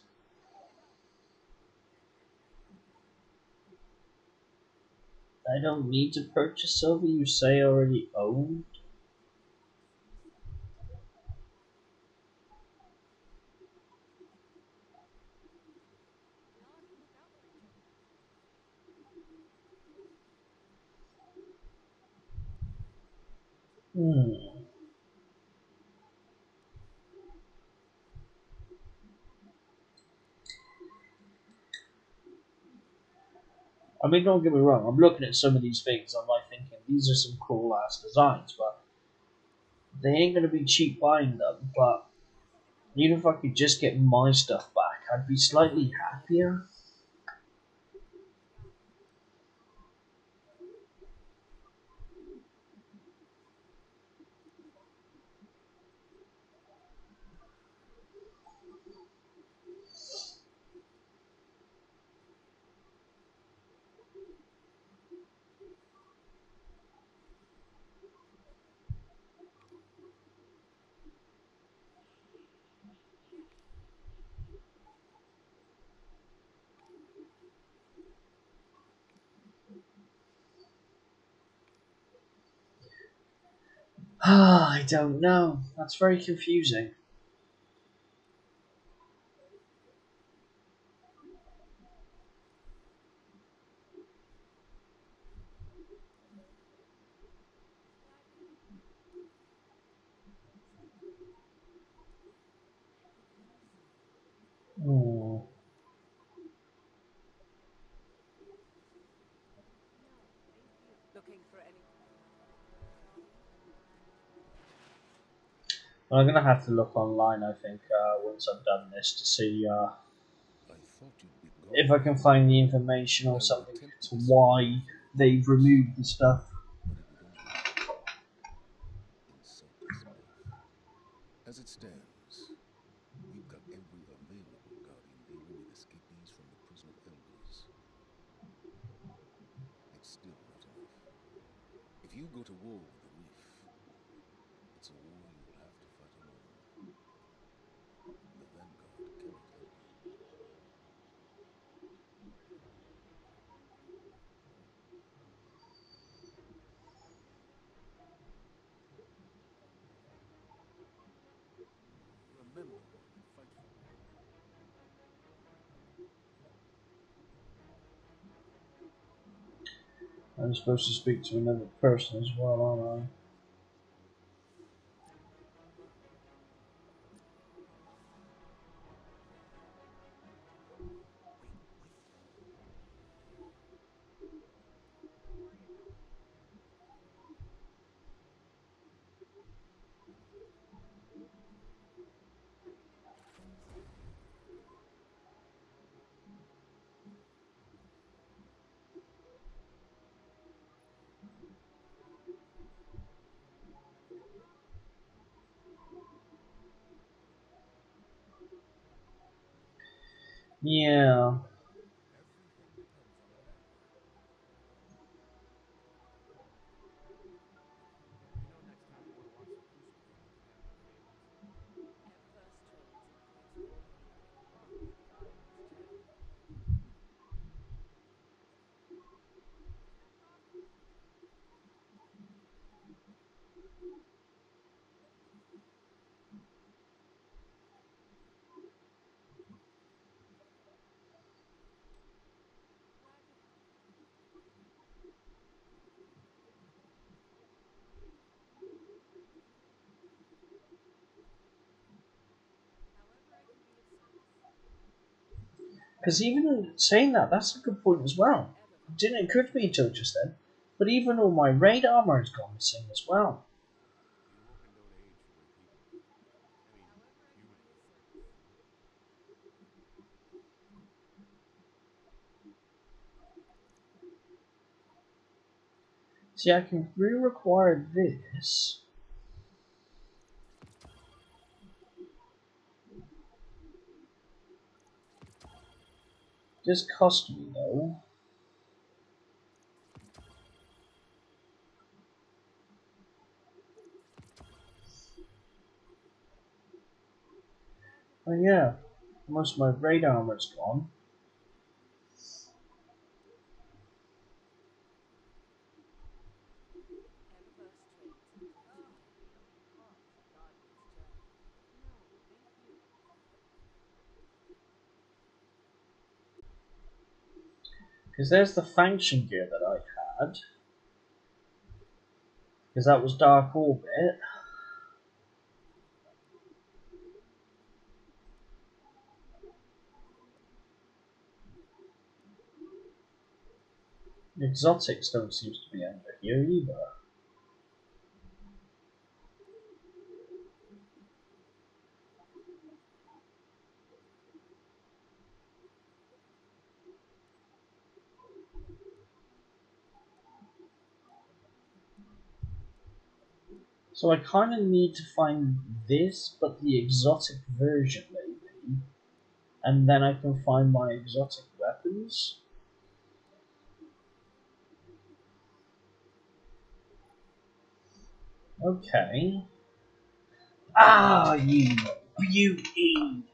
I don't need to purchase silver, you say I already owned? Hmm. I mean, don't get me wrong, I'm looking at some of these things, I'm like thinking, these are some cool ass designs, but they ain't gonna be cheap buying them, but even if I could just get my stuff back, I'd be slightly happier. I don't know. That's very confusing. Hmm. Looking for any. I'm gonna have to look online, I think, once I've done this to see if I can find the information or something to why they've removed the stuff. As it stands, we've got every available Guardian dealing with escapees from the prison of elders. It's still not enough. If you go to war with the Reef, it's a war you will have to fight alone. The Vanguard cannot help you. Remember what we fight for. I'm supposed to speak to another person as well, aren't I? Yeah. Because even saying that, that's a good point as well. It didn't occur to me until just then. But even all my raid armor has gone missing as well. See, I can re-require this. This cost me though. Oh yeah, most of my raid armor's gone. Because there's the function gear that I had. Because that was Dark Orbit. The exotics don't seem to be under here either. So I kind of need to find this, but the exotic version maybe. And then I can find my exotic weapons. Okay. Ah, you beauty!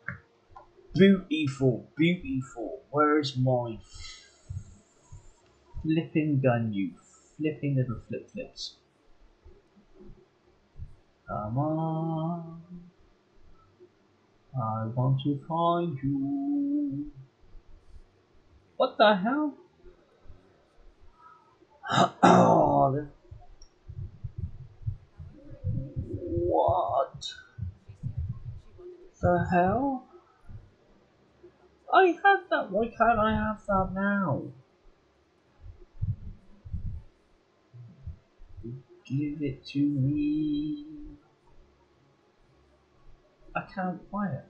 Beautiful, beautiful. Where's my flipping gun, you flipping little flip flips? Come on. I want to find you. What the hell? Oh, what the hell? I had that. Why can't I have that now? Give it to me. I can't buy it.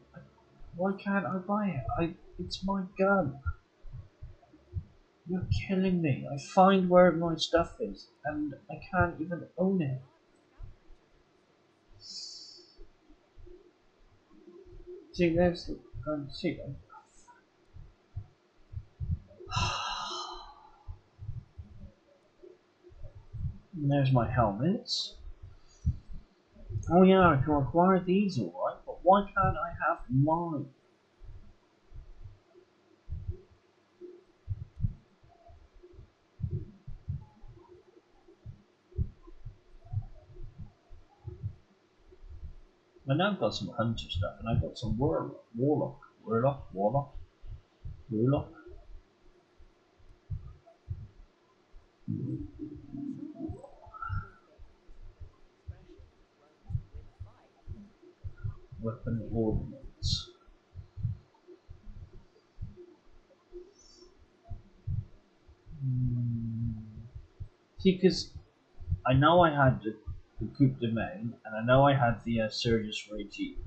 Why can't I buy it? It's my gun. You're killing me. I find where my stuff is, and I can't even own it. See, there's the gun. See, and there's my helmets. Oh yeah, I can acquire these alright, but why can't I have mine? And I've got some hunter stuff, and I've got some warlock. Weapon ordnance. See, because I know I had the Coupe de Main, and I know I had the Surges Regime.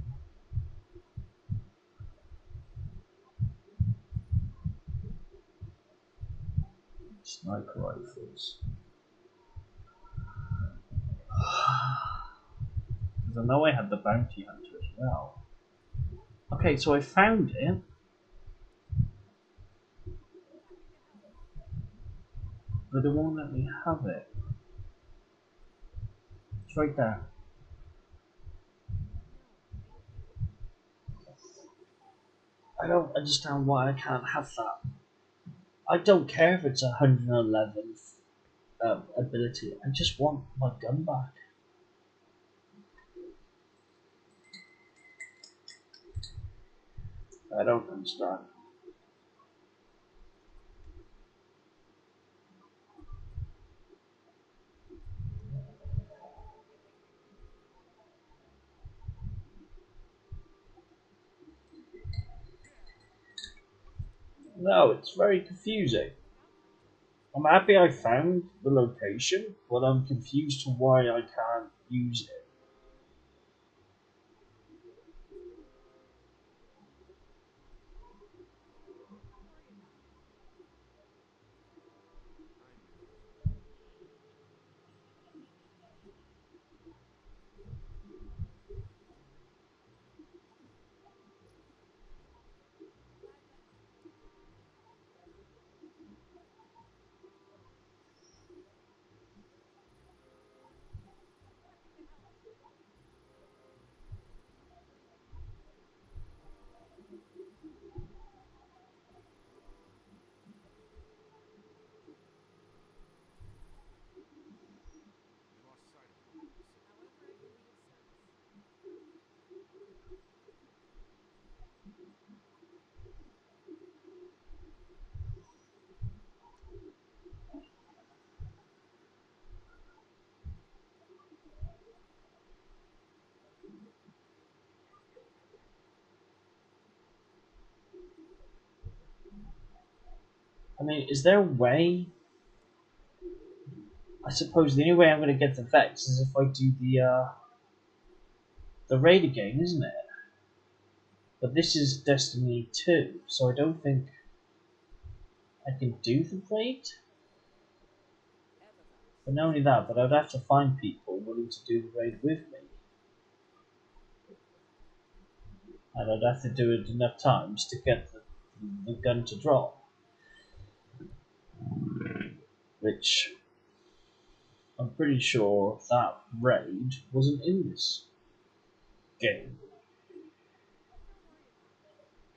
Sniper rifles. Because I know I had the Bounty Hunter as well. Okay, so I found it. But it won't let me have it. It's right there. I don't understand why I can't have that. I don't care if it's 111th ability. I just want my gun back. I don't understand. No, it's very confusing. I'm happy I found the location, but I'm confused to why I can't use it. I mean, is there a way? I suppose the only way I'm going to get the Vex is if I do the raid again, isn't it? But this is Destiny 2, so I don't think I can do the raid. But not only that, but I'd have to find people willing to do the raid with me. And I'd have to do it enough times to get the gun to drop. Which, I'm pretty sure that raid wasn't in this game.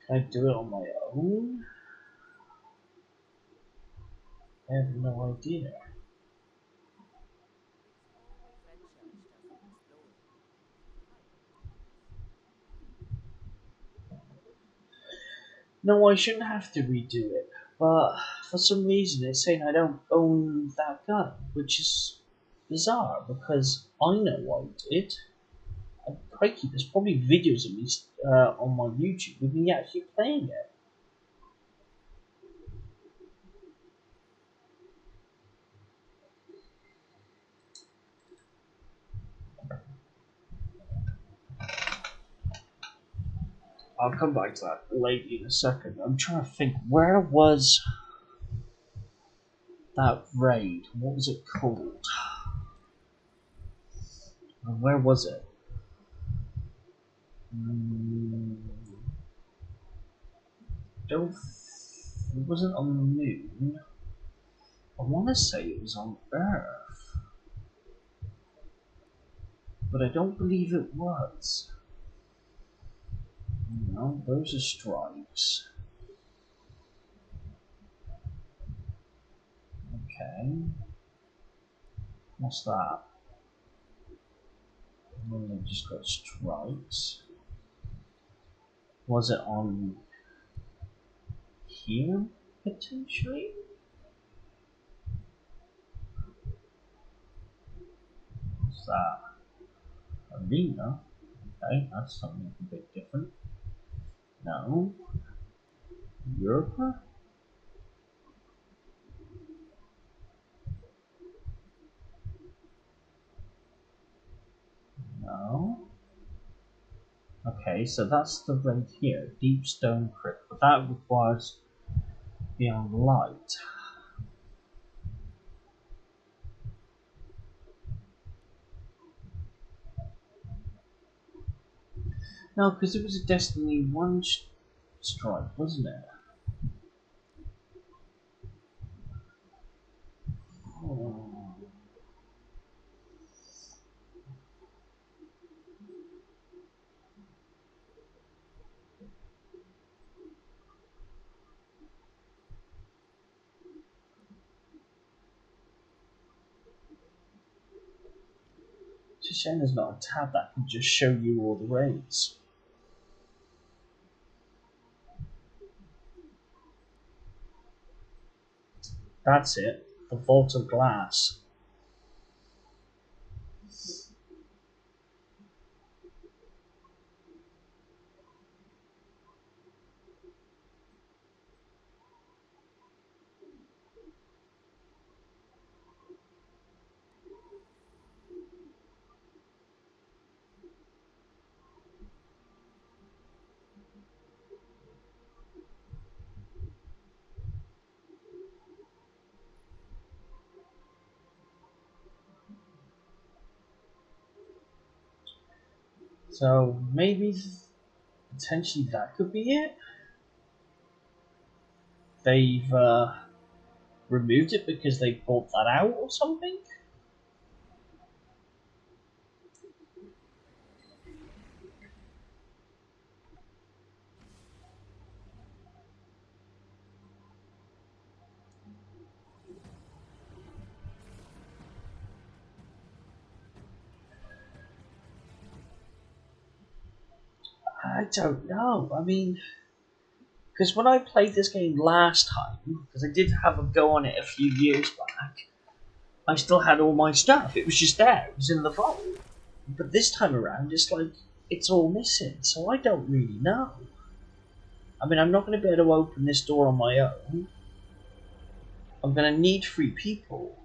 Can I do it on my own? I have no idea. No, I shouldn't have to redo it, but for some reason it's saying I don't own that gun, which is bizarre because I know I did. Crikey, there's probably videos of me on my YouTube with me actually playing it. I'll come back to that later in a second. I'm trying to think, where was that raid? What was it called? And where was it? It wasn't on the moon. I want to say it was on Earth. But I don't believe it was. No, those are stripes. Okay. What's that? And then they've just got stripes. Was it on here, potentially? What's that? Arena? Okay, that's something a bit different. No. Europe? No. Okay, so that's the raid here, Deep Stone Crypt, but that requires Beyond Light. No, because it was a Destiny 1 strike, wasn't it? Oh. It's a shame there's not a tab that can just show you all the raids. That's it, the Vault of Glass. So maybe, potentially that could be it. They've removed it because they bought that out or something? I don't know. I mean, because when I played this game last time, because I did have a go on it a few years back, I still had all my stuff. It was just there. It was in the vault. But this time around, it's like, it's all missing. So I don't really know. I mean, I'm not going to be able to open this door on my own. I'm gonna need 3 people.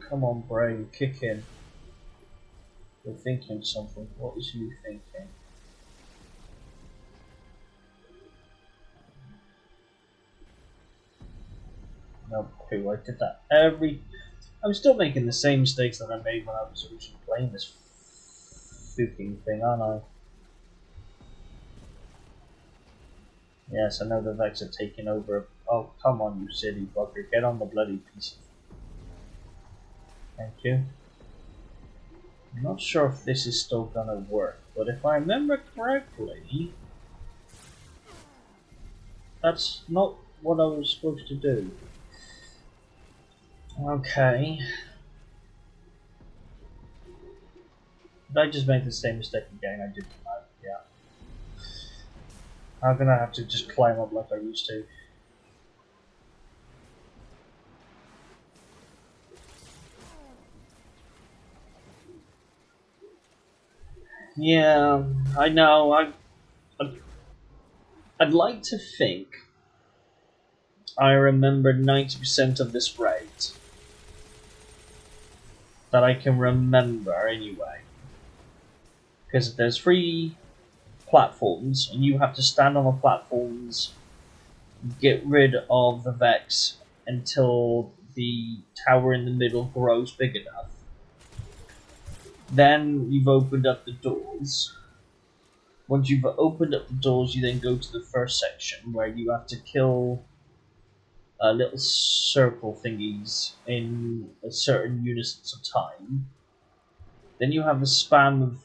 Come on, brain, kick in. You're thinking something. What is you thinking? No clue. I did that I'm still making the same mistakes that I made when I was originally playing this fucking thing, aren't I? Yes, I know the Vex are taking over. Oh, come on, you silly fucker. Get on the bloody piece. Thank you. I'm not sure if this is still gonna work, but if I remember correctly, that's not what I was supposed to do. Okay. Did I just make the same mistake again? I did. Yeah. I'm gonna have to just climb up like I used to. Yeah, I know. I'd like to think I remember 90% of this raid. That I can remember anyway. Because there's 3 platforms, and you have to stand on the platforms, get rid of the Vex until the tower in the middle grows big enough. Then you've opened up the doors. Once you've opened up the doors, you then go to the first section where you have to kill little circle thingies in a certain units of time. Then you have a spam of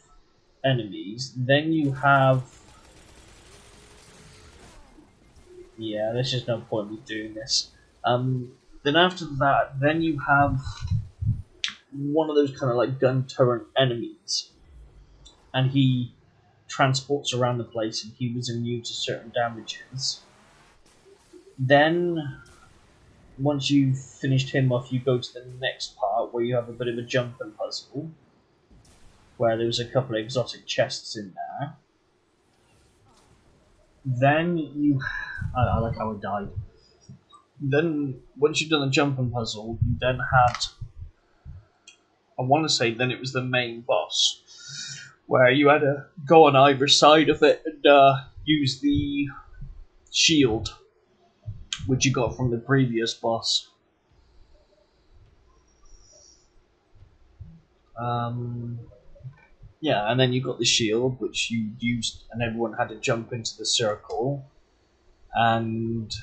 enemies. Then you have... Yeah, there's just no point in me doing this. Then after that, then you have one of those kind of like gun turret enemies. And he transports around the place and he was immune to certain damages. Then, once you've finished him off, you go to the next part where you have a bit of a jumping puzzle. Where there's a couple of exotic chests in there. Then you... I like how it died. Then, once you've done the jumping puzzle, you then had... I want to say then it was the main boss. Where you had to go on either side of it and use the shield. Which you got from the previous boss. Yeah, and then you got the shield, which you used, and everyone had to jump into the circle. And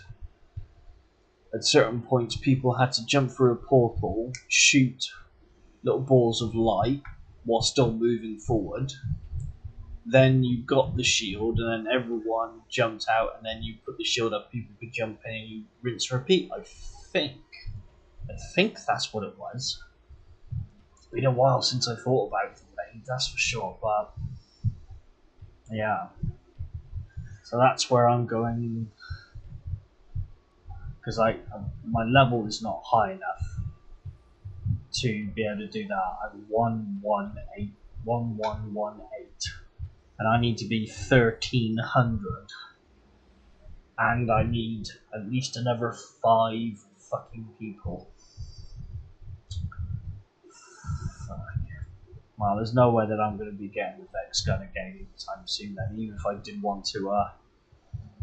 at certain points, people had to jump through a portal, shoot little balls of light while still moving forward. Then you got the shield, and then everyone jumped out, and then you put the shield up, people could jump in, and you rinse and repeat, I think that's what it was. It's been a while since I thought about it, that's for sure, but yeah. So that's where I'm going, because my level is not high enough to be able to do that. I'm 1118, and I need to be 1300, and I need at least another 5 fucking people. Well, there's no way that I'm going to be getting the Vex gun again anytime soon then, even if I did want to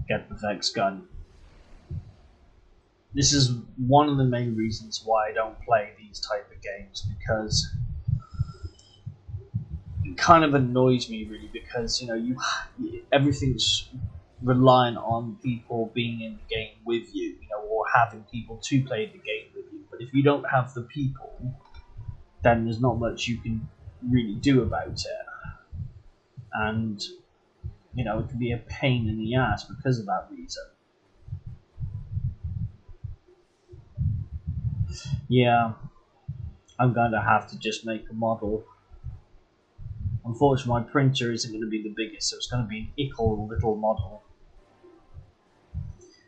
get the Vex gun. This is one of the main reasons why I don't play these type of games, because it kind of annoys me really, because you know everything's reliant on people being in the game with you, or having people to play the game with you. But if you don't have the people, then there's not much you can really do about it, and it can be a pain in the ass because of that reason. Yeah, I'm going to have to just make a model Unfortunately, my printer isn't going to be the biggest, so it's going to be an ickle little model.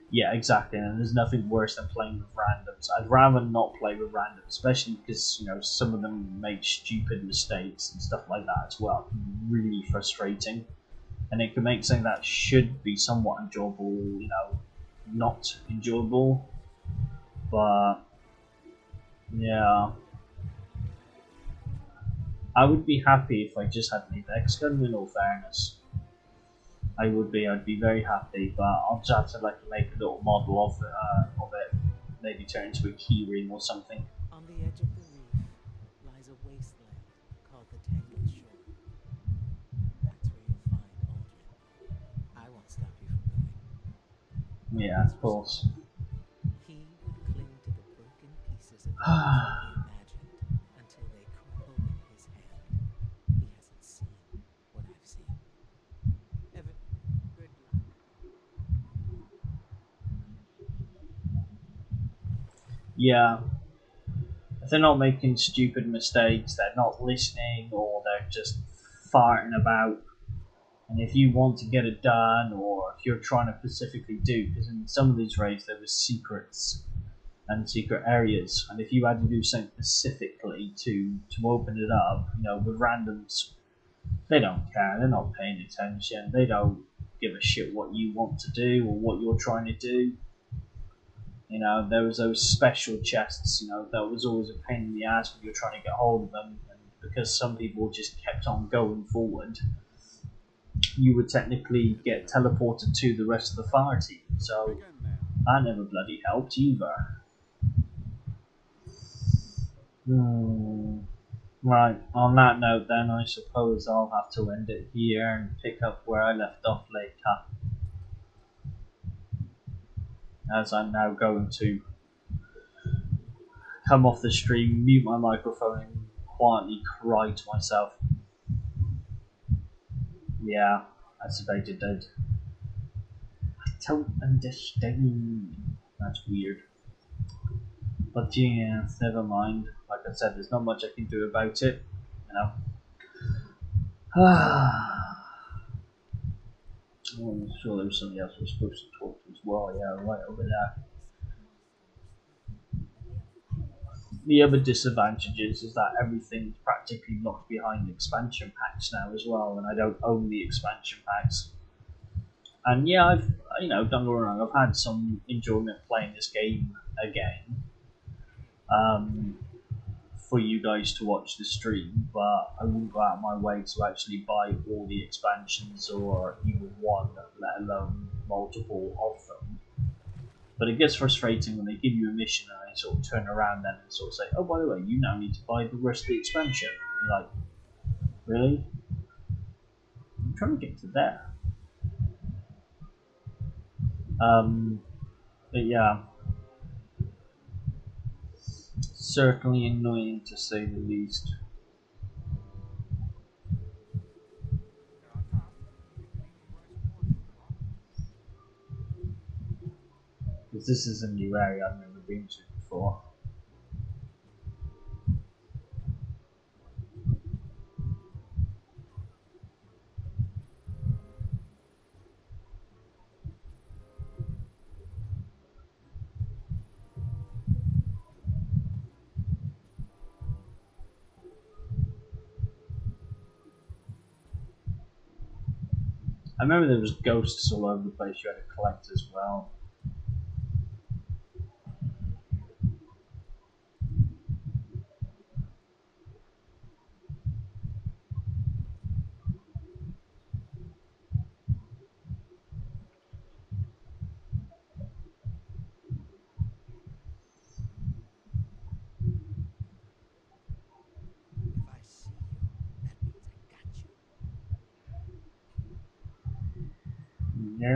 Yeah, exactly, and there's nothing worse than playing with randoms. I'd rather not play with randoms, especially because, you know, some of them make stupid mistakes and stuff like that as well. Really frustrating. And it can make something that should be somewhat enjoyable, you know, not enjoyable. But, yeah. I would be happy if I just had an Apex gun, in all fairness. I'd be very happy, but I'll just have to like make a little model of it, maybe turn it into a keyring or something. On the edge of the reef lies a wasteland called the Tangled Shore. That's where you'll find Aldrin. I won't stop you from going. Yeah, of course. He would cling to the broken pieces of the future he imagined until they crumble in his hand. He hasn't seen what I've seen. Evan, good luck. Yeah. If they're not making stupid mistakes, they're not listening, or they're just farting about. And if you want to get it done, or if you're trying to specifically do, because in some of these raids there was secrets and secret areas, and if you had to do something specifically to open it up, you know, with randoms, they don't care, they're not paying attention, they don't give a shit what you want to do or what you're trying to do. You know, there was those special chests, you know, that was always a pain in the ass when you're trying to get hold of them, and because some people just kept on going forward, you would technically get teleported to the rest of the fire team, so that never bloody helped either. Right, on that note then, I suppose I'll have to end it here and pick up where I left off later. As I'm now going to come off the stream, mute my microphone and quietly cry to myself. Yeah, that's about it, dude. I don't understand. That's weird. But yeah, never mind. Like I said, there's not much I can do about it, you know. Oh, I'm sure there was somebody else I was supposed to talk to as well. Yeah, right over there. The other disadvantages is that everything's practically locked behind expansion packs now as well, and I don't own the expansion packs. And yeah, I've, you know, don't get me wrong, I've had some enjoyment playing this game again. For you guys to watch the stream, but I wouldn't go out of my way to actually buy all the expansions or even one, let alone multiple of them. But it gets frustrating when they give you a mission and they sort of turn around then and sort of say, oh, by the way, you now need to buy the rest of the expansion. And you're like, really? I'm trying to get to there. But yeah. Certainly annoying to say the least. Because this is a new area I've never been to before. I remember there was ghosts all over the place you had to collect as well. If I see you, that means I got you. No.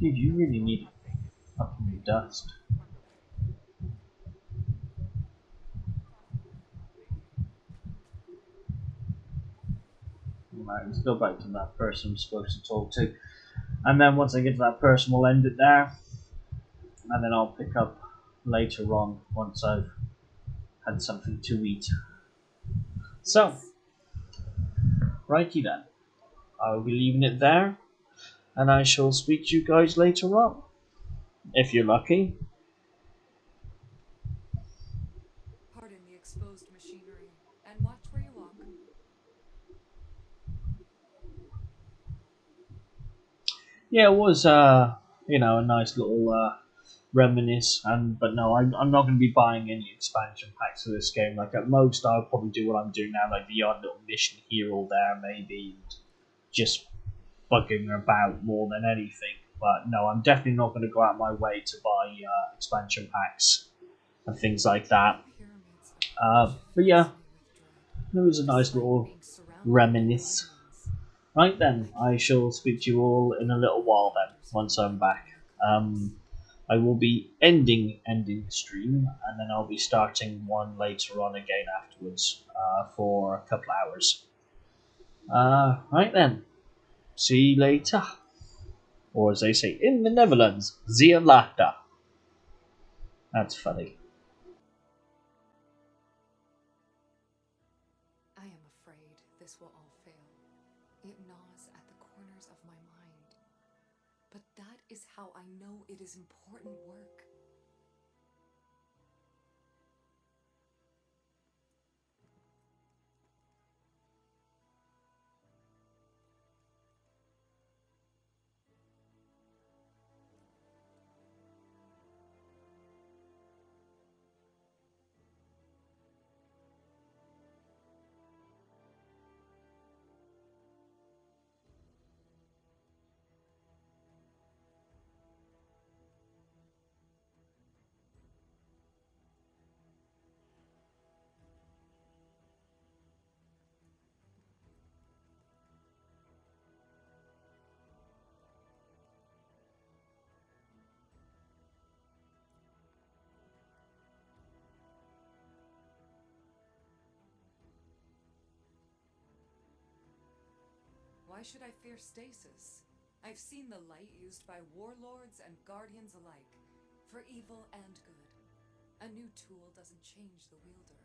Dude, you really need up in the dust. Right, let's go back to that person I'm supposed to talk to. And then once I get to that person, we'll end it there. And then I'll pick up later on once I've had something to eat. So, righty then. I'll be leaving it there. And I shall speak to you guys later on. If you're lucky. Pardon the exposed machinery, and watch where you walk. Yeah, it was, you know, a nice little reminisce. But no, I'm not going to be buying any expansion packs for this game. Like, at most, I'll probably do what I'm doing now, like the odd little mission here or there, maybe, and just bugging about more than anything. But no, I'm definitely not going to go out my way to buy expansion packs and things like that. But yeah, it was a nice little reminisce. Right then, I shall speak to you all in a little while then, once I'm back. I will be ending the stream, and then I'll be starting one later on again afterwards for a couple hours. Right then, see you later. Or as they say in the Netherlands, zie je later. That's funny. I am afraid this will all fail. It gnaws at the corners of my mind. But that is how I know it is important work. Why should I fear stasis? I've seen the light used by warlords and guardians alike, for evil and good. A new tool doesn't change the wielder.